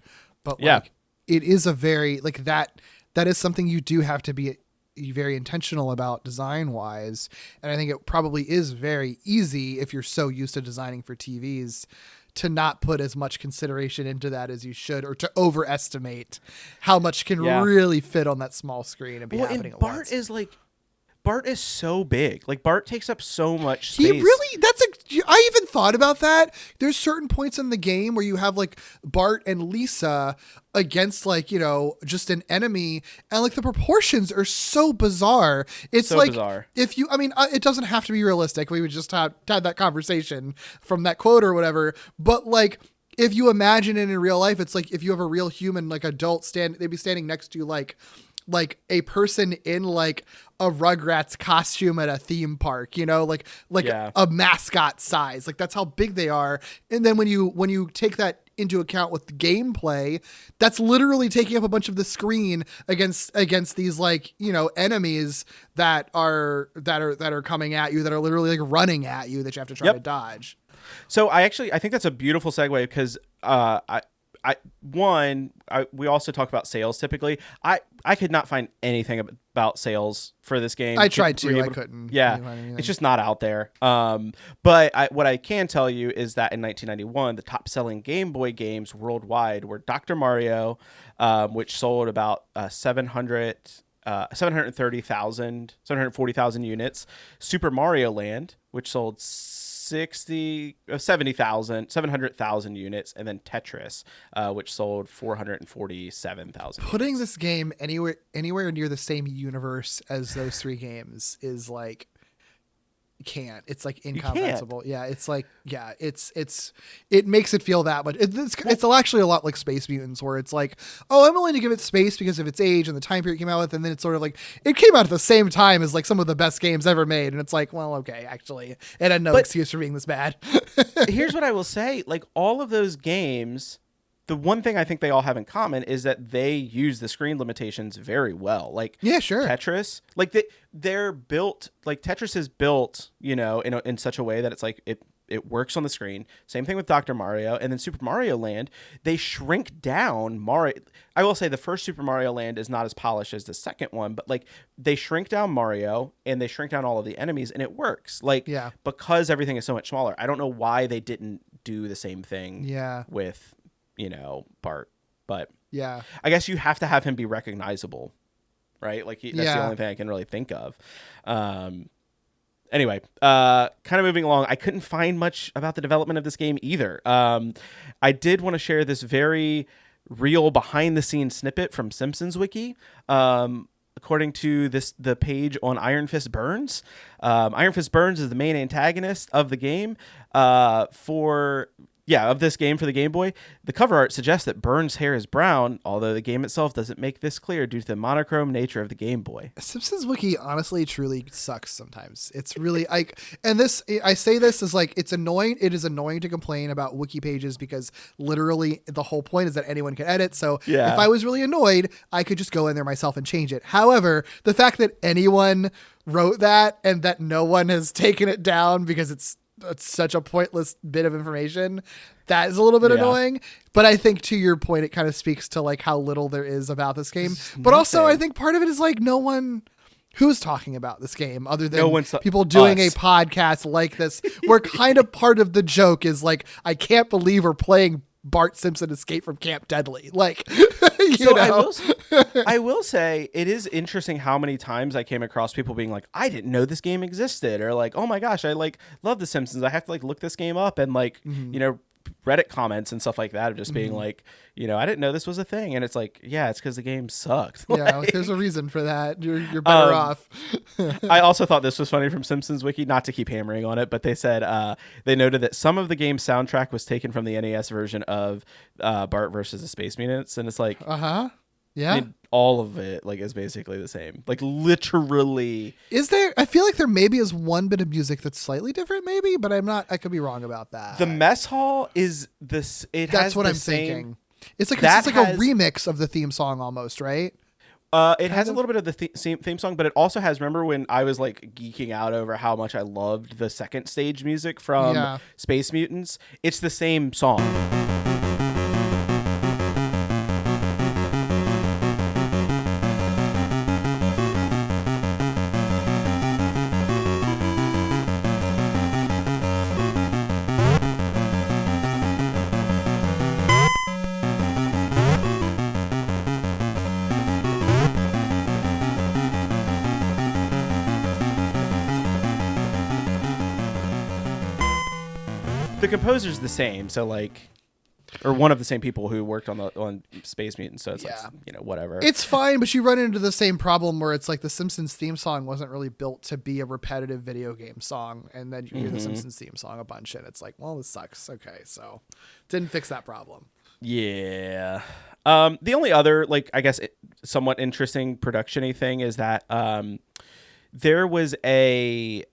but like, it is a very like that. That is something you do have to be very intentional about design wise, and I think it probably is very easy if you're so used to designing for TVs to not put as much consideration into that as you should, or to overestimate how much can really fit on that small screen and be happening at once. Bart is so big. Like, Bart takes up so much space. I even thought about that. There's certain points in the game where you have like Bart and Lisa against like, you know, just an enemy, and like the proportions are so bizarre. It's so like bizarre. If you, I mean, it doesn't have to be realistic. We would just had that conversation from that quote or whatever. But like, if you imagine it in real life, it's like if you have a real human, like adult they'd be standing next to you like a person in like a Rugrats costume at a theme park, you know, like a mascot size. Like that's how big they are. And then when you take that into account with the gameplay, that's literally taking up a bunch of the screen against these like, you know, enemies that are coming at you, that are literally like running at you, that you have to try to dodge. So I think that's a beautiful segue, because we also talk about sales typically. I could not find anything about sales for this game. I tried to. I couldn't. Yeah, it's just not out there. But what I can tell you is that in 1991, the top-selling Game Boy games worldwide were Dr. Mario, which sold about 740,000 units. Super Mario Land, which sold 700,000 units, and then Tetris, which sold 447,000. Putting this game anywhere near the same universe as those three games is like can't. It's like incomprehensible. Yeah, it's like it makes it feel that much. It's actually a lot like Space Mutants, where it's like, oh, I'm willing to give it space because of its age and the time period it came out with, and then it's sort of like it came out at the same time as like some of the best games ever made, and it's like, well, okay, actually, it had no excuse for being this bad. Here's what I will say: like all of those games, the one thing I think they all have in common is that they use the screen limitations very well. Like, yeah, sure. Tetris, like they're built, like Tetris is built, you know, in such a way that it's like it works on the screen. Same thing with Dr. Mario, and then Super Mario Land, they shrink down Mario. I will say the first Super Mario Land is not as polished as the second one, but like they shrink down Mario and they shrink down all of the enemies, and it works. Like, because everything is so much smaller. I don't know why they didn't do the same thing. With, you know, Bart, but I guess you have to have him be recognizable, right? Like that's the only thing I can really think of. Anyway, kind of moving along, I couldn't find much about the development of this game either. I did want to share this very real behind the scenes snippet from Simpsons Wiki. According to the page on Iron Fist Burns, Iron Fist Burns is the main antagonist of the game of this game for the Game Boy. The cover art suggests that Burns' hair is brown, although the game itself doesn't make this clear due to the monochrome nature of the Game Boy. Simpsons Wiki honestly truly sucks sometimes. It's really I say this as like, it's annoying. It is annoying to complain about wiki pages because literally the whole point is that anyone can edit. So if I was really annoyed, I could just go in there myself and change it. However, the fact that anyone wrote that and that no one has taken it down because it's such a pointless bit of information, that is a little bit annoying. But I think to your point, it kind of speaks to like how little there is about this game. But also I think part of it is like no one who's talking about this game other than people doing a podcast like this. We're kind of part of the joke is like, I can't believe we're playing Bart Simpson Escape from Camp Deadly. Like, you know? I will say it is interesting how many times I came across people being like, I didn't know this game existed, or like, oh my gosh, I like love The Simpsons. I have to like look this game up and like, you know, Reddit comments and stuff like that of just being like, you know, I didn't know this was a thing, and it's like, yeah, it's because the game sucked. Yeah, like, there's a reason for that. You're better off. I also thought this was funny from Simpsons Wiki, not to keep hammering on it, but they said they noted that some of the game's soundtrack was taken from the NES version of Bart versus the Space Mutants, and it's like, yeah, I mean, all of it like is basically the same, like literally. Is there? I feel like there maybe is one bit of music that's slightly different, maybe, but I'm not. I could be wrong about that. The mess hall is this. That's what I'm thinking. It's like a remix of the theme song almost, right? It has a little bit of the theme song, but it also has. Remember when I was like geeking out over how much I loved the second stage music from Space Mutants? It's the same song. The composer's the same, so like, or one of the same people who worked on Space Mutants, so it's like, you know, whatever. It's fine, but you run into the same problem where it's like the Simpsons theme song wasn't really built to be a repetitive video game song, and then you hear the Simpsons theme song a bunch, and it's like, well, this sucks. Okay, so didn't fix that problem. Yeah. The only other, like, I guess somewhat interesting production-y thing is that there was a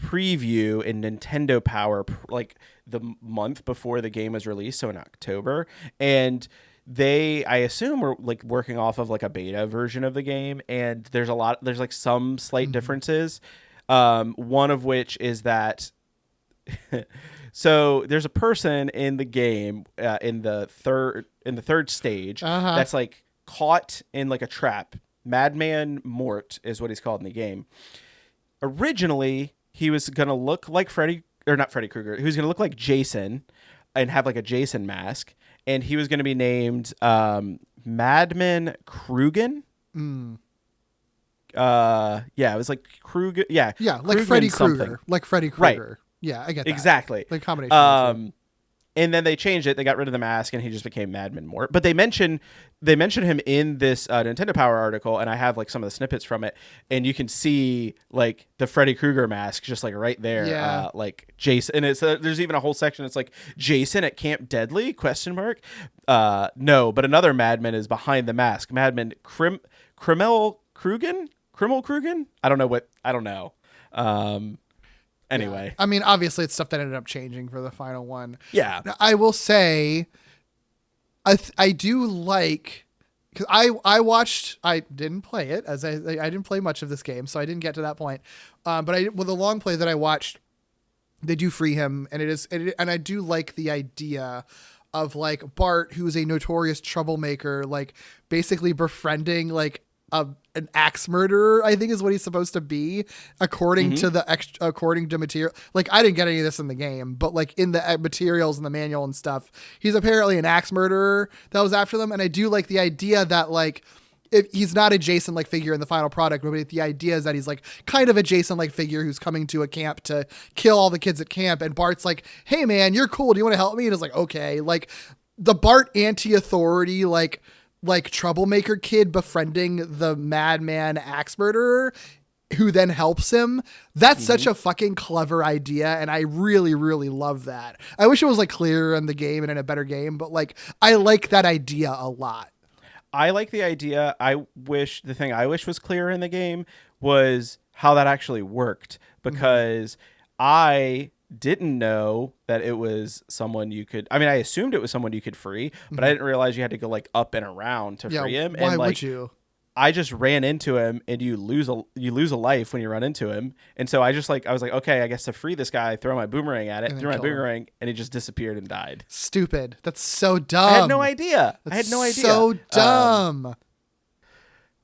preview in Nintendo Power like the month before the game was released, so in October, and they, I assume, were like working off of like a beta version of the game, and there's like some slight differences, one of which is that so there's a person in the game in the third stage that's like caught in like a trap. Madman Mort is what he's called in the game. Originally, he was going to look like not Freddy Krueger. He was going to look like Jason and have like a Jason mask. And he was going to be named Madman Krugen. Yeah, it was like Kruger. Yeah. Yeah, like Krugen Freddy something. Krueger. Like Freddy Krueger. Right. Yeah, I get that. Exactly. Like combination. And then they changed it. They got rid of the mask, and he just became Madman Mort. But they mention him in this Nintendo Power article, and I have like some of the snippets from it, and you can see like the Freddy Krueger mask just like right there, like Jason. And it's there's even a whole section. It's like Jason at Camp Deadly ? No, but another Madman is behind the mask. Madman Krimmel Krugen. I don't know. Anyway, I mean, obviously, it's stuff that ended up changing for the final one. Yeah, I will say, I do like, because I watched. I didn't play it as I didn't play much of this game, so I didn't get to that point. But with the long play that I watched, they do free him, and I do like the idea of like Bart, who's a notorious troublemaker, like basically befriending like an axe murderer, I think is what he's supposed to be, according to material. Like, I didn't get any of this in the game, but like in the materials and the manual and stuff, he's apparently an axe murderer that was after them. And I do like the idea that like, if he's not a Jason like figure in the final product, but the idea is that he's like kind of a Jason like figure who's coming to a camp to kill all the kids at camp. And Bart's like, hey man, you're cool. Do you want to help me? And it's like, okay. Like the Bart anti-authority, like troublemaker kid befriending the madman axe murderer who then helps him. That's such a fucking clever idea. And I really, really love that. I wish it was like clearer in the game and in a better game, but like, I like that idea a lot. I like the idea. The thing I wish was clearer in the game was how that actually worked, because I didn't know that it was someone you could, I mean, I assumed it was someone you could free, but I didn't realize you had to go like up and around to free him. Why and like, would you? I just ran into him, and you lose a life when you run into him. And so I was like, okay, I guess to free this guy, throw my boomerang at it, threw my boomerang, and he just disappeared and died. Stupid. That's so dumb. I had no idea. So dumb.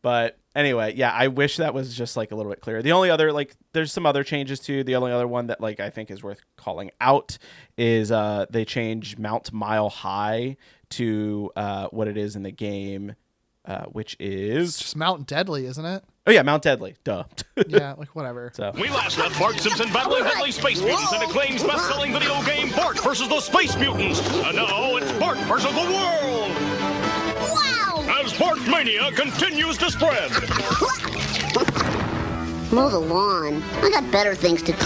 But anyway, yeah, I wish that was just like a little bit clearer. The only other, like, there's some other changes too. The only other one that like I think is worth calling out is they change Mount Mile High to what it is in the game, which is it's just Mount Deadly, isn't it? Oh yeah, Mount Deadly. Duh. Yeah, like whatever. So We last left Bart Simpson battling deadly space mutants in Acclaim's best-selling video game Bart versus the Space Mutants. And now it's Bart versus the world. Wow! As Bart Mania continues to spread. Mow the lawn. I got better things to do.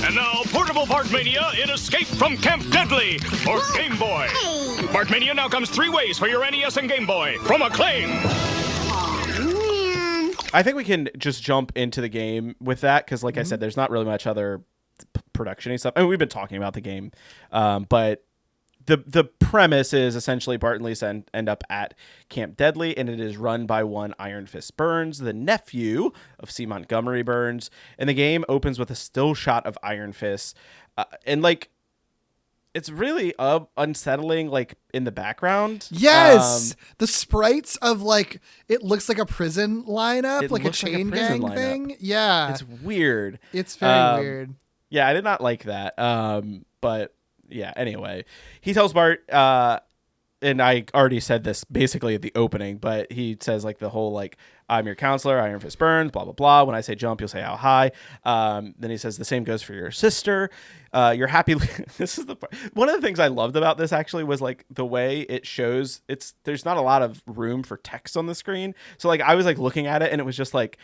And now, portable Bartmania in Escape from Camp Deadly for Game Boy. Bartmania now comes 3 ways for your NES and Game Boy from Acclaim. I think we can just jump into the game with that because, like I said, there's not really much other production-y stuff. I mean, we've been talking about the game, but the premise is essentially Bart and Lisa end up at Camp Deadly, and it is run by one Iron Fist Burns, the nephew of C. Montgomery Burns. And the game opens with a still shot of Iron Fist, and like it's really unsettling, like in the background. Yes, the sprites of like it looks like a prison lineup, like a chain gang thing. Yeah, it's weird. It's very weird. Yeah, I did not like that. But yeah, anyway, he tells Bart, and I already said this basically at the opening, but he says like the whole like, I'm your counselor, Iron Fist Burns, blah, blah, blah. When I say jump, you'll say how high. Then he says the same goes for your sister. You're happy. This is the part. One of the things I loved about this actually was like the way it shows there's not a lot of room for text on the screen. So like I was like looking at it and it was like,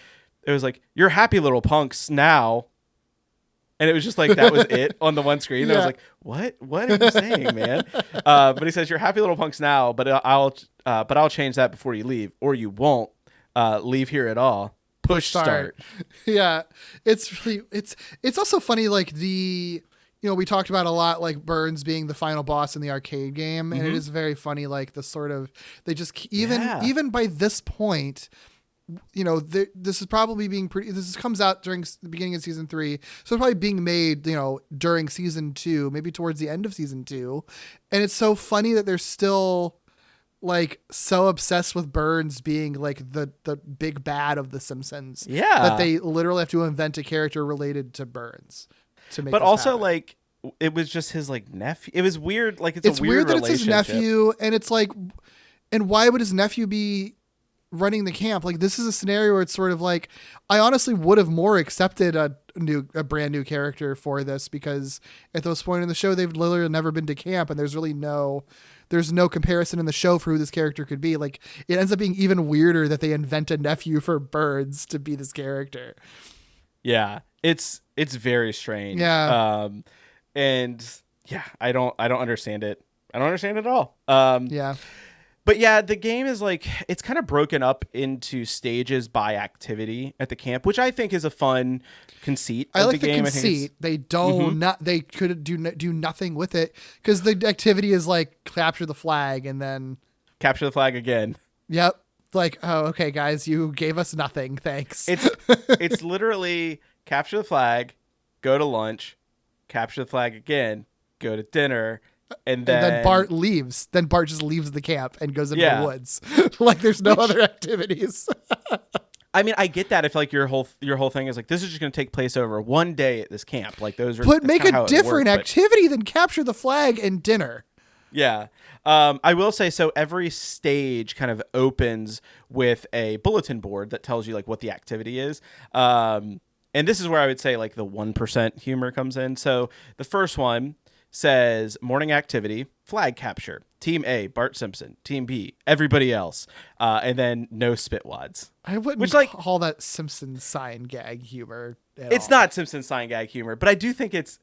you're happy little punks now. And it was just like, that was it on the one screen. And I was like, what are you saying, man? But he says, you're happy little punks now, but I'll change that before you leave, or you won't leave here at all. Push start. Yeah. It's really, it's also funny. Like we talked about a lot, like Burns being the final boss in the arcade game. And it is very funny. Like the sort of, they just, even by this point, this is probably being this comes out during the beginning of season 3. So it's probably being made, during season 2, maybe towards the end of season 2. And it's so funny that they're still like so obsessed with Burns being like the big bad of the Simpsons. Yeah. That they literally have to invent a character related to Burns to make. But also happen. like it was just his like nephew. It was weird. Like it's a weird that it's his nephew, and it's like, and why would his nephew be running the camp? Like this is a scenario where it's sort of like, I honestly would have more accepted a brand new character for this, because at this point in the show they've literally never been to camp, and there's no comparison in the show for who this character could be. Like it ends up being even weirder that they invent a nephew for Burns to be this character. Yeah, it's very strange. Yeah. And yeah, I don't understand it. I don't understand it at all. Yeah. But yeah, the game is like, it's kind of broken up into stages by activity at the camp, which I think is a fun conceit. I of like the game. conceit. They don't they could do nothing with it, because the activity is like capture the flag and then capture the flag again. Yep. Like, oh, okay, guys, you gave us nothing. Thanks. It's literally capture the flag, go to lunch, capture the flag again, go to dinner. And then Bart leaves. Then Bart just leaves the camp and goes into the woods. Like there's no other activities. I mean, I get that if like your whole thing is like, this is just going to take place over one day at this camp. Like those are. But make a different activity than capture the flag and dinner. Yeah. I will say, so every stage kind of opens with a bulletin board that tells you like what the activity is. And this is where I would say like the 1% humor comes in. So the first one says morning activity, flag capture, team A, Bart Simpson, team B, everybody else, and then no spitwads. I wouldn't call that Simpson sign gag humor. It's not Simpson sign gag humor, but I do think it's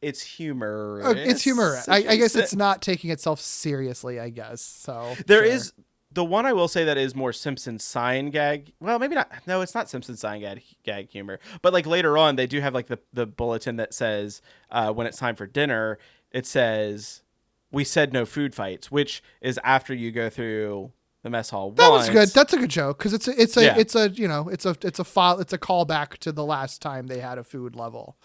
humor. It's humor. I guess it's not taking itself seriously, I guess. So there is the one I will say that is more Simpson sign gag. Well, maybe not. No, it's not Simpson sign gag humor. But like later on, they do have like the bulletin that says when it's time for dinner, it says we said no food fights, which is after you go through the mess hall. That was good. That's a good joke, because it's a callback to the last time they had a food level.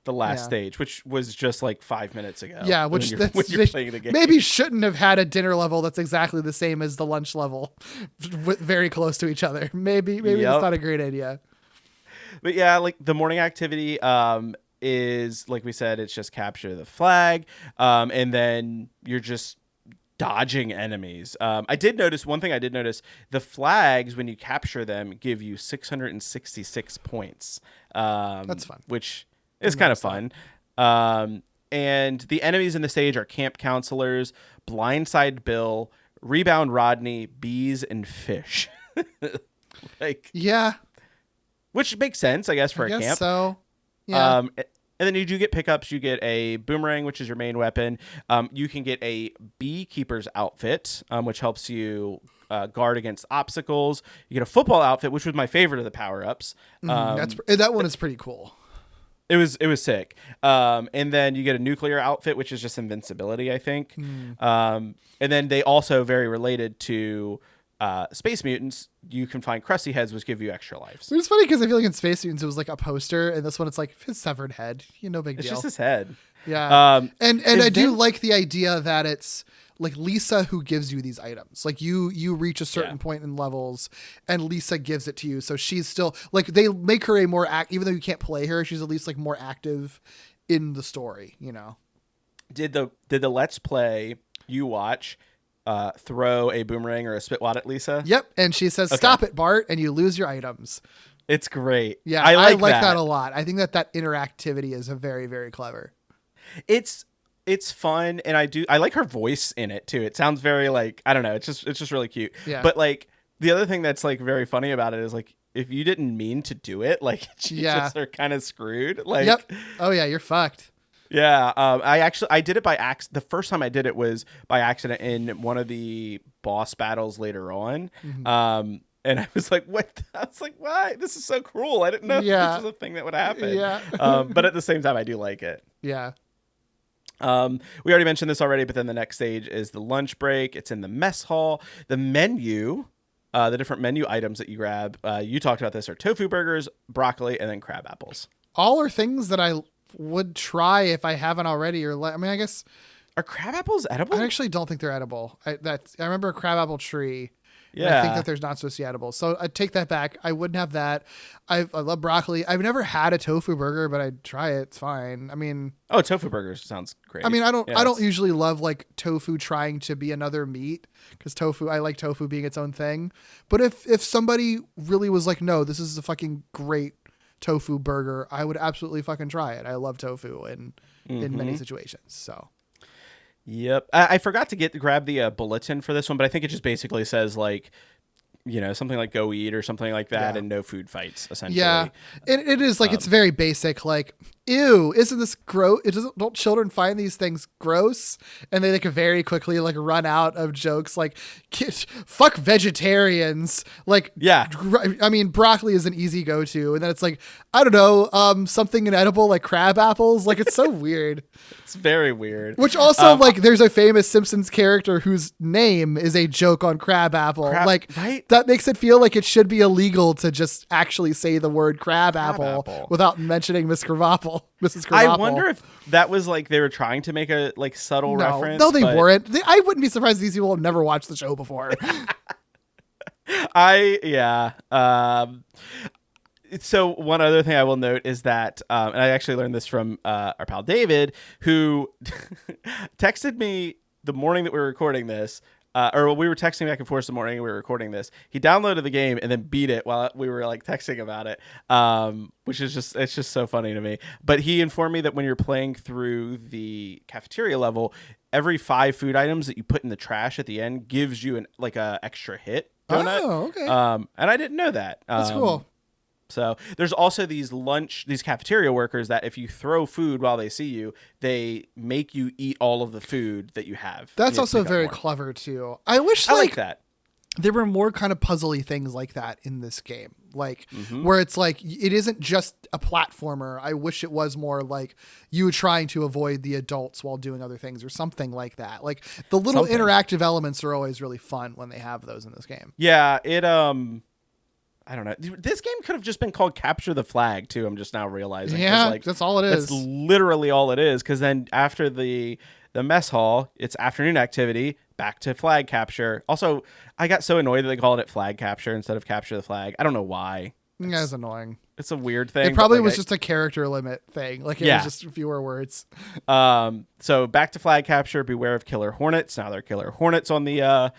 The last stage, which was just like 5 minutes ago. Yeah, when you're playing the game. Maybe shouldn't have had a dinner level that's exactly the same as the lunch level, very close to each other. Maybe that's not a great idea. But yeah, like the morning activity is, like we said, it's just capture the flag, and then you're just dodging enemies. I did notice one thing. The flags, when you capture them, give you 666 points. That's fun. Which is kind of fun. And the enemies in the stage are camp counselors, Blindside Bill, Rebound Rodney, bees, and fish. Yeah, which makes sense, I guess, for a camp. So, yeah. And then you do get pickups. You get a boomerang, which is your main weapon. You can get a beekeeper's outfit, which helps you guard against obstacles. You get a football outfit, which was my favorite of the power-ups. That one is pretty cool. It was sick. And then you get a nuclear outfit, which is just invincibility, I think. And then they also, very related to Space Mutants, you can find Krusty Heads, which give you extra lives. It's funny because I feel like in Space Mutants it was like a poster, and this one it's like his severed head. No big deal. It's just his head. Yeah. And I do like the idea that it's like Lisa who gives you these items. Like you reach a certain point in levels and Lisa gives it to you. So she's still like, they make her a more even though you can't play her, she's at least like more active in the story, Did the Let's Play you watch throw a boomerang or a spitwad at Lisa? Yep. And she says, "Stop it, Bart," and you lose your items. It's great. Yeah. I like that a lot. I think that interactivity is a very, very clever. It's fun, and I like her voice in it too. It sounds very like, I don't know, it's just really cute. Yeah. But like the other thing that's like very funny about it is like, if you didn't mean to do it, like you just are kind of screwed. Like, yep. Oh yeah, you're fucked. Yeah. I did it by accident. The first time I did it was by accident in one of the boss battles later on. Mm-hmm. And I was like, what? I was like, why? This is so cruel. I didn't know this was a thing that would happen. Yeah. But at the same time, I do like it. Yeah. We already mentioned this already, but then the next stage is the lunch break. It's in the mess hall. The menu, the different menu items that you grab, you talked about this, are tofu burgers, broccoli, and then crab apples. All are things that I would try if I haven't already. I guess. Are crab apples edible? I actually don't think they're edible. I remember a crab apple tree. Yeah. I think that there's not supposed to be edible. So I take that back. I wouldn't have that. I love broccoli. I've never had a tofu burger, but I'd try it. It's fine. I mean, tofu burgers sounds great. I mean, I don't usually love like tofu trying to be another meat, because I like tofu being its own thing. But if somebody really was like, no, this is a fucking great tofu burger, I would absolutely fucking try it. I love tofu in many situations. So. Yep. I forgot to grab the bulletin for this one, but I think it just basically says like, something like "go eat" or something like that, and no food fights, essentially. Yeah, it is like, it's very basic. Like, ew, isn't this gross? Don't children find these things gross? And they like very quickly like run out of jokes like, fuck vegetarians. Like, yeah, I mean, broccoli is an easy go-to, and then it's like, I don't know, something inedible like crab apples. Like, it's so weird. It's very weird. Which also like, there's a famous Simpsons character whose name is a joke on crab apple. Right? That makes it feel like it should be illegal to just actually say the word crab apple without mentioning Mrs. Krabappel. I wonder if that was like they were trying to make a like subtle reference. No, they weren't. I wouldn't be surprised if these people have never watched the show before. So one other thing I will note is that, and I actually learned this from our pal David, who texted me the morning that we were recording this. Or we were texting back and forth the morning we were recording this. He downloaded the game and then beat it while we were like texting about it, which is it's just so funny to me. But he informed me that when you're playing through the cafeteria level, every 5 food items that you put in the trash at the end gives you a extra hit donut. Oh, okay. And I didn't know that. That's cool. So there's also these cafeteria workers that if you throw food while they see you, they make you eat all of the food that you have. That's also very clever too. I wish like that there were more kind of puzzly things like that in this game, like where it's like, it isn't just a platformer. I wish it was more like you trying to avoid the adults while doing other things or something like that. Like the little interactive elements are always really fun when they have those in this game. Yeah, I don't know. This game could have just been called Capture the Flag too. I'm just now realizing. Yeah, that's all it is. That's literally all it is. Because then after the mess hall, it's afternoon activity, back to flag capture. Also, I got so annoyed that they called it flag capture instead of Capture the Flag. I don't know why. Yeah, it's annoying. It's a weird thing. It probably was just a character limit thing. Like, it was just fewer words. So back to flag capture. Beware of killer hornets. Now there are killer hornets on the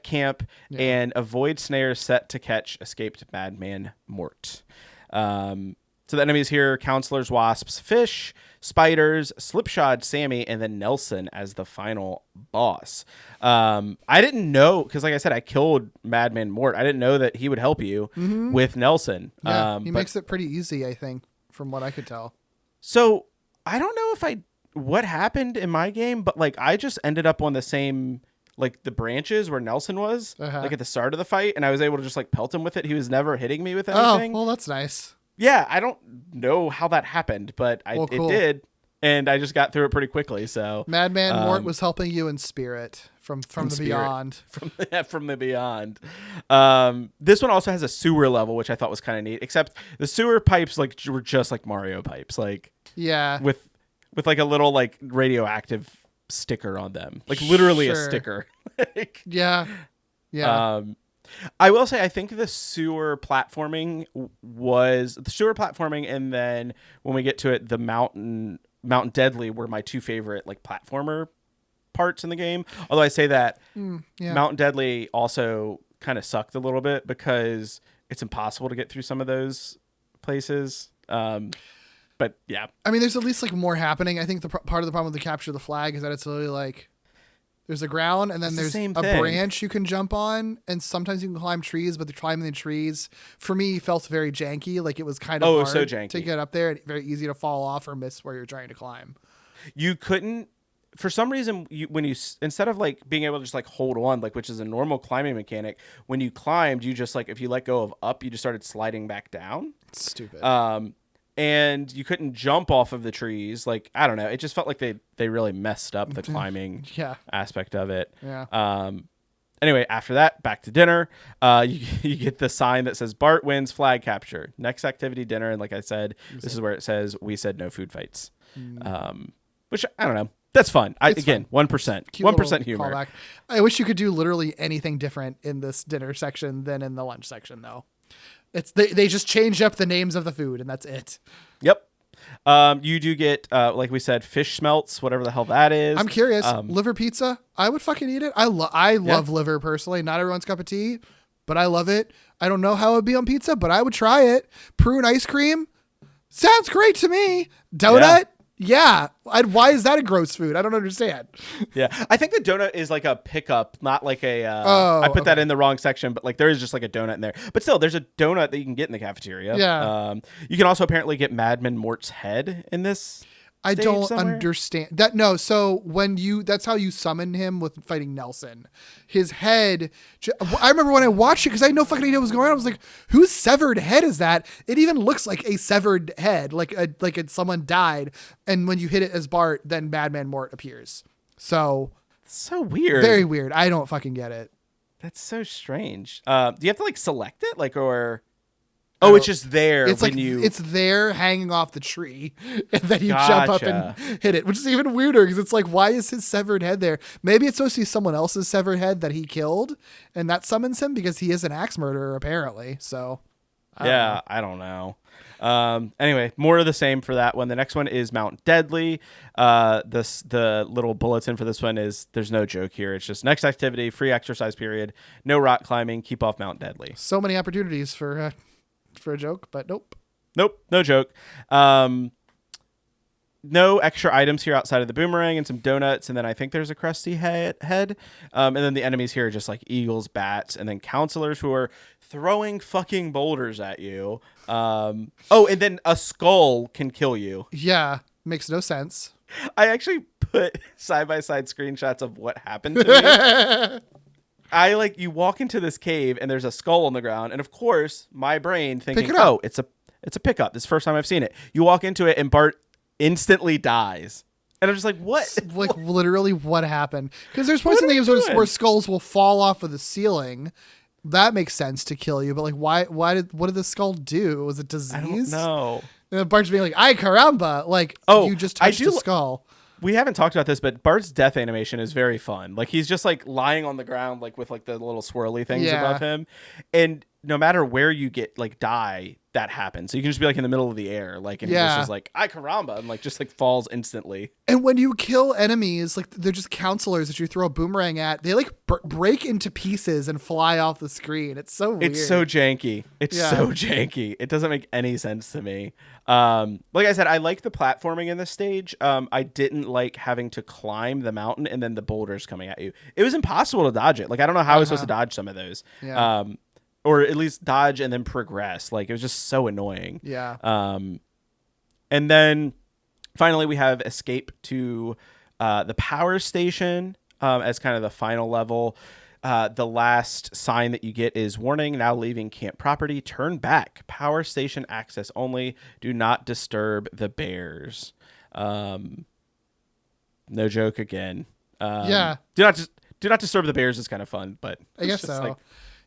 camp, and avoid snares set to catch escaped Madman Mort. So the enemies here: counselors, wasps, fish, spiders, slipshod Sammy, and then Nelson as the final boss. I didn't know, because like I said, I killed Madman Mort. I didn't know that he would help you with Nelson. Yeah, he makes it pretty easy, I think, from what I could tell. So I don't know what happened in my game, but like I just ended up on the same, like the branches where Nelson was, like at the start of the fight, and I was able to just like pelt him with it. He was never hitting me with anything. Oh, well, that's nice. Yeah, I don't know how that happened, but cool. It did, and I just got through it pretty quickly. So Madman Mort was helping you in spirit from the beyond. From the beyond. This one also has a sewer level, which I thought was kind of neat. Except the sewer pipes were just like Mario pipes, with like a little like radioactive sticker on them, like literally a sticker. Yeah. I will say, I think the sewer platforming, and then when we get to it, the Mountain Deadly were my two favorite like platformer parts in the game. Although I say that Mountain Deadly also kind of sucked a little bit because it's impossible to get through some of those places. But yeah, I mean, there's at least like more happening. I think the part of the problem with the capture the flag is that it's literally like there's a ground, and then there's a branch you can jump on, and sometimes you can climb trees, but the climbing the trees for me felt very janky. Like it was kind of hard to get up there, and very easy to fall off or miss where you're trying to climb. You couldn't, for some reason, when you instead of like being able to just like hold on, like which is a normal climbing mechanic, when you climbed, you just like if you let go of up, you just started sliding back down. It's stupid. And you couldn't jump off of the trees. Like, I don't know. It just felt like they really messed up the climbing aspect of it. Yeah. Anyway, after that, back to dinner. You get the sign that says Bart wins flag capture. Next activity, dinner. And like I said, this is where it says, we said no food fights. Which, I don't know. That's fun. Again, 1%. 1% humor. Callback. I wish you could do literally anything different in this dinner section than in the lunch section, though. They just change up the names of the food, and that's it. Yep. You do get, like we said, fish smelts, whatever the hell that is. I'm curious. Liver pizza? I would fucking eat it. I love liver personally. Not everyone's cup of tea, but I love it. I don't know how it would be on pizza, but I would try it. Prune ice cream? Sounds great to me. Donut? Yeah. Why is that a gross food? I don't understand. Yeah. I think the donut is like a pickup, not like a... I put that in the wrong section, but like there is just like a donut in there. But still, there's a donut that you can get in the cafeteria. Yeah. You can also apparently get Madman Mort's head in this I don't understand that. No. So that's how you summon him with fighting Nelson. His head. I remember when I watched it, because I had no fucking idea what was going on. I was like, whose severed head is that? It even looks like a severed head, like someone died. And when you hit it as Bart, then Madman Mort appears. So weird. Very weird. I don't fucking get it. That's so strange. Do you have to like select it? Like, or... Oh, it's just there. It's there hanging off the tree, and then you jump up and hit it, which is even weirder because it's like, why is his severed head there? Maybe it's supposed to be someone else's severed head that he killed, and that summons him because he is an axe murderer, apparently. So, I don't know. Anyway, more of the same for that one. The next one is Mount Deadly. The little bulletin for this one is there's no joke here. It's just next activity, free exercise period, no rock climbing, keep off Mount Deadly. So many opportunities for a joke, but nope, no joke. No extra items here outside of the boomerang and some donuts, and then I think there's a crusty head. And then the enemies here are just like eagles, bats, and then counselors who are throwing fucking boulders at you. And then a skull can kill you. Yeah, makes no sense. I actually put side-by-side screenshots of what happened to me. You walk into this cave and there's a skull on the ground, and of course my brain thinking, it's a pickup. This is the first time I've seen it. You walk into it and Bart instantly dies. And I'm just like, what? Like literally what happened? Because there's points in the games where skulls will fall off of the ceiling. That makes sense to kill you, but like what did the skull do? Was it disease? I don't know. And Bart's being like, ay caramba, like you just touched the skull. We haven't talked about this, but Bart's death animation is very fun. Like he's just like lying on the ground, like with like the little swirly things above him. And no matter where you die, that happen. So you can just be like in the middle of the air, like, and he just is like, "I caramba," and like just like falls instantly. And when you kill enemies, like they're just counselors that you throw a boomerang at, they like break into pieces and fly off the screen. It's so weird. It's so janky. It's so janky. It doesn't make any sense to me. Like I said, I like the platforming in this stage. I didn't like having to climb the mountain and then the boulders coming at you. It was impossible to dodge it. Like I don't know how I was supposed to dodge some of those. Yeah. Or at least dodge and then progress. Like it was just so annoying. Yeah. And then finally we have escape to the power station as kind of the final level. The last sign that you get is warning, now leaving camp property, turn back, power station access only, do not disturb the bears. No joke again. Yeah. Do not disturb the bears is kind of fun, but I guess so. Like,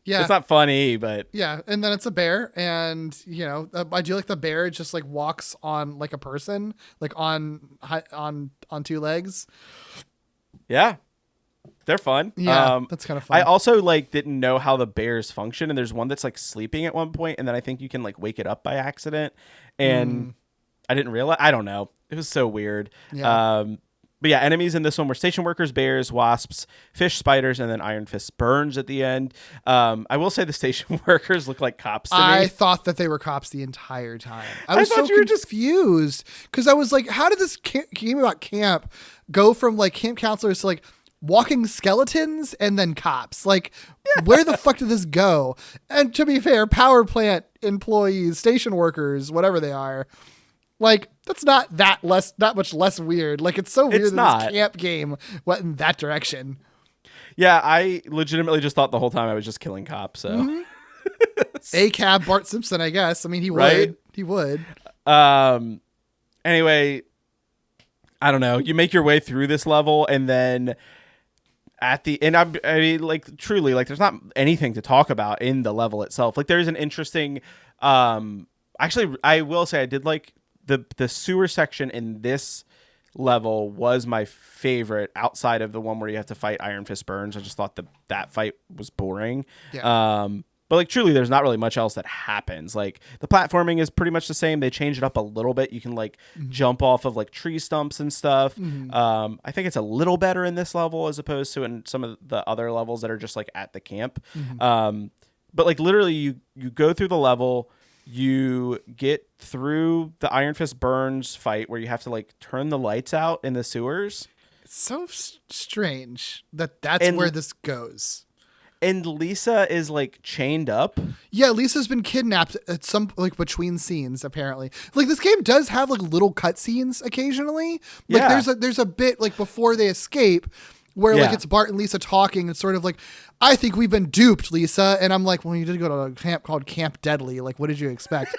yeah. It's not funny, but yeah. And then it's a bear, and you know, I do like the bear just like walks on like a person, like on two legs. Yeah. They're fun. Yeah, that's kind of fun. I also like didn't know how the bears function, and there's one that's like sleeping at one point, and then I think you can like wake it up by accident, and I didn't realize. I don't know. It was so weird. Yeah. But yeah, enemies in this one were station workers, bears, wasps, fish, spiders, and then Iron Fist burns at the end. I will say the station workers look like cops to me. I thought that they were cops the entire time. I was so confused because I was like, how did this game about camp go from like camp counselors to like walking skeletons and then cops? Like, where the fuck did this go? And to be fair, power plant employees, station workers, whatever they are, like, that's not that much less weird. Like, it's so weird that this camp game went in that direction. Yeah, I legitimately just thought the whole time I was just killing cops. So, A-cab Bart Simpson, I guess. I mean, he would. Right? He would. Anyway, I don't know. You make your way through this level, and then at the end, I mean, like, truly, like, there's not anything to talk about in the level itself. Like, there's an interesting. Actually, I will say I did like the sewer section in this level was my favorite outside of the one where you have to fight Iron Fist Burns. I just thought that fight was boring. Yeah. But like truly there's not really much else that happens. Like the platforming is pretty much the same. They changed it up a little bit. You can like jump off of like tree stumps and stuff. I think it's a little better in this level as opposed to in some of the other levels that are just like at the camp. But like literally you go through the level, you get through the Iron Fist Burns fight where you have to like turn the lights out in the sewers. It's so strange that's where this goes. And Lisa is like chained up. Yeah, Lisa's been kidnapped at some like between scenes apparently. Like this game does have like little cutscenes occasionally. Like there's a bit like before they escape where like it's Bart and Lisa talking. It's sort of like, I think we've been duped, Lisa. And I'm like, well, you did go to a camp called Camp Deadly. Like, what did you expect?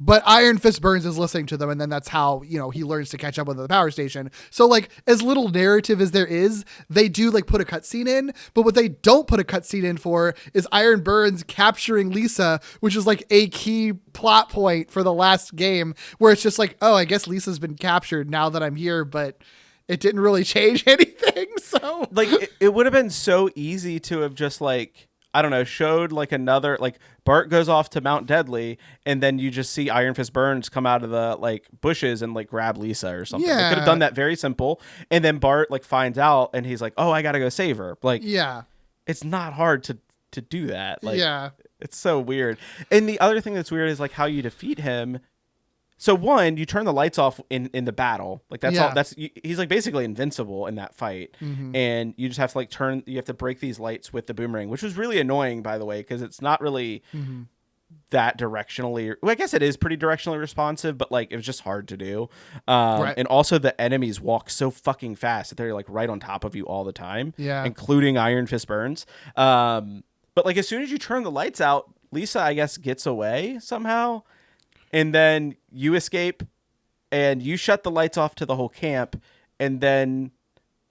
But Iron Fist Burns is listening to them, and then that's how, you know, he learns to catch up with the power station. So, like, as little narrative as there is, they do, like, put a cutscene in, but what they don't put a cutscene in for is Iron Burns capturing Lisa, which is, like, a key plot point for the last game, where it's just like, oh, I guess Lisa's been captured now that I'm here, but it didn't really change anything, so... Like, it would have been so easy to have just, like... I don't know, showed like another, like Bart goes off to Mount Deadly and then you just see Iron Fist Burns come out of the like bushes and like grab Lisa or something. They could have done that very simple. And then Bart like finds out and he's like, oh, I got to go save her. Like, it's not hard to do that. Like, it's so weird. And the other thing that's weird is like how you defeat him. So one, you turn the lights off in the battle. Like that's all. He's like basically invincible in that fight, and you just have to like you have to break these lights with the boomerang, which was really annoying, by the way, because it's not really that directionally. Well, I guess it is pretty directionally responsive, but like it was just hard to do. And also the enemies walk so fucking fast that they're like right on top of you all the time. Including Iron Fist Burns. But like as soon as you turn the lights out, Lisa, I guess, gets away somehow. And then you escape and you shut the lights off to the whole camp. And then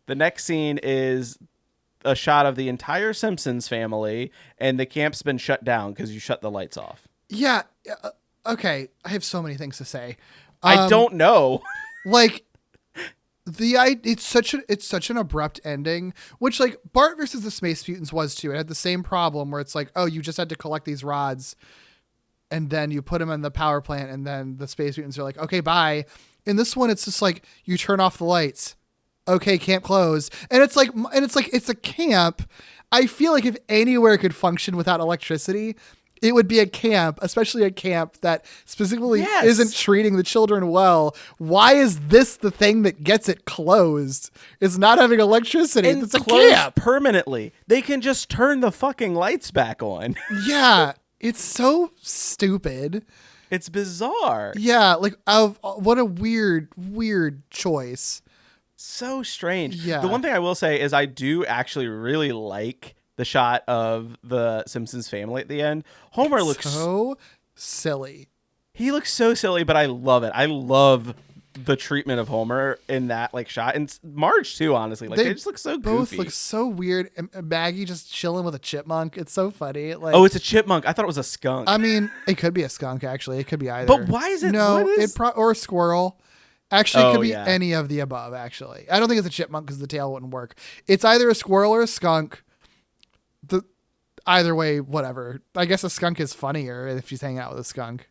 the next scene is a shot of the entire Simpsons family and the camp's been shut down because you shut the lights off. Yeah. Okay. I have so many things to say. I don't know. Like it's such an abrupt ending, which like Bart versus the Space Mutants was too. It had the same problem where it's like, oh, you just had to collect these rods. and then you put them in the power plant, and then the space mutants are like, okay, bye. In this one, it's just like you turn off the lights. Okay, camp closed. And it's like it's a camp. I feel like if anywhere could function without electricity, it would be a camp, especially a camp that specifically isn't treating the children well. Why is this the thing that gets it closed? It's not having electricity. And it's a closed camp permanently. They can just turn the fucking lights back on. Yeah, it's so stupid. It's bizarre. Yeah, like what a weird choice. So strange. Yeah. The one thing I will say is I do actually really like the shot of the Simpsons family at the end. Homer looks so silly. He looks so silly, but I love it. I love the treatment of Homer in that like shot, and Marge too. Honestly, like they just look so both goofy. look so weird. And Maggie just chilling with a chipmunk. It's so funny. Like, oh, it's a chipmunk. I thought it was a skunk. I mean, it could be a skunk. Actually, it could be either. But why is it? No, or a squirrel. Actually, it could be yeah. any of the above. Actually, I don't think it's a chipmunk because the tail wouldn't work. It's either a squirrel or a skunk. Either way, whatever. I guess a skunk is funnier if she's hanging out with a skunk.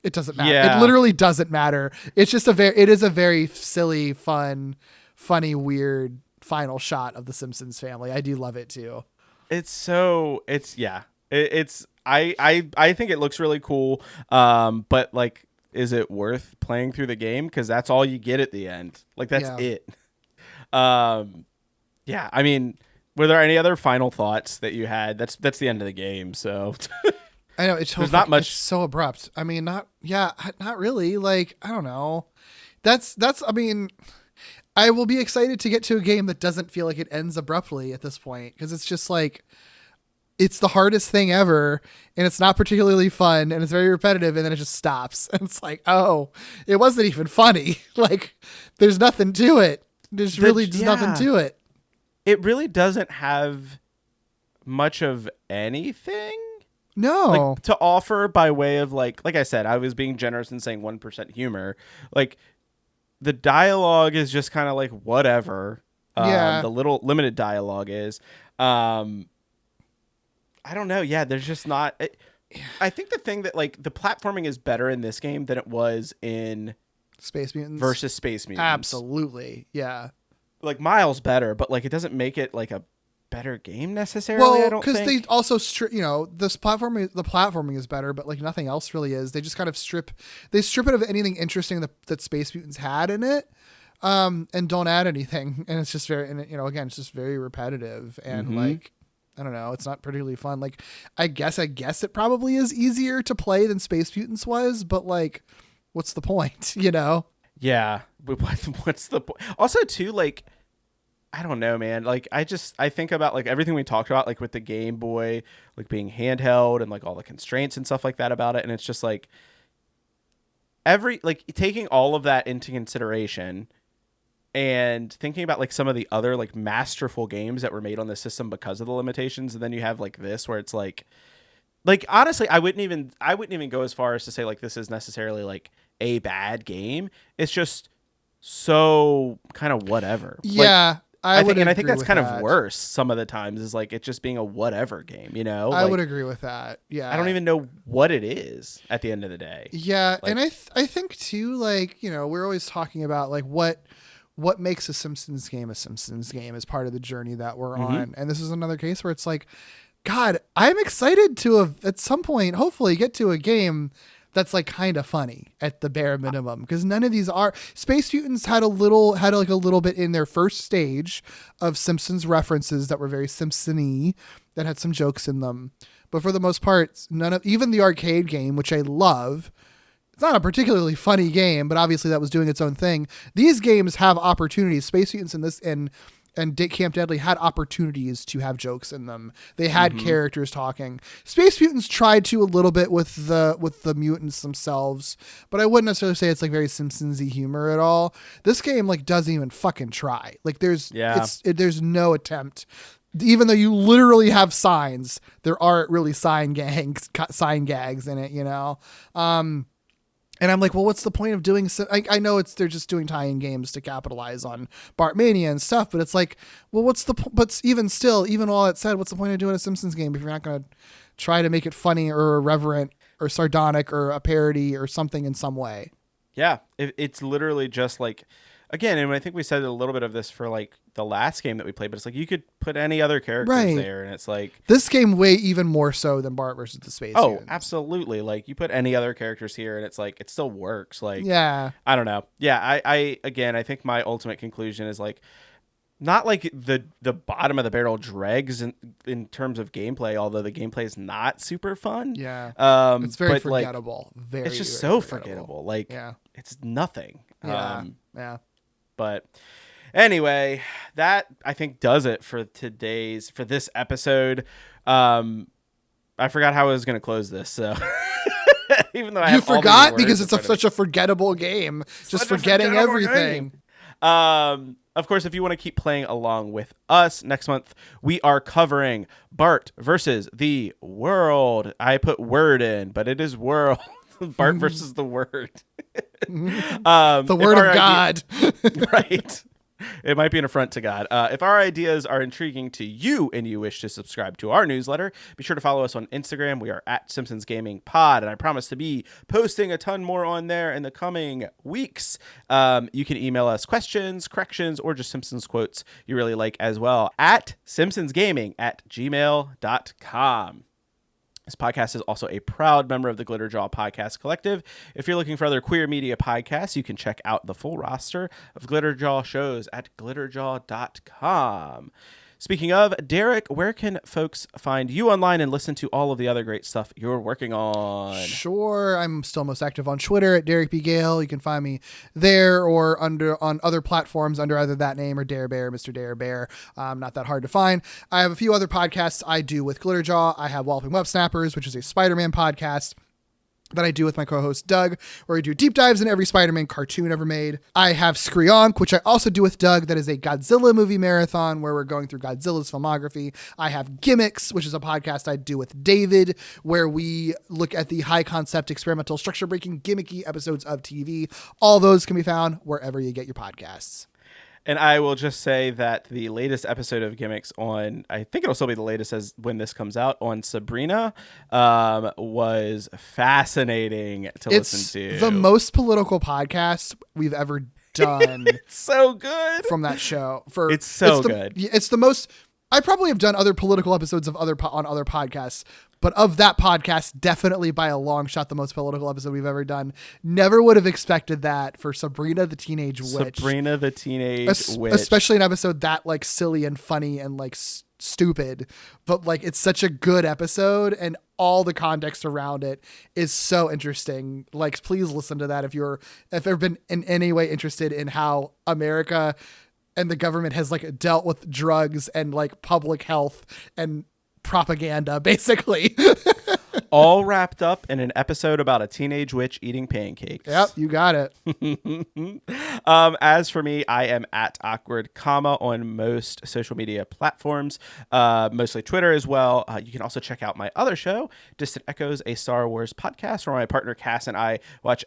It doesn't matter. Yeah. It literally doesn't matter. It's just it is a very silly, funny, weird final shot of the Simpsons family. I do love it too. I think it looks really cool. But like, is it worth playing through the game? Because that's all you get at the end. Like that's it. Yeah. I mean, were there any other final thoughts that you had? That's the end of the game. So I know it's not much. It's so abrupt. I mean, not really. Like, I don't know. That's. I mean, I will be excited to get to a game that doesn't feel like it ends abruptly at this point, because it's just like, it's the hardest thing ever, and it's not particularly fun, and it's very repetitive, and then it just stops, and it's like, oh, it wasn't even funny. Like, there's nothing to it. There's really just nothing to it. It really doesn't have much of anything. No. Like, to offer by way of like I said, I was being generous in saying 1% humor. Like, the dialogue is just kind of like whatever. The little limited dialogue is. I don't know. Yeah, there's just not. I think the thing that like the platforming is better in this game than it was in Space Mutants versus Space Mutants. Absolutely. Yeah. Like miles better, but like it doesn't make it like a better game necessarily. I don't think. Because they also this platforming is better, but like nothing else really is. They just kind of strip it of anything interesting that Space Mutants had in it, and don't add anything. And it's just very, and again, it's just very repetitive and like, I don't know, it's not particularly fun. Like, I guess it probably is easier to play than Space Mutants was, but like, what's the point? Yeah. What's the point? Also, too, like, I don't know, man. Like, I think about like everything we talked about, like with the Game Boy, like being handheld and like all the constraints and stuff like that about it. And it's just like taking all of that into consideration and thinking about like some of the other like masterful games that were made on the system because of the limitations. And then you have like this where it's like honestly, I wouldn't even go as far as to say like this is necessarily like a bad game. It's just so kind of whatever. Yeah. I think that's kind of worse some of the times, is like it just being a whatever game, I would agree with that. Yeah. I don't even know what it is at the end of the day. Yeah. Like, and I think too, like, we're always talking about like what makes a Simpsons game is part of the journey that we're on. And this is another case where it's like, God, I'm excited to at some point, hopefully get to a game that's like kind of funny at the bare minimum, because none of these are. Space Mutants had a little bit in their first stage of Simpsons references that were very Simpson-y, that had some jokes in them. But for the most part, even the arcade game, which I love, it's not a particularly funny game, but obviously that was doing its own thing. These games have opportunities. Space Mutants and Camp Deadly had opportunities to have jokes in them. They had characters talking. Space Mutants tried to a little bit with the mutants themselves, but I wouldn't necessarily say it's like very Simpsons-y humor at all. This game like doesn't even fucking try. Like there's no attempt. Even though you literally have signs, there aren't really sign gags in it, And I'm like, well, what's the point of doing so? I know they're just doing tie-in games to capitalize on Bartmania and stuff, but it's like, well, but even still, even all that said, what's the point of doing a Simpsons game if you're not going to try to make it funny or irreverent or sardonic or a parody or something in some way? Yeah, it's literally just like, again, and I think we said a little bit of this for like the last game that we played, but it's like you could put any other characters there, and it's like this game way even more so than Bart versus the Space Humans. Absolutely. Like you put any other characters here, and it's like it still works. Like yeah, I don't know. Yeah, I think my ultimate conclusion is like not like the bottom of the barrel dregs in terms of gameplay, although the gameplay is not super fun. Yeah, it's very forgettable. Like, it's just so forgettable. Like it's nothing. Yeah. But anyway, that I think does it for this episode. I forgot how I was going to close this, so even though you forgot because it's such a forgettable game, just forgetting everything. Of course, if you want to keep playing along with us, next month we are covering Bart versus the World. I put word in, but it is world. Bart versus the Word. The Word of God. Right. It might be an affront to God. If our ideas are intriguing to you and you wish to subscribe to our newsletter, be sure to follow us on Instagram. We are at Simpsons Gaming Pod, and I promise to be posting a ton more on there in the coming weeks. You can email us questions, corrections, or just Simpsons quotes you really like as well at simpsonsgaming@gmail.com. This podcast is also a proud member of the Glitterjaw Podcast Collective. If you're looking for other queer media podcasts, you can check out the full roster of Glitterjaw shows at glitterjaw.com. Speaking of, Derek, where can folks find you online and listen to all of the other great stuff you're working on? Sure. I'm still most active on Twitter at Derek B. Gale. You can find me there or on other platforms under either that name or Dare Bear, Mr. Dare Bear. Not that hard to find. I have a few other podcasts I do with Glitterjaw. I have Walloping Websnappers, which is a Spider-Man podcast that I do with my co-host Doug, where we do deep dives in every Spider-Man cartoon ever made. I have Skreeonk, which I also do with Doug. That is a Godzilla movie marathon where we're going through Godzilla's filmography. I have Gimmicks, which is a podcast I do with David, where we look at the high concept, experimental, structure breaking, gimmicky episodes of TV. All those can be found wherever you get your podcasts. And I will just say that the latest episode of Gimmicks I think it'll still be the latest as when this comes out, on Sabrina, was fascinating to listen to. It's the most political podcast we've ever done. It's so good. From that show. It's so good. It's the most... I probably have done other political episodes of on other podcasts, but of that podcast, definitely by a long shot, the most political episode we've ever done. Never would have expected that for Sabrina the Teenage Witch. Sabrina the Teenage Witch. Especially an episode that like silly and funny and like stupid, but like it's such a good episode and all the context around it is so interesting. Like, please listen to that if you've ever been in any way interested in how America and the government has like dealt with drugs and like public health and propaganda, basically. All wrapped up in an episode about a teenage witch eating pancakes. Yep, you got it. As for me, I am at Awkward Comma on most social media platforms, mostly Twitter as well. You can also check out my other show, Distant Echoes, a Star Wars podcast, where my partner Cass and I watch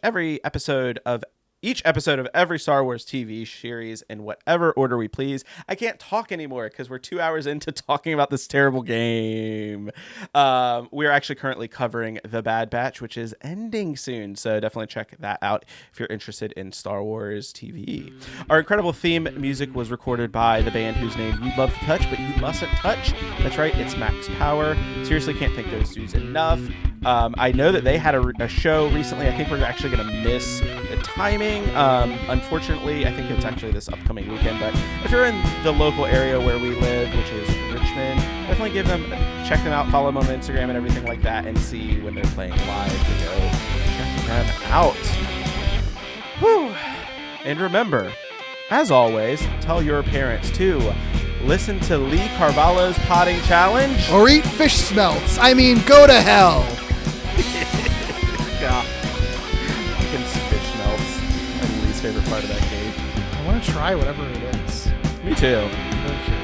each episode of every Star Wars TV series in whatever order we please. I can't talk anymore because we're 2 hours into talking about this terrible game. We're actually currently covering The Bad Batch, which is ending soon, so definitely check that out if you're interested in Star Wars TV. Our incredible theme music was recorded by the band whose name you'd love to touch, but you mustn't touch. That's right, it's Max Power. Seriously, can't thank those dudes enough. I know that they had a show recently. I think we're actually going to miss the timing. Unfortunately, I think it's actually this upcoming weekend, but if you're in the local area where we live, which is Richmond, definitely check them out, follow them on Instagram and everything like that, and see when they're playing live to go check them out. Whew. And remember, as always, tell your parents to listen to Lee Carvallo's Potting Challenge. Or eat fish smelts. I mean, go to hell. God. Fish smelts. My least favorite part of that game. I want to try whatever it is. Me too. I'm very curious.